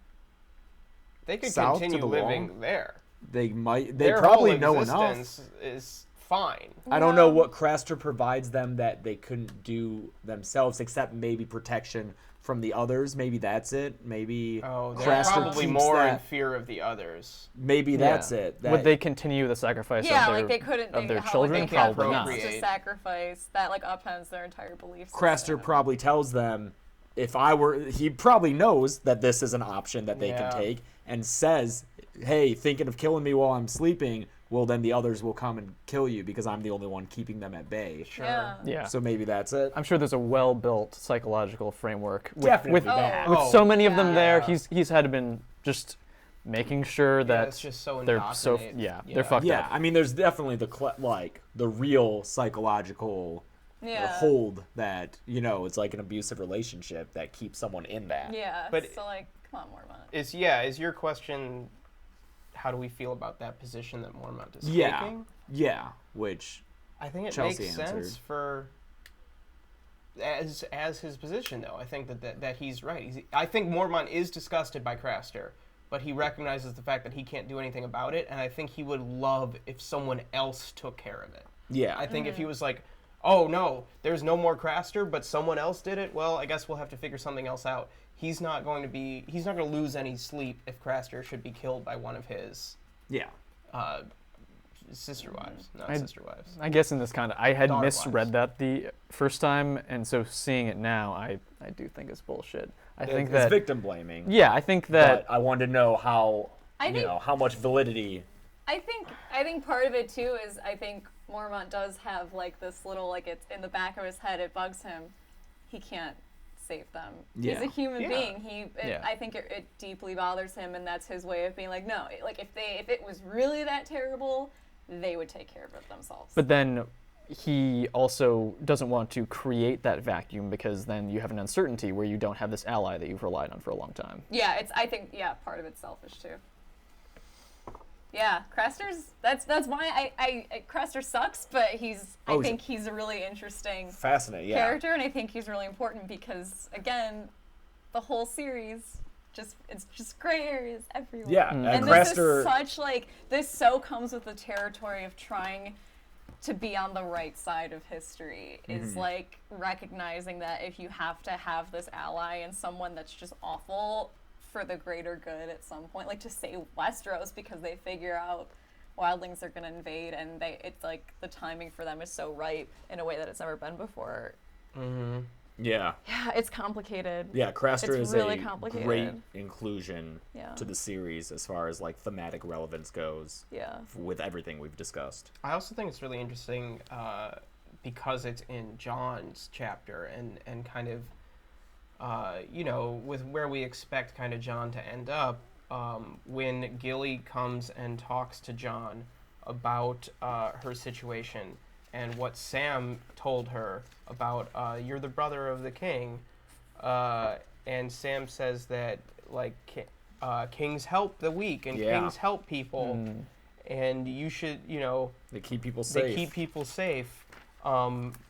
They could South to continue the living wall? there. They Their probably whole know enough. existence is fine. I don't know No. what Craster provides them that they couldn't do themselves, except maybe protection from the others. Maybe that's it. Maybe Oh, they're Craster probably keeps more in that. fear of the others. Maybe that's it. Would they continue the sacrifice Yeah, of their, like they couldn't. of their how, children? Like, they have Probably not. to procreate. sacrifice that upends their entire belief system. Craster probably tells them, he probably knows that this is an option that they Yeah. can take, and says, "Hey, thinking of killing me while I'm sleeping? Well, then the others will come and kill you because I'm the only one keeping them at bay." Sure. Yeah. Yeah. So maybe that's it. I'm sure there's a well-built psychological framework with, Definitely with, that. with so many of them Yeah. there. Yeah. He's had been just making sure that it's just so they're so indoctrinated. they're fucked Yeah, up. I mean, there's definitely the real psychological Yeah. hold that it's like an abusive relationship that keeps someone in that. Yeah. But- so come on, Mormont. Is your question, how do we feel about that position that Mormont is Yeah. taking? Yeah, which I think it Chelsea makes answered. sense for as his position, though. I think that he's right. I think Mormont is disgusted by Craster, but he recognizes the fact that he can't do anything about it, and I think he would love if someone else took care of it. yeah, I think if he was like, "Oh no, there's no more Craster, but someone else did it," well, I guess we'll have to figure something else out. He's not going to lose any sleep if Craster should be killed by one of his yeah. sister wives, not I- sister wives. I guess in this I had Daughter misread wives. that the first time, and so seeing it now, I do think it's bullshit. I think It's that victim blaming. yeah, I think that But I wanted to know how I think- how much validity. I think part of it too is I think Mormont does have this little it's in the back of his head. It bugs him. He can't save them. Yeah. He's a human Yeah. being. Yeah. I think it deeply bothers him, and that's his way of being like, no, if it was really that terrible, they would take care of it themselves. But then he also doesn't want to create that vacuum because then you have an uncertainty where you don't have this ally that you've relied on for a long time. yeah, I think part of it's selfish too. Yeah, Craster's that's why I Craster sucks, but I think he's a really interesting Fascinating, yeah. character, and I think he's really important because again, the whole series it's just gray areas everywhere. Yeah, And Craster. this is such this so comes with the territory of trying to be on the right side of history is recognizing that if you have to have this ally and someone that's just awful for the greater good at some point, to save Westeros because they figure out wildlings are going to invade, and it's the timing for them is so ripe in a way that it's never been before. Yeah. Yeah, it's complicated. Yeah, Craster It's is really a complicated. great inclusion Yeah. to the series as far as thematic relevance goes Yeah. with everything we've discussed. I also think it's really interesting because it's in Jon's chapter and kind of, with where we expect kind of Jon to end up, when Gilly comes and talks to Jon about her situation and what Sam told her about, you're the brother of the king, and Sam says that, kings help the weak and Yeah. kings help people. and you should, They keep people safe. they keep people safe.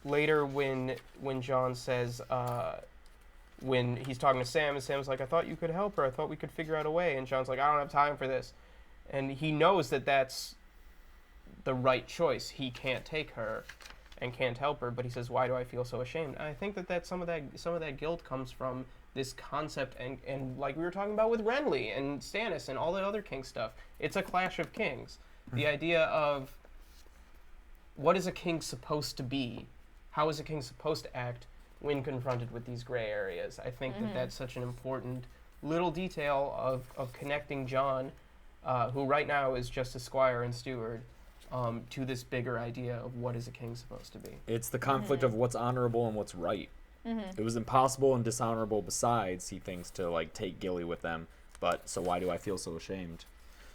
Later, when Jon says, when he's talking to Sam, and Sam's like, I thought you could help her. I thought we could figure out a way. And Jon's like, I don't have time for this. And he knows that that's the right choice. He can't take her and can't help her, but he says, why do I feel so ashamed? And I think that some of that guilt comes from this concept, and like we were talking about with Renly and Stannis and all the other king stuff. It's a clash of kings. The idea of what is a king supposed to be? How is a king supposed to act when confronted with these gray areas? I think that that's such an important little detail of connecting Jon, who right now is just a squire and steward, to this bigger idea of what is a king supposed to be. It's the conflict of what's honorable and what's right. It was impossible and dishonorable besides, he thinks, to like take Gilly with them. But so why do I feel so ashamed?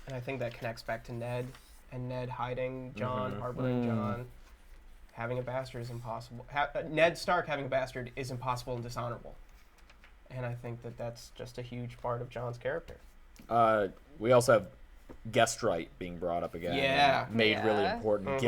And I think that connects back to Ned, and Ned hiding Jon, harboring Jon. Having a bastard is impossible. Ned Stark having a bastard is impossible and dishonorable. And I think that that's just a huge part of Jon's character. We also have guest right being brought up again. Yeah. Made really Yeah. important.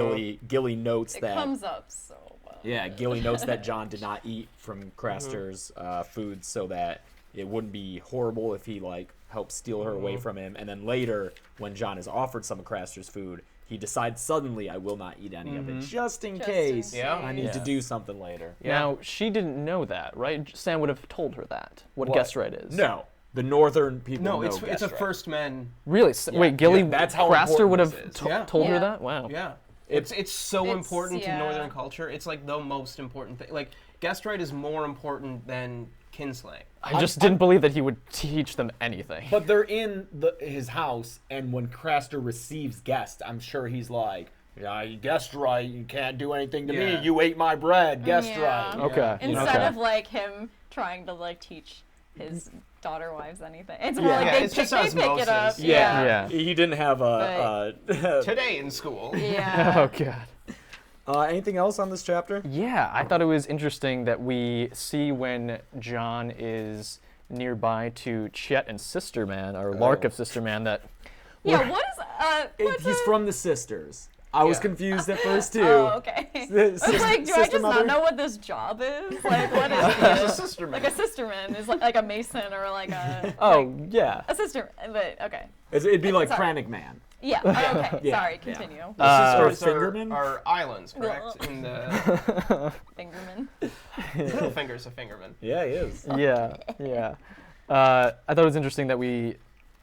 Gilly notes It that. comes up so well. Yeah, Gilly notes that Jon did not eat from Craster's food so that it wouldn't be horrible if he like helped steal her away from him. And then later, when Jon is offered some of Craster's food, he decides suddenly, I will not eat any of it, just in case Yeah. I need to Yeah. do something later. Now, she didn't know that, right? Sam would have told her that, what guest right is. No, the northern people No, know it's guest a right. first men. Really? Wait, Gilly, that's how Craster important would have this is. Yeah. told her Yeah. that? Wow. Yeah. It's so It's- important to yeah. Northern culture. It's like the most important thing. Like, guest right is more important than kinslaying. I just didn't believe that he would teach them anything. But they're in his house, and when Craster receives guests, I'm sure he's like, yeah, you guessed right. You can't do anything to me. Yeah. You ate my bread. Guessed Yeah. right. Okay. Instead Okay. of like him trying to like teach his daughter wives anything, it's more Yeah. like Yeah, they it's just pick it up. osmosis. Yeah. Yeah. He didn't have a. Today in school. Yeah. Oh, God. Anything else on this chapter? Yeah, I thought it was interesting that we see when Jon is nearby to Chet and Sister Man, or Lark of Sister Man, that Yeah. What is what's He's a- from the sisters. I was Yeah. confused at first too. Oh, okay. I was like, do I sister just mother? not know what this job is? Like, what is He's a this? sister man. Like a sisterman is like a mason or like a oh yeah. a sister. But okay. It'd be like Sorry. Kranich Man. Yeah. Okay. Yeah, Sorry. yeah. Continue. The Or sisters Fingerman? are islands, correct? In the Fingerman. Littlefinger's a fingerman. Yeah, he is. Yeah, yeah. I thought it was interesting that we,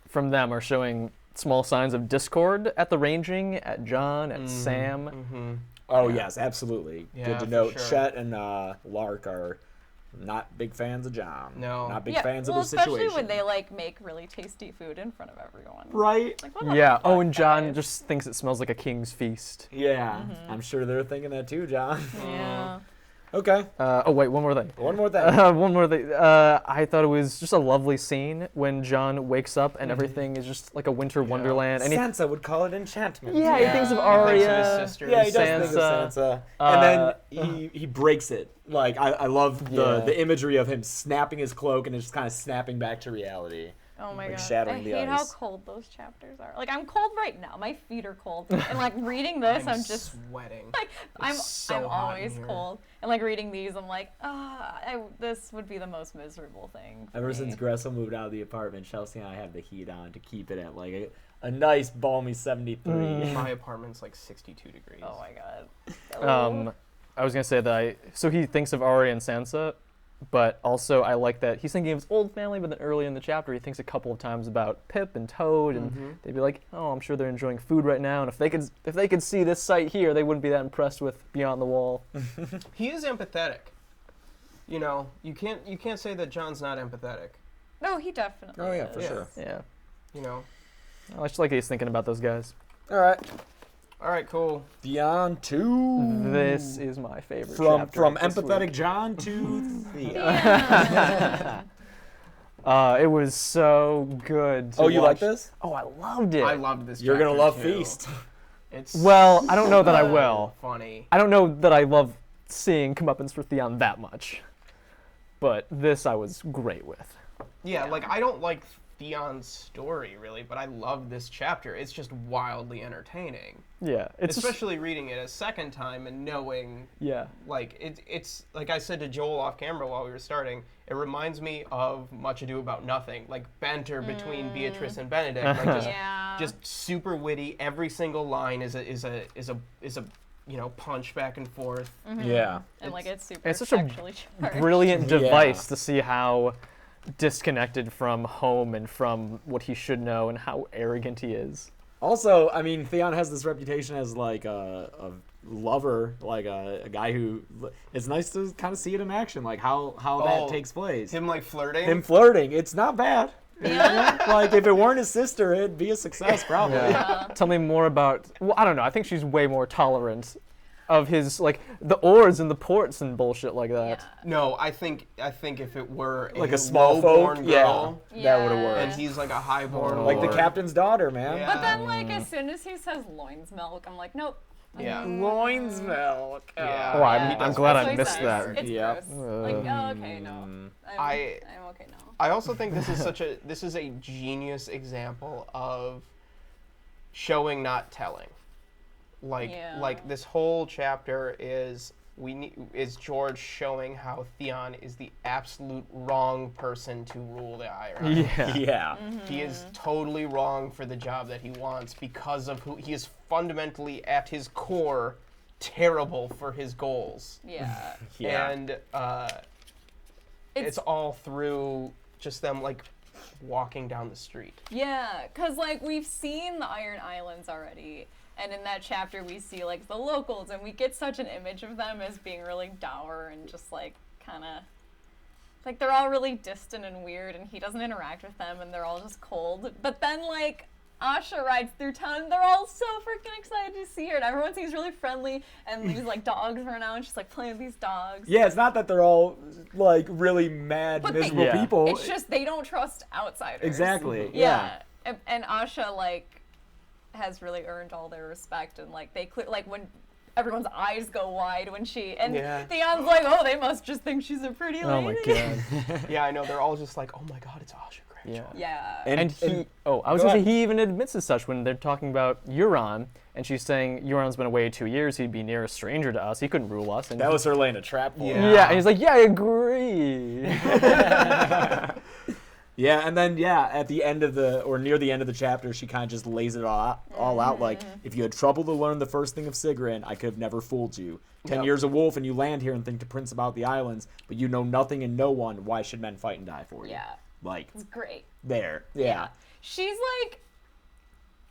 from them, are showing small signs of discord at the ranging, at Jon, at Sam. Oh yes, absolutely. Yeah, Good to for note. sure. Chet and Lark are not big fans of Jon. No. Not big Yeah. fans Well, of the especially situation. when they like make really tasty food in front of everyone. Right. Like, what the Yeah. fuck, Oh, and Jon guys? just thinks it smells like a king's feast. Yeah. I'm sure they're thinking that too, Jon. Yeah. Okay. Oh wait, one more thing. One more thing. One more thing. I thought it was just a lovely scene when Jon wakes up and everything is just like a winter wonderland. And he, Sansa would call it enchantment. yeah, he thinks of He thinks of Arya. his sisters. Yeah, he does think of Sansa. Sansa. And then he breaks it. Like, I love Yeah. the imagery of him snapping his cloak and it's just kind of snapping back to reality. Oh my Like god. shattering I the hate how ice. cold those chapters are. Like I'm cold right now. My feet are cold. And like reading this, I'm just sweating. like I'm so hot in always here. cold. And like reading these, I'm like, this would be the most miserable thing. for Ever me. since Gressel moved out of the apartment, Chelsea and I have the heat on to keep it at like a nice balmy 73. My apartment's like 62 degrees. Oh my god. I was gonna say that so he thinks of Arya and Sansa, but also I like that he's thinking of his old family, but then early in the chapter he thinks a couple of times about Pip and Toad, and they'd be like, oh, I'm sure they're enjoying food right now, and if they could see this sight here, they wouldn't be that impressed with Beyond the Wall. He is empathetic. You know, you can't say that Jon's not empathetic. No, he definitely Oh, yeah, for is. sure. Yeah, You know. I just like he's thinking about those guys. All right. All right, cool. Beyond 2. This is my favorite From chapter from this empathetic week. Jon to Theon. It was so good. To Oh, you like watch. this? Oh, I loved it. I loved this. You're gonna chapter, love too. Feast. It's Well, I don't know that I so will. Funny. I don't know that I love seeing comeuppance for Theon that much, but this I was great with. Yeah, like I don't like Theon's story, really, but I love this chapter. It's just wildly entertaining. Yeah, it's Especially reading it a second time and knowing, like, it's like I said to Joel off camera while we were starting, it reminds me of Much Ado About Nothing, like banter between Beatrice and Benedict, like just super witty. Every single line is a punch back and forth. Yeah. And like it's super it's such a sexually charged. brilliant device to see how disconnected from home and from what he should know and how arrogant he is. Also, I mean, Theon has this reputation as like a lover, like a guy who. It's nice to kind of see it in action, like how that takes place. Him like flirting. Him flirting, it's not bad. Yeah. Like if it weren't his sister, it'd be a success probably. Yeah. Tell me more about. Well, I don't know. I think she's way more tolerant of his like the oars and the ports and bullshit like that. No, I think if it were Like a small folk, low-born girl, that would have worked. and he's like a highborn, Like the lord. captain's daughter, man. Yeah. But then, like, as soon as he says loin's milk, I'm like, nope. Yeah. Loin's milk. Yeah. Oh, I'm glad That's I what he missed says. that. It's Yep. gross. Like, oh, okay, no. I'm okay now. I also think this is a genius example of showing, not telling. Like this whole chapter is George showing how Theon is the absolute wrong person to rule the Iron Islands. Yeah. Yeah. He is totally wrong for the job that he wants because of who he is. Fundamentally, at his core, terrible for his goals. Yeah. Yeah. And it's all through just them like walking down the street. Yeah, because, like, we've seen the Iron Islands already. And in that chapter, we see, like, the locals, and we get such an image of them as being really dour and just, like, kind of... Like, they're all really distant and weird, and he doesn't interact with them, and they're all just cold. But then, like, Asha rides through town, and they're all so freaking excited to see her, and everyone seems really friendly, and these, like, dogs run out, and she's, like, playing with these dogs. Yeah, it's not that they're all like really mad, But miserable people. It's just they don't trust outsiders. Exactly. Yeah. And Asha, like, has really earned all their respect, and like they like when everyone's eyes go wide when she and Theon's like, oh, they must just think she's a pretty lady. Oh my god. Yeah, I know. They're all just like, oh my god, it's Asha Greyjoy. Yeah. And he, I was gonna say he even admits as such when they're talking about Euron, and she's saying Euron's been away 2 years. He'd be near a stranger to us. He couldn't rule us. And That was her laying a trap for him. yeah. And he's like, yeah, I agree. Yeah, and then at the end of near the end of the chapter, she kind of just lays it all out. Like, if you had trouble to learn the first thing of Sigrin, I could have never fooled you. 10 years a wolf, and you land here and think to prince about the islands, but you know nothing and no one. Why should men fight and die for you? Yeah. Like, It's great. there. Yeah. She's like,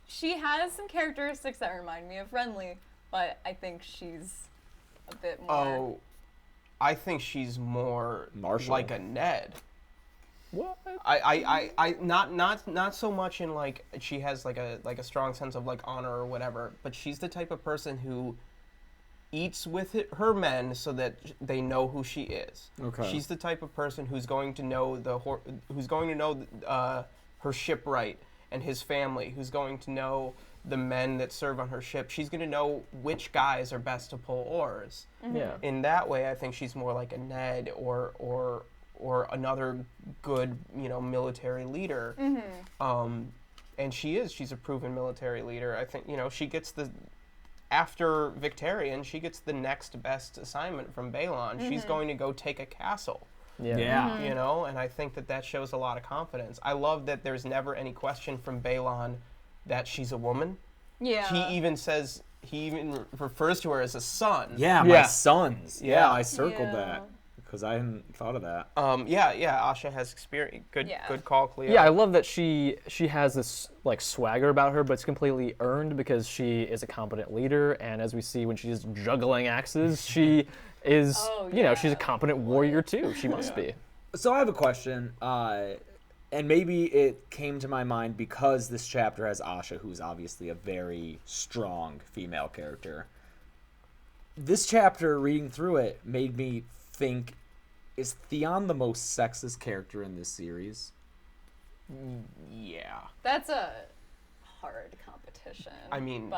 she has some characteristics that remind me of Renly, but I think she's a bit more. Oh, I think she's more Marshall. like a Ned. What? I not so much in like she has like a strong sense of like honor or whatever, but she's the type of person who eats with her men so that they know who she is. Okay. She's the type of person who's going to know her shipwright and his family, who's going to know the men that serve on her ship. She's going to know which guys are best to pull oars. Yeah. In that way, I think she's more like a Ned or another good, military leader. And she's a proven military leader. I think, she gets after Victarion, she gets the next best assignment from Balon. She's going to go take a castle. Yeah. And I think that shows a lot of confidence. I love that there's never any question from Balon that she's a woman. Yeah. He even refers to her as a son. Yeah, my sons. Yeah, I circled that because I hadn't thought of that. Asha has experience. Good call, Cleo. Yeah, I love that she has this like swagger about her, but it's completely earned because she is a competent leader, and as we see when she's juggling axes, she is, she's a competent warrior too. She must be. So I have a question, and maybe it came to my mind because this chapter has Asha, who's obviously a very strong female character. This chapter, reading through it, made me think, is Theon the most sexist character in this series? Yeah. That's a hard competition. I mean,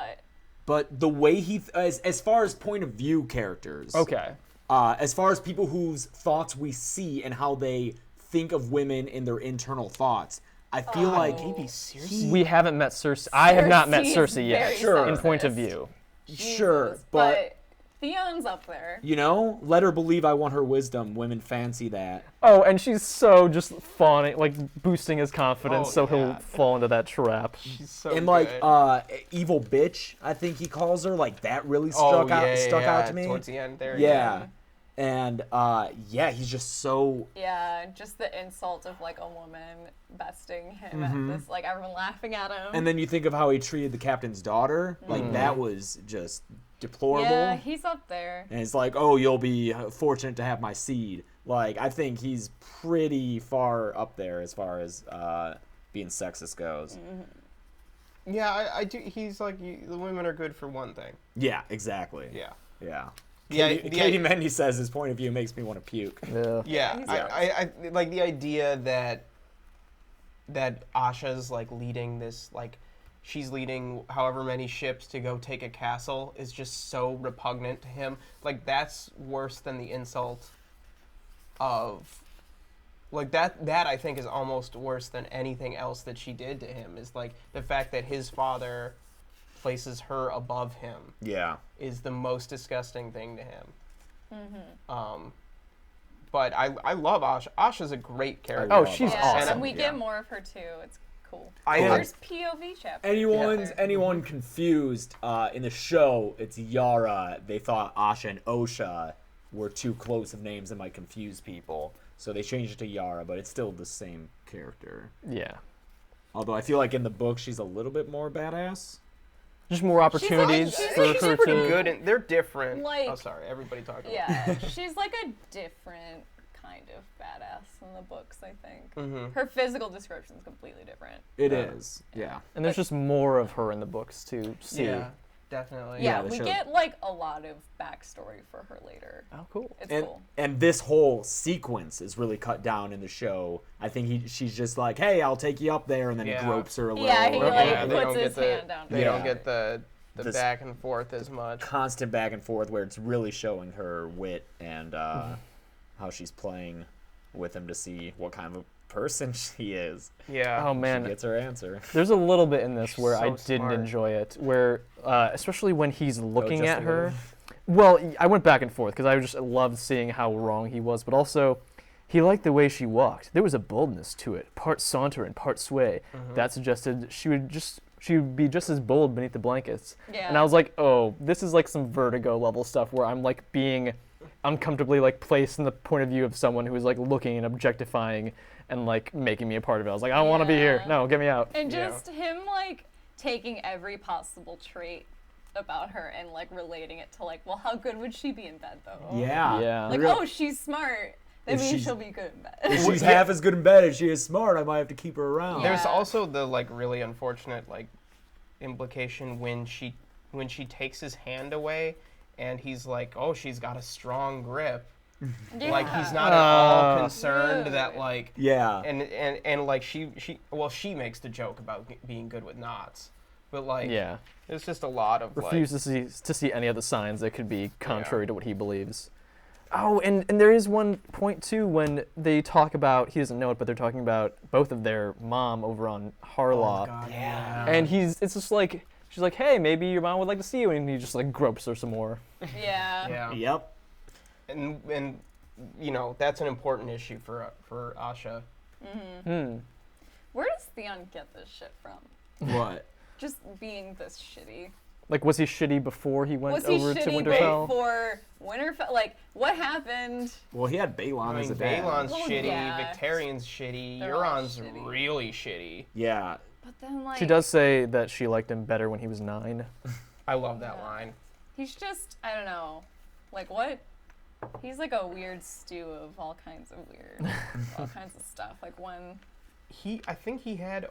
but the way he, as far as point of view characters, Okay. As far as people whose thoughts we see and how they think of women in their internal thoughts, I feel like Maybe Cersei. We haven't met Cersei. I have not met Cersei's Cersei yet. very Sure. In point of sexist. view. sure, Jesus, but Theon's up there. you know, let her believe I want her wisdom. Women fancy that. Oh, and she's so just fawning, like boosting his confidence, Oh, so he'll yeah. fall into that trap. She's so And like good. evil bitch, I think he calls her. Like that really Oh, stuck out to me. Towards the end there. Yeah. And yeah, he's just so Yeah, just the insult of like a woman besting him at this, like everyone laughing at him. and then you think of how he treated the captain's daughter. Like that was just deplorable. yeah, he's up there. And it's like, oh, you'll be fortunate to have my seed. Like, I think he's pretty far up there as far as being sexist goes. Yeah, I do. He's like, the women are good for one thing. Yeah, exactly. Yeah. Yeah. Yeah, Katie Mendy says his point of view makes me want to puke. Yeah. Yeah, he's I like the idea that Asha's like leading this, like she's leading however many ships to go take a castle is just so repugnant to him. Like that's worse than the insult of like that I think is almost worse than anything else that she did to him, is like the fact that his father places her above him Yeah. is the most disgusting thing to him. But I love Asha. Asha's a great character. Oh, she's Yeah, awesome. and we yeah. get more of her too. It's cool. I There's POV chapter. Anyone confused in the show, it's Yara. They thought Asha and Osha were too close of names and might confuse people. So they changed it to Yara, but it's still the same character. Yeah. Although I feel like in the book she's a little bit more badass. Just more opportunities she's for She's her pretty to. good, and they're different. Like- oh, sorry, everybody talking. About Yeah, she's like a different kind of badass in the books, I think. Her physical description is completely different. It is. Yeah. And there's just more of her in the books to see. Yeah, definitely. Yeah, the we show- get like a lot of backstory for her later. Oh, cool. It's And cool. and this whole sequence is really cut down in the show. I think she's just like, hey, I'll take you up there, and then Yeah. he gropes her a little. Yeah, he like Yeah, they puts don't his get the- hand down. They Yeah. don't get the This- back and forth as much. Constant back and forth where it's really showing her wit and how she's playing with him to see what kind of a person she is. Yeah. Oh She man, gets her answer. there's a little bit in this where I so didn't smart. enjoy it, where especially when he's looking just at a her. little. Well, I went back and forth because I just loved seeing how wrong he was, but also he liked the way she walked. There was a boldness to it, part saunter and part sway. That suggested she would be just as bold beneath the blankets. Yeah. And I was like, oh, this is like some Vertigo level stuff where I'm like being uncomfortably like placed in the point of view of someone who is like looking and objectifying and like making me a part of it. I was like, I don't want to be here. Yeah. No, get me out. And Yeah. just him like taking every possible trait about her and like relating it to like, well, how good would she be in bed though? Yeah. Yeah. Like, Real- oh, she's smart. That If means she's- she'll be good in bed. If she's half as good in bed as she is smart, I might have to keep her around. Yeah. There's also the like really unfortunate like implication when she takes his hand away, and he's like, oh, she's got a strong grip. Like he's not at all concerned that Rude. like Yeah. and like she makes the joke about being good with knots, but like Yeah. there's just a lot of Refuses to see any of the signs that could be contrary to what he believes. Oh, and there is one point too when they talk about, he doesn't know it, but they're talking about both of their mom over on Harlaw. And it's just like, she's like, hey, maybe your mom would like to see you, and he just like gropes her some more. Yeah. Yeah. Yep. And you know that's an important issue for Asha. Where does Theon get this shit from? What? Just being this shitty. Like, was he shitty before he went Was he over to shitty Winterfell? before Winterfell? Like, what happened? Well, he had Balon I as a mean, dad. Balon's Well, shitty, yeah. Victarion's shitty, They're all Euron's shitty. really shitty. Yeah. But then, like, She does say that she liked him better when he was 9. I love that line. he's just, I don't know. Like, what? He's like a weird stew of all kinds of weird, all kinds of stuff. Like, when. I think he had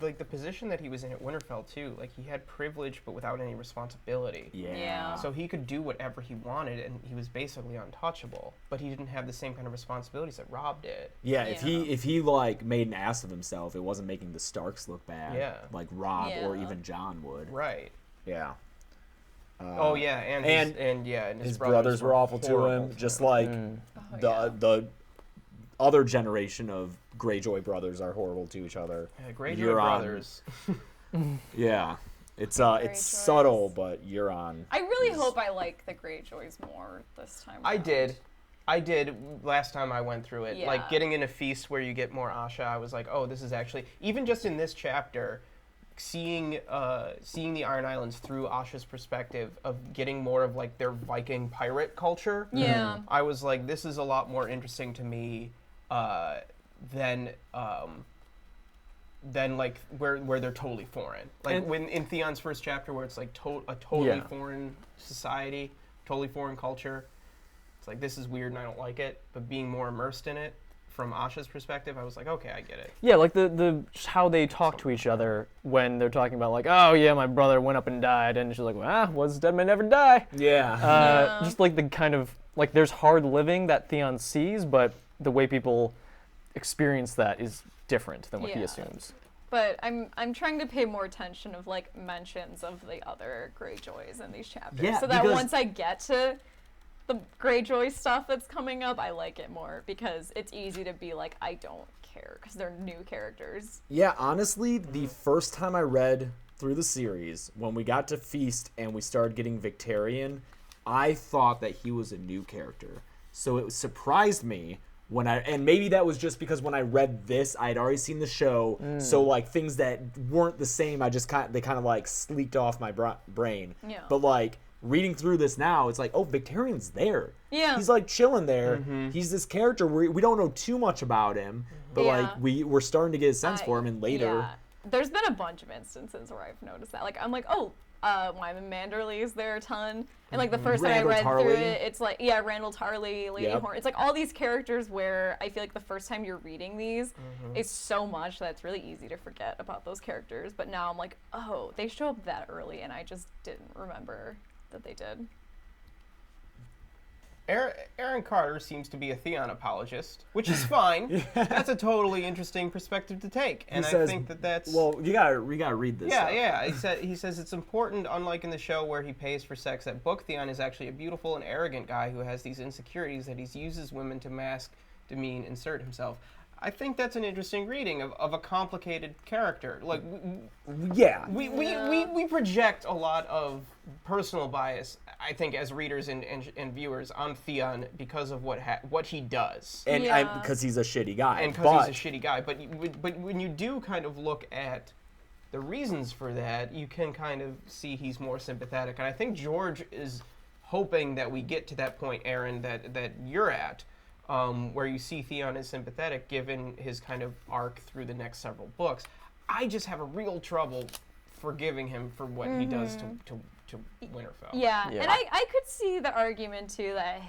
like the position that he was in at Winterfell too. Like he had privilege, but without any responsibility. Yeah. So he could do whatever he wanted, and he was basically untouchable. But he didn't have the same kind of responsibilities that Robb did. Yeah, if Yeah. he like made an ass of himself, it wasn't making the Starks look bad. Yeah. Like Robb or Yeah. even Jon would. Right. Yeah. Oh yeah, and and his his brothers were awful to him, horrible just like Oh, the other generation of Greyjoy brothers are horrible to each other. Yeah, Greyjoy Euron- brothers. Yeah, it's Greyjoys. subtle, but Euron. I really hope I like the Greyjoys more this time I around. did. I did last time I went through it. Yeah. Like getting in a feast where you get more Asha, I was like, oh, this is actually, even just in this chapter, seeing the Iron Islands through Asha's perspective of getting more of like their Viking pirate culture. Yeah. I was like, this is a lot more interesting to me than like where they're totally foreign. Like And- when in Theon's first chapter where it's like a totally Yeah. foreign society, totally foreign culture. It's like, this is weird and I don't like it. But being more immersed in it from Asha's perspective, I was like, okay, I get it. Yeah, like the just how they talk to each other when they're talking about like, oh yeah, my brother went up and died, and she's like, well, was dead man never die. Yeah. Yeah. Just like the kind of like there's hard living that Theon sees, but the way people experience that is different than what he Yeah. assumes. But I'm trying to pay more attention of like mentions of the other Greyjoys in these chapters, Yeah, so that because- once I get to the Greyjoy stuff that's coming up, I like it more because it's easy to be like, I don't care because they're new characters. Yeah, honestly, the first time I read through the series, when we got to Feast and we started getting Victarion, I thought that he was a new character. So it surprised me when and maybe that was just because when I read this, I had already seen the show, so like things that weren't the same, they kind of like sleeked off my brain. Yeah. But like reading through this now, it's like, oh, Victarion's there. Yeah. He's like chilling there. He's this character we don't know too much about him, but Yeah. like we're starting to get a sense for him, and later. Yeah. There's been a bunch of instances where I've noticed that. Like, I'm like, oh, Wyman Manderley is there a ton. And like the first time I Randall read Tarley. through it, it's like, yeah, Randall Tarley, Lady Yep. Horn. It's like all these characters where I feel like the first time you're reading these, it's so much that it's really easy to forget about those characters. But now I'm like, oh, they show up that early, and I just didn't remember that they did. Aaron Carter seems to be a Theon apologist, which is fine. That's a totally interesting perspective to take, and I think that's Well, we gotta read this. yeah, stuff. yeah. He says it's important, unlike in the show where he pays for sex. That book, Theon is actually a beautiful and arrogant guy who has these insecurities that he uses women to mask, demean, insert himself. I think that's an interesting reading of a complicated character. Like Yeah. we project a lot of personal bias, I think, as readers and viewers on Theon because of what he does. And Yeah. because he's a shitty guy. And because he's a shitty guy. But when you do kind of look at the reasons for that, you can kind of see he's more sympathetic. And I think George is hoping that we get to that point, Aaron, that you're at, where you see Theon as sympathetic given his kind of arc through the next several books. I just have a real trouble forgiving him for what he does to Winterfell. Yeah. Yeah. And I could see the argument too that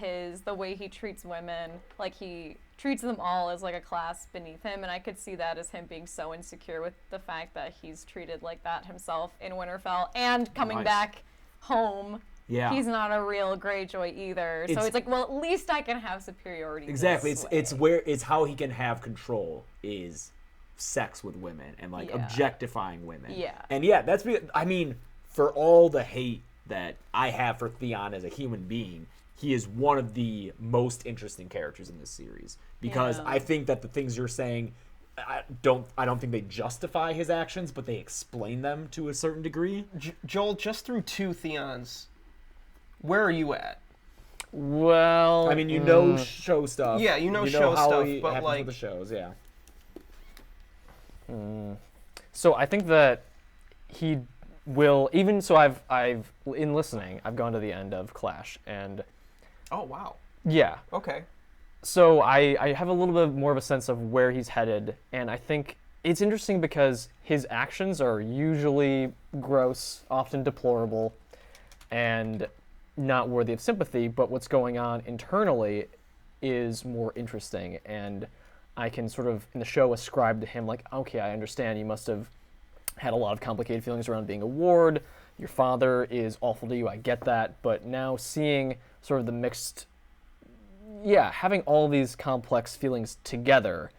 the way he treats women, like he treats them all as like a class beneath him, and I could see that as him being so insecure with the fact that he's treated like that himself in Winterfell and coming Nice. back home. Yeah. He's not a real Greyjoy either. So It's- it's like, well, at least I can have superiority. Exactly. this It's how he can have control is sex with women and like Yeah. objectifying women. Yeah. And yeah, that's I mean, for all the hate that I have for Theon as a human being, he is one of the most interesting characters in this series because Yeah. I think that the things you're saying, I don't think they justify his actions, but they explain them to a certain degree. Joel, just through 2 Theons, where are you at? Well, I mean, you know show stuff. Yeah, you know show how stuff, he but, happens like- with the shows, yeah. So I think that he will. Even so, I've in listening, I've gone to the end of Clash, and Oh, wow. yeah. Okay. So I have a little bit more of a sense of where he's headed, and I think it's interesting because his actions are usually gross, often deplorable, and not worthy of sympathy, but what's going on internally is more interesting, and I can sort of, in the show, ascribe to him, like, okay, I understand, you must have had a lot of complicated feelings around being a ward, your father is awful to you, I get that, but now seeing sort of the mixed, having all these complex feelings together,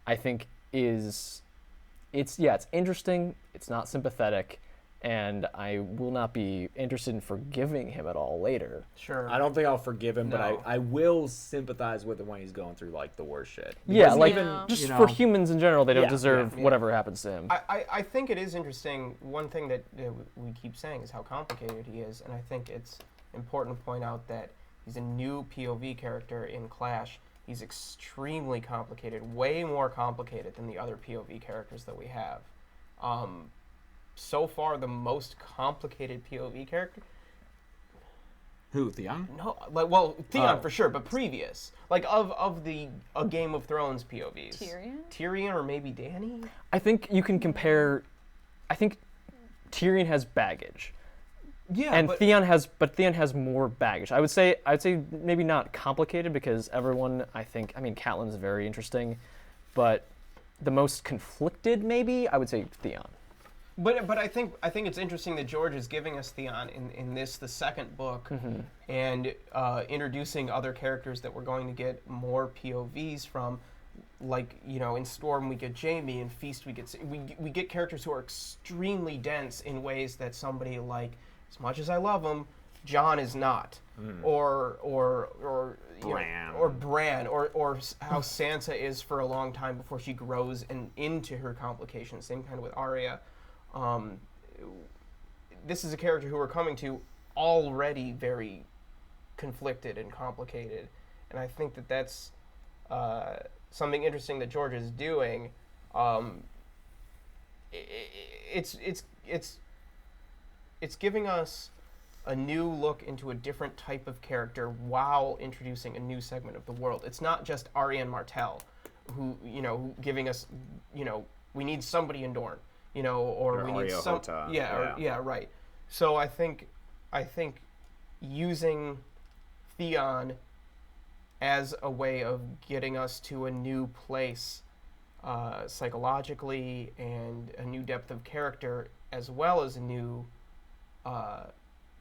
I think it's interesting, it's not sympathetic, and I will not be interested in forgiving him at all later. Sure. I don't think I'll forgive him, but No. I will sympathize with him when he's going through like the worst shit. Yeah, Because like Yeah. just you know, for humans in general, they don't Yeah, deserve yeah. whatever happens to him. I think it is interesting. One thing that we keep saying is how complicated he is, and I think it's important to point out that he's a new POV character in Clash. He's extremely complicated, way more complicated than the other POV characters that we have. So far, the most complicated POV character. Who, Theon? No, like well, Theon Oh. for sure, but previous, like of the a Game of Thrones POVs. Tyrion or maybe Dany. I think you can compare. I think Tyrion has baggage, Yeah, and but Theon has more baggage. I'd say maybe not complicated because everyone. I mean, Catelyn's very interesting, but the most conflicted, maybe I would say Theon. But I think it's interesting that George is giving us Theon in this the second book, and introducing other characters that we're going to get more POVs from, like in Storm we get Jaime, in Feast we get characters who are extremely dense in ways that somebody like, as much as I love him, Jon is not, or Bran. or Bran, or how Sansa is for a long time before she grows into her complications. Same kind of with Arya. This is a character who we're coming to already very conflicted and complicated, and I think that that's something interesting that George is doing. It's giving us a new look into a different type of character while introducing a new segment of the world. It's not just Arya and Martell, who giving us we need somebody in Dorne. Or we need Arya some, Hota, right. So I think using Theon as a way of getting us to a new place psychologically, and a new depth of character, as well as a new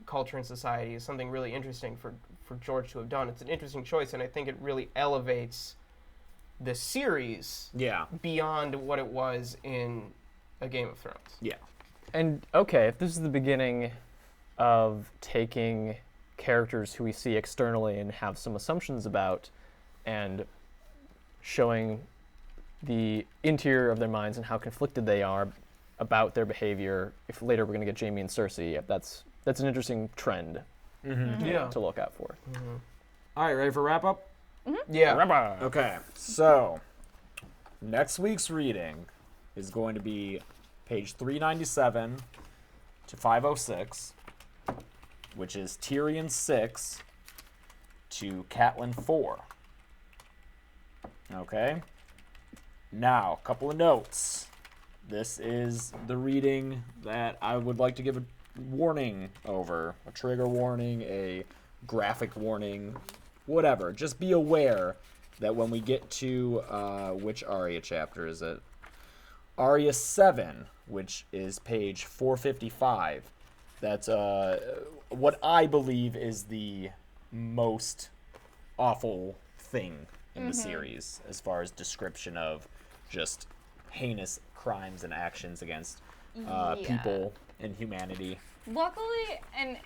culture and society, is something really interesting for George to have done. It's an interesting choice, and I think it really elevates the series beyond what it was in A Game of Thrones. Yeah. And okay, if this is the beginning of taking characters who we see externally and have some assumptions about, and showing the interior of their minds and how conflicted they are about their behavior, if later we're going to get Jaime and Cersei, that's an interesting trend to look out for. All right, ready for wrap up? Yeah. Okay, so next week's reading is going to be page 397 to 506, which is Tyrion 6 to Catelyn 4. Okay? Now, a couple of notes. This is the reading that I would like to give a warning over. A trigger warning, a graphic warning, whatever. Just be aware that when we get to, which Arya chapter is it? Arya 7, which is page 455. That's what I believe is the most awful thing in the series as far as description of just heinous crimes and actions against people and humanity. Luckily, and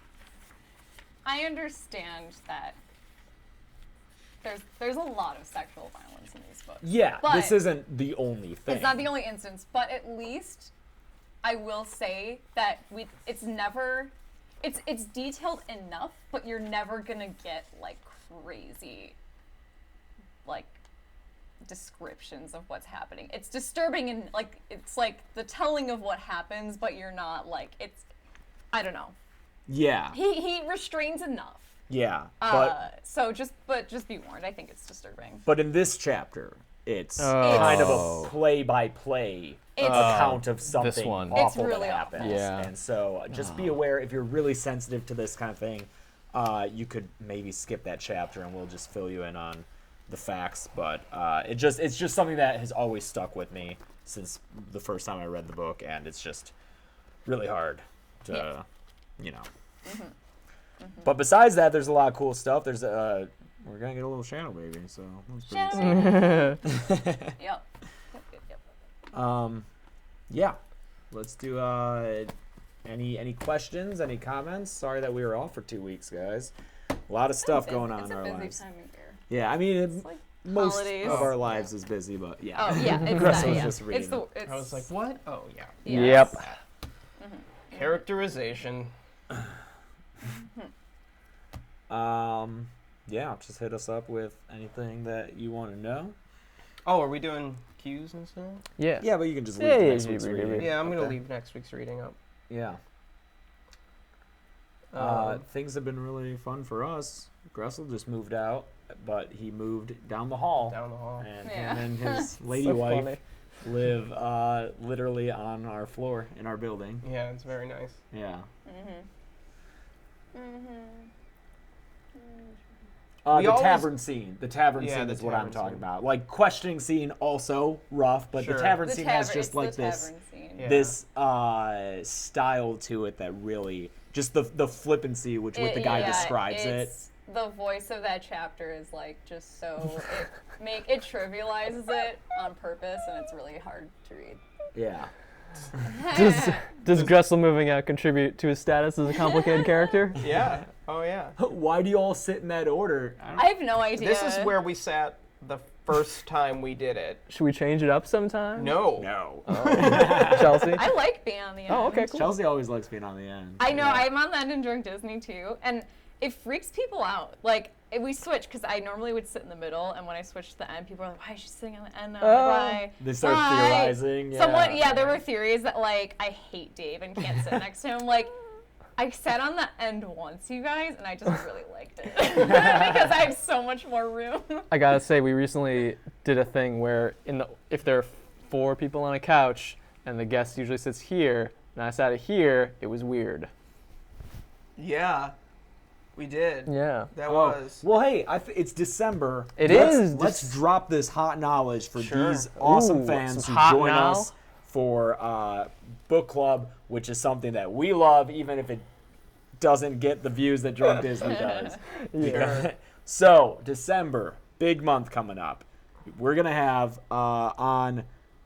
I understand that there's a lot of sexual violence in these books. Yeah, but this isn't the only thing. it's not the only instance, but at least I will say that it's detailed enough, but you're never gonna get like crazy like descriptions of what's happening. It's disturbing and like it's like the telling of what happens, but you're not like I don't know. Yeah. He restrains enough. Yeah. So just be warned. I think it's disturbing. But in this chapter, it's kind of a play-by-play account of something one. awful It's really that awful. happens. Yeah. And so just be aware, if you're really sensitive to this kind of thing, you could maybe skip that chapter and we'll just fill you in on the facts. But it's just something that has always stuck with me since the first time I read the book, and it's just really hard to, But besides that, there's a lot of cool stuff. There's we're gonna get a little Shadow Baby, so that's pretty sick. Yep. Yeah. Let's do Any questions? Any comments? Sorry that we were off for 2 weeks, guys. A lot of stuff going on in our lives. It's a busy time of year. Yeah, I mean, It's like most holidays. of our lives is busy, but yeah. Oh yeah, it's Gressel that, was yeah. just reading It's the. it. It's, I was like, what? Oh, yeah. Yep. Characterization. Yeah, just hit us up with anything that you want to know. Oh, are we doing cues and stuff? Yeah. Yeah, but you can just leave Yeah, next yeah, week's yeah, reading. Yeah, I'm going to Okay. leave next week's reading up. Yeah. Things have been really fun for us. Gressel just moved out, but he moved down the hall. Down the hall. And Yeah. him and his lady So wife funny. live literally on our floor in our building. Yeah, it's very nice. Yeah. We The always- tavern scene. The tavern Yeah, scene the is what I'm tavern talking scene. about. Like, questioning scene also rough, but Sure. the tavern the scene tavern, has just it's like the this tavern scene. Yeah. this style to it that really just the flippancy with the guy describes it. The voice of that chapter is like just so it trivializes it on purpose, and it's really hard to read. Yeah. Does Gressel moving out contribute to his status as a complicated character? Yeah. Oh, yeah. Why do you all sit in that order? I have no idea. This is where we sat the first time we did it. Should we change it up sometime? No. No. Chelsea? I like being on the end. Oh, okay, cool. Chelsea always likes being on the end. I know, Yeah. I'm on the end in Drunk Disney too, and it freaks people out. Like, we switch, because I normally would sit in the middle, and when I switched to the end, people are like, why is she sitting on the end now? Oh. Why? They start Why? theorizing. Yeah. Somewhat, yeah, there were theories that, like, I hate Dave and can't sit next to him. Like, I sat on the end once, you guys, and I just really liked it. Because I have so much more room. I gotta say, we recently did a thing where if there are 4 people on a couch and the guest usually sits here, and I sat here, it was weird. Yeah. We did. Yeah. That Oh, was. well, hey, it's December. It let's, is. Let's drop this hot knowledge for Sure. these awesome Ooh, fans some who hot join now? us for book club, which is something that we love, even if it doesn't get the views that Drunk Disney does. Yeah. So, December, big month coming up. We're going to have on,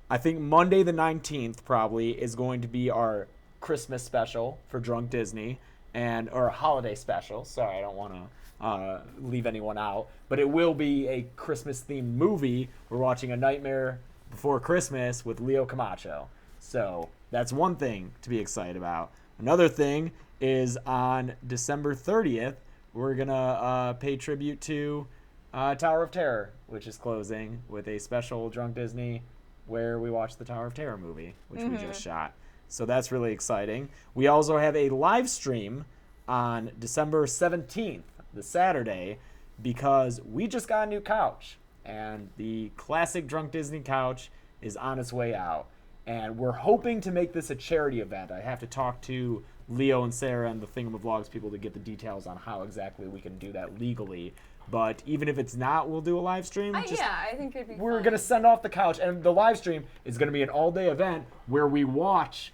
I think Monday the 19th probably, is going to be our Christmas special for Drunk Disney, or a holiday special. Sorry, I don't want to leave anyone out. But it will be a Christmas-themed movie. We're watching A Nightmare Before Christmas with Leo Camacho. So that's one thing to be excited about. Another thing is on December 30th, we're going to pay tribute to Tower of Terror, which is closing with a special Drunk Disney where we watch the Tower of Terror movie, which we just shot. So that's really exciting. We also have a live stream on December 17th, the Saturday, because we just got a new couch. And the classic Drunk Disney couch is on its way out. And we're hoping to make this a charity event. I have to talk to Leo and Sarah and the Thingamavlogs people to get the details on how exactly we can do that legally. But even if it's not, we'll do a live stream. Yeah, I think it'd be We're fun. going to send off the couch, and the live stream is going to be an all-day event where we watch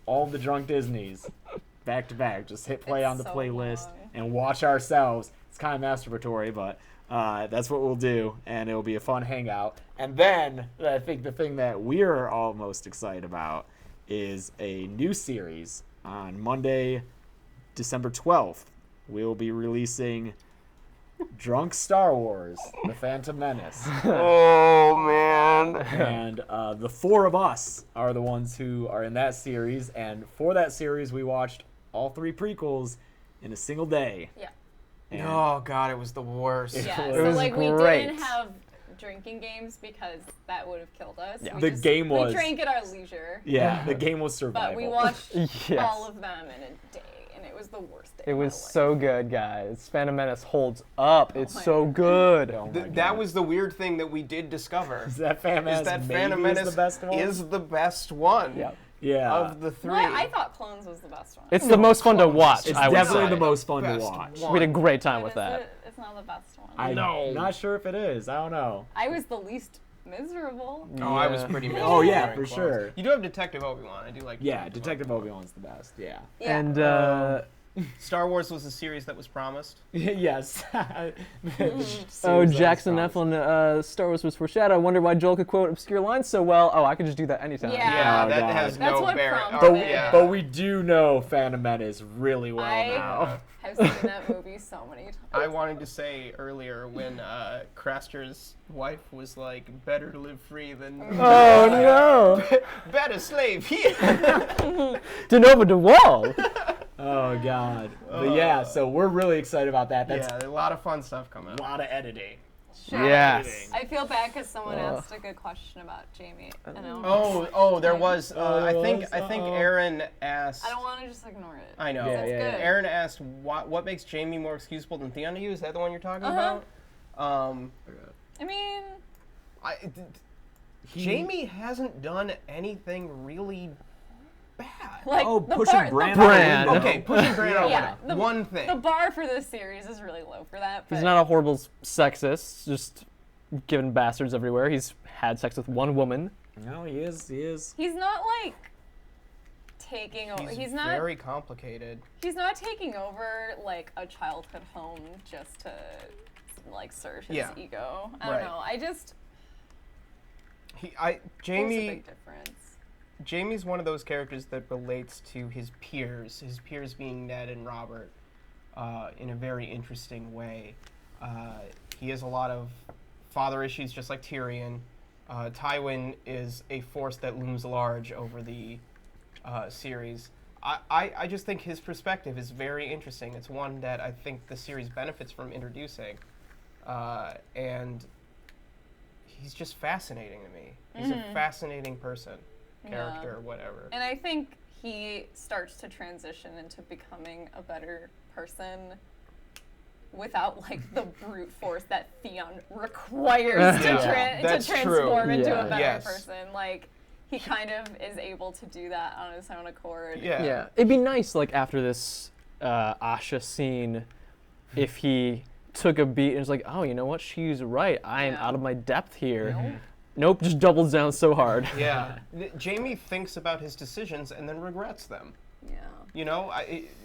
all the Drunk Disneys back to back. Just hit play It's on the so playlist long. and watch ourselves. It's kind of masturbatory, but that's what we'll do, and it'll be a fun hangout. And then I think the thing that we're all most excited about is a new series on Monday, December 12th. We'll be releasing Drunk Star Wars, The Phantom Menace. Oh, man. And the 4 of us are the ones who are in that series. And for that series, we watched all 3 prequels in a single day. Yeah. And Oh, God, it was the worst. Yeah, It so was like we great. didn't have drinking games because that would have killed us. Yeah. We The game was- We drank at our leisure, yeah, the game was but survival. we watched Yes. all of them in a day, and it was the worst day. It of my was life. so good, guys. Phantom Menace holds up. It's my so God. good. Oh my That God. was the weird thing that we did discover. Is that Phantom Menace Is that maybe Phantom is Menace the best one? is the best one Yeah. yeah. of the 3. Well, I thought Clones was the best one. It's the most fun to Clones. watch. It's I would definitely say. the most fun to Best watch. one. We had a great time But with is that. It's not the best one. I'm No. not sure if it is. I don't know. I was the least miserable. Oh, I was Yeah. pretty miserable. Oh, yeah, during for Clones. sure. You do have Detective Obi-Wan. I do like Yeah, Detective Obi-Wan's the best. Yeah. Yeah. And Star Wars was a series that was promised. Yes. Oh, Jackson Eflin, Star Wars was foreshadowed. I wonder why Joel could quote obscure lines so well. Oh, I could just do that anytime. Yeah. Yeah, Oh, that God. has That's no what bearing. prompted But, it. yeah. but we do know Phantom Menace really well I now. have seen that movie so many times. I wanted to say earlier when Craster's wife was like, better to live free than Oh no! better slave here. Denova de Wall. Oh, God. But yeah, so we're really excited about that. That's Yeah, a lot of fun stuff coming a up. lot of editing. Yes. I feel bad because someone asked a good question about Jamie. And I don't, There was. I think Uh-oh. Aaron asked. I don't want to just ignore it. I know. Yeah, It's yeah, good. Aaron asked what makes Jamie more excusable than Theon to you. Is that the one you're talking about? I mean, Jamie hasn't done anything really bad. like Oh, the pushing bar, Bran the out bar, the Bran. window. Okay, pushing Bran out. Yeah, the- one thing. the bar for this series is really low for that. But He's not a horrible sexist, just giving bastards everywhere. He's had sex with one woman. No, he is. He is. He's not like taking over. He's not. very complicated. He's not taking over like a childhood home just to like serve his Yeah. ego. I Right. don't know. I just there's a Jamie. big difference. Jamie's one of those characters that relates to his peers being Ned and Robert, in a very interesting way. He has a lot of father issues, just like Tyrion. Tywin is a force that looms large over the series. I just think his perspective is very interesting. It's one that I think the series benefits from introducing. And he's just fascinating to me. He's a fascinating person. Character, whatever. And I think he starts to transition into becoming a better person without like the brute force that Theon requires to, Yeah, that's to transform true. into Yeah. a better Yes. person. Like he kind of is able to do that on his own accord. Yeah. It'd be nice, like after this Asha scene, if he took a beat and was like, "Oh, you know what? She's right. I am Yeah. out of my depth here." Nope, just doubles down so hard. Yeah. Jamie thinks about his decisions and then regrets them. Yeah. You know,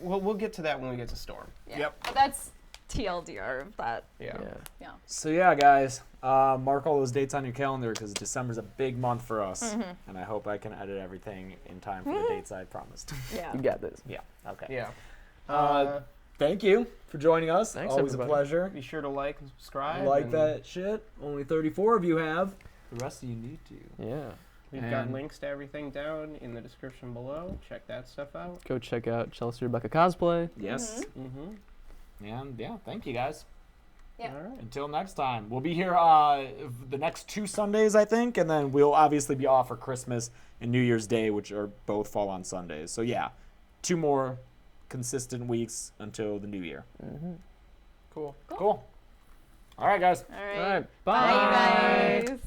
we'll get to that when we get to Storm. Yeah. Yep. But that's TLDR of that. Yeah. Yeah. So yeah, guys, mark all those dates on your calendar because December's a big month for us, and I hope I can edit everything in time for the dates I promised. Yeah. You got this. Yeah. Okay. Yeah. Thank you for joining us. Thanks, Always everybody. a pleasure. Be sure to like and subscribe. Like and that shit. Only 34 of you have. The rest of you need to. Yeah. We've got And- links to everything down in the description below. Check that stuff out. Go check out Chelsea Rebecca cosplay. Yes. Mm-hmm. And yeah, thank you guys. Yeah. All right. Until next time. We'll be here the next 2 Sundays, I think, and then we'll obviously be off for Christmas and New Year's Day, which are both fall on Sundays. So yeah, 2 more consistent weeks until the new year. Cool. Cool. All right, guys. All right. All right. Bye, you guys.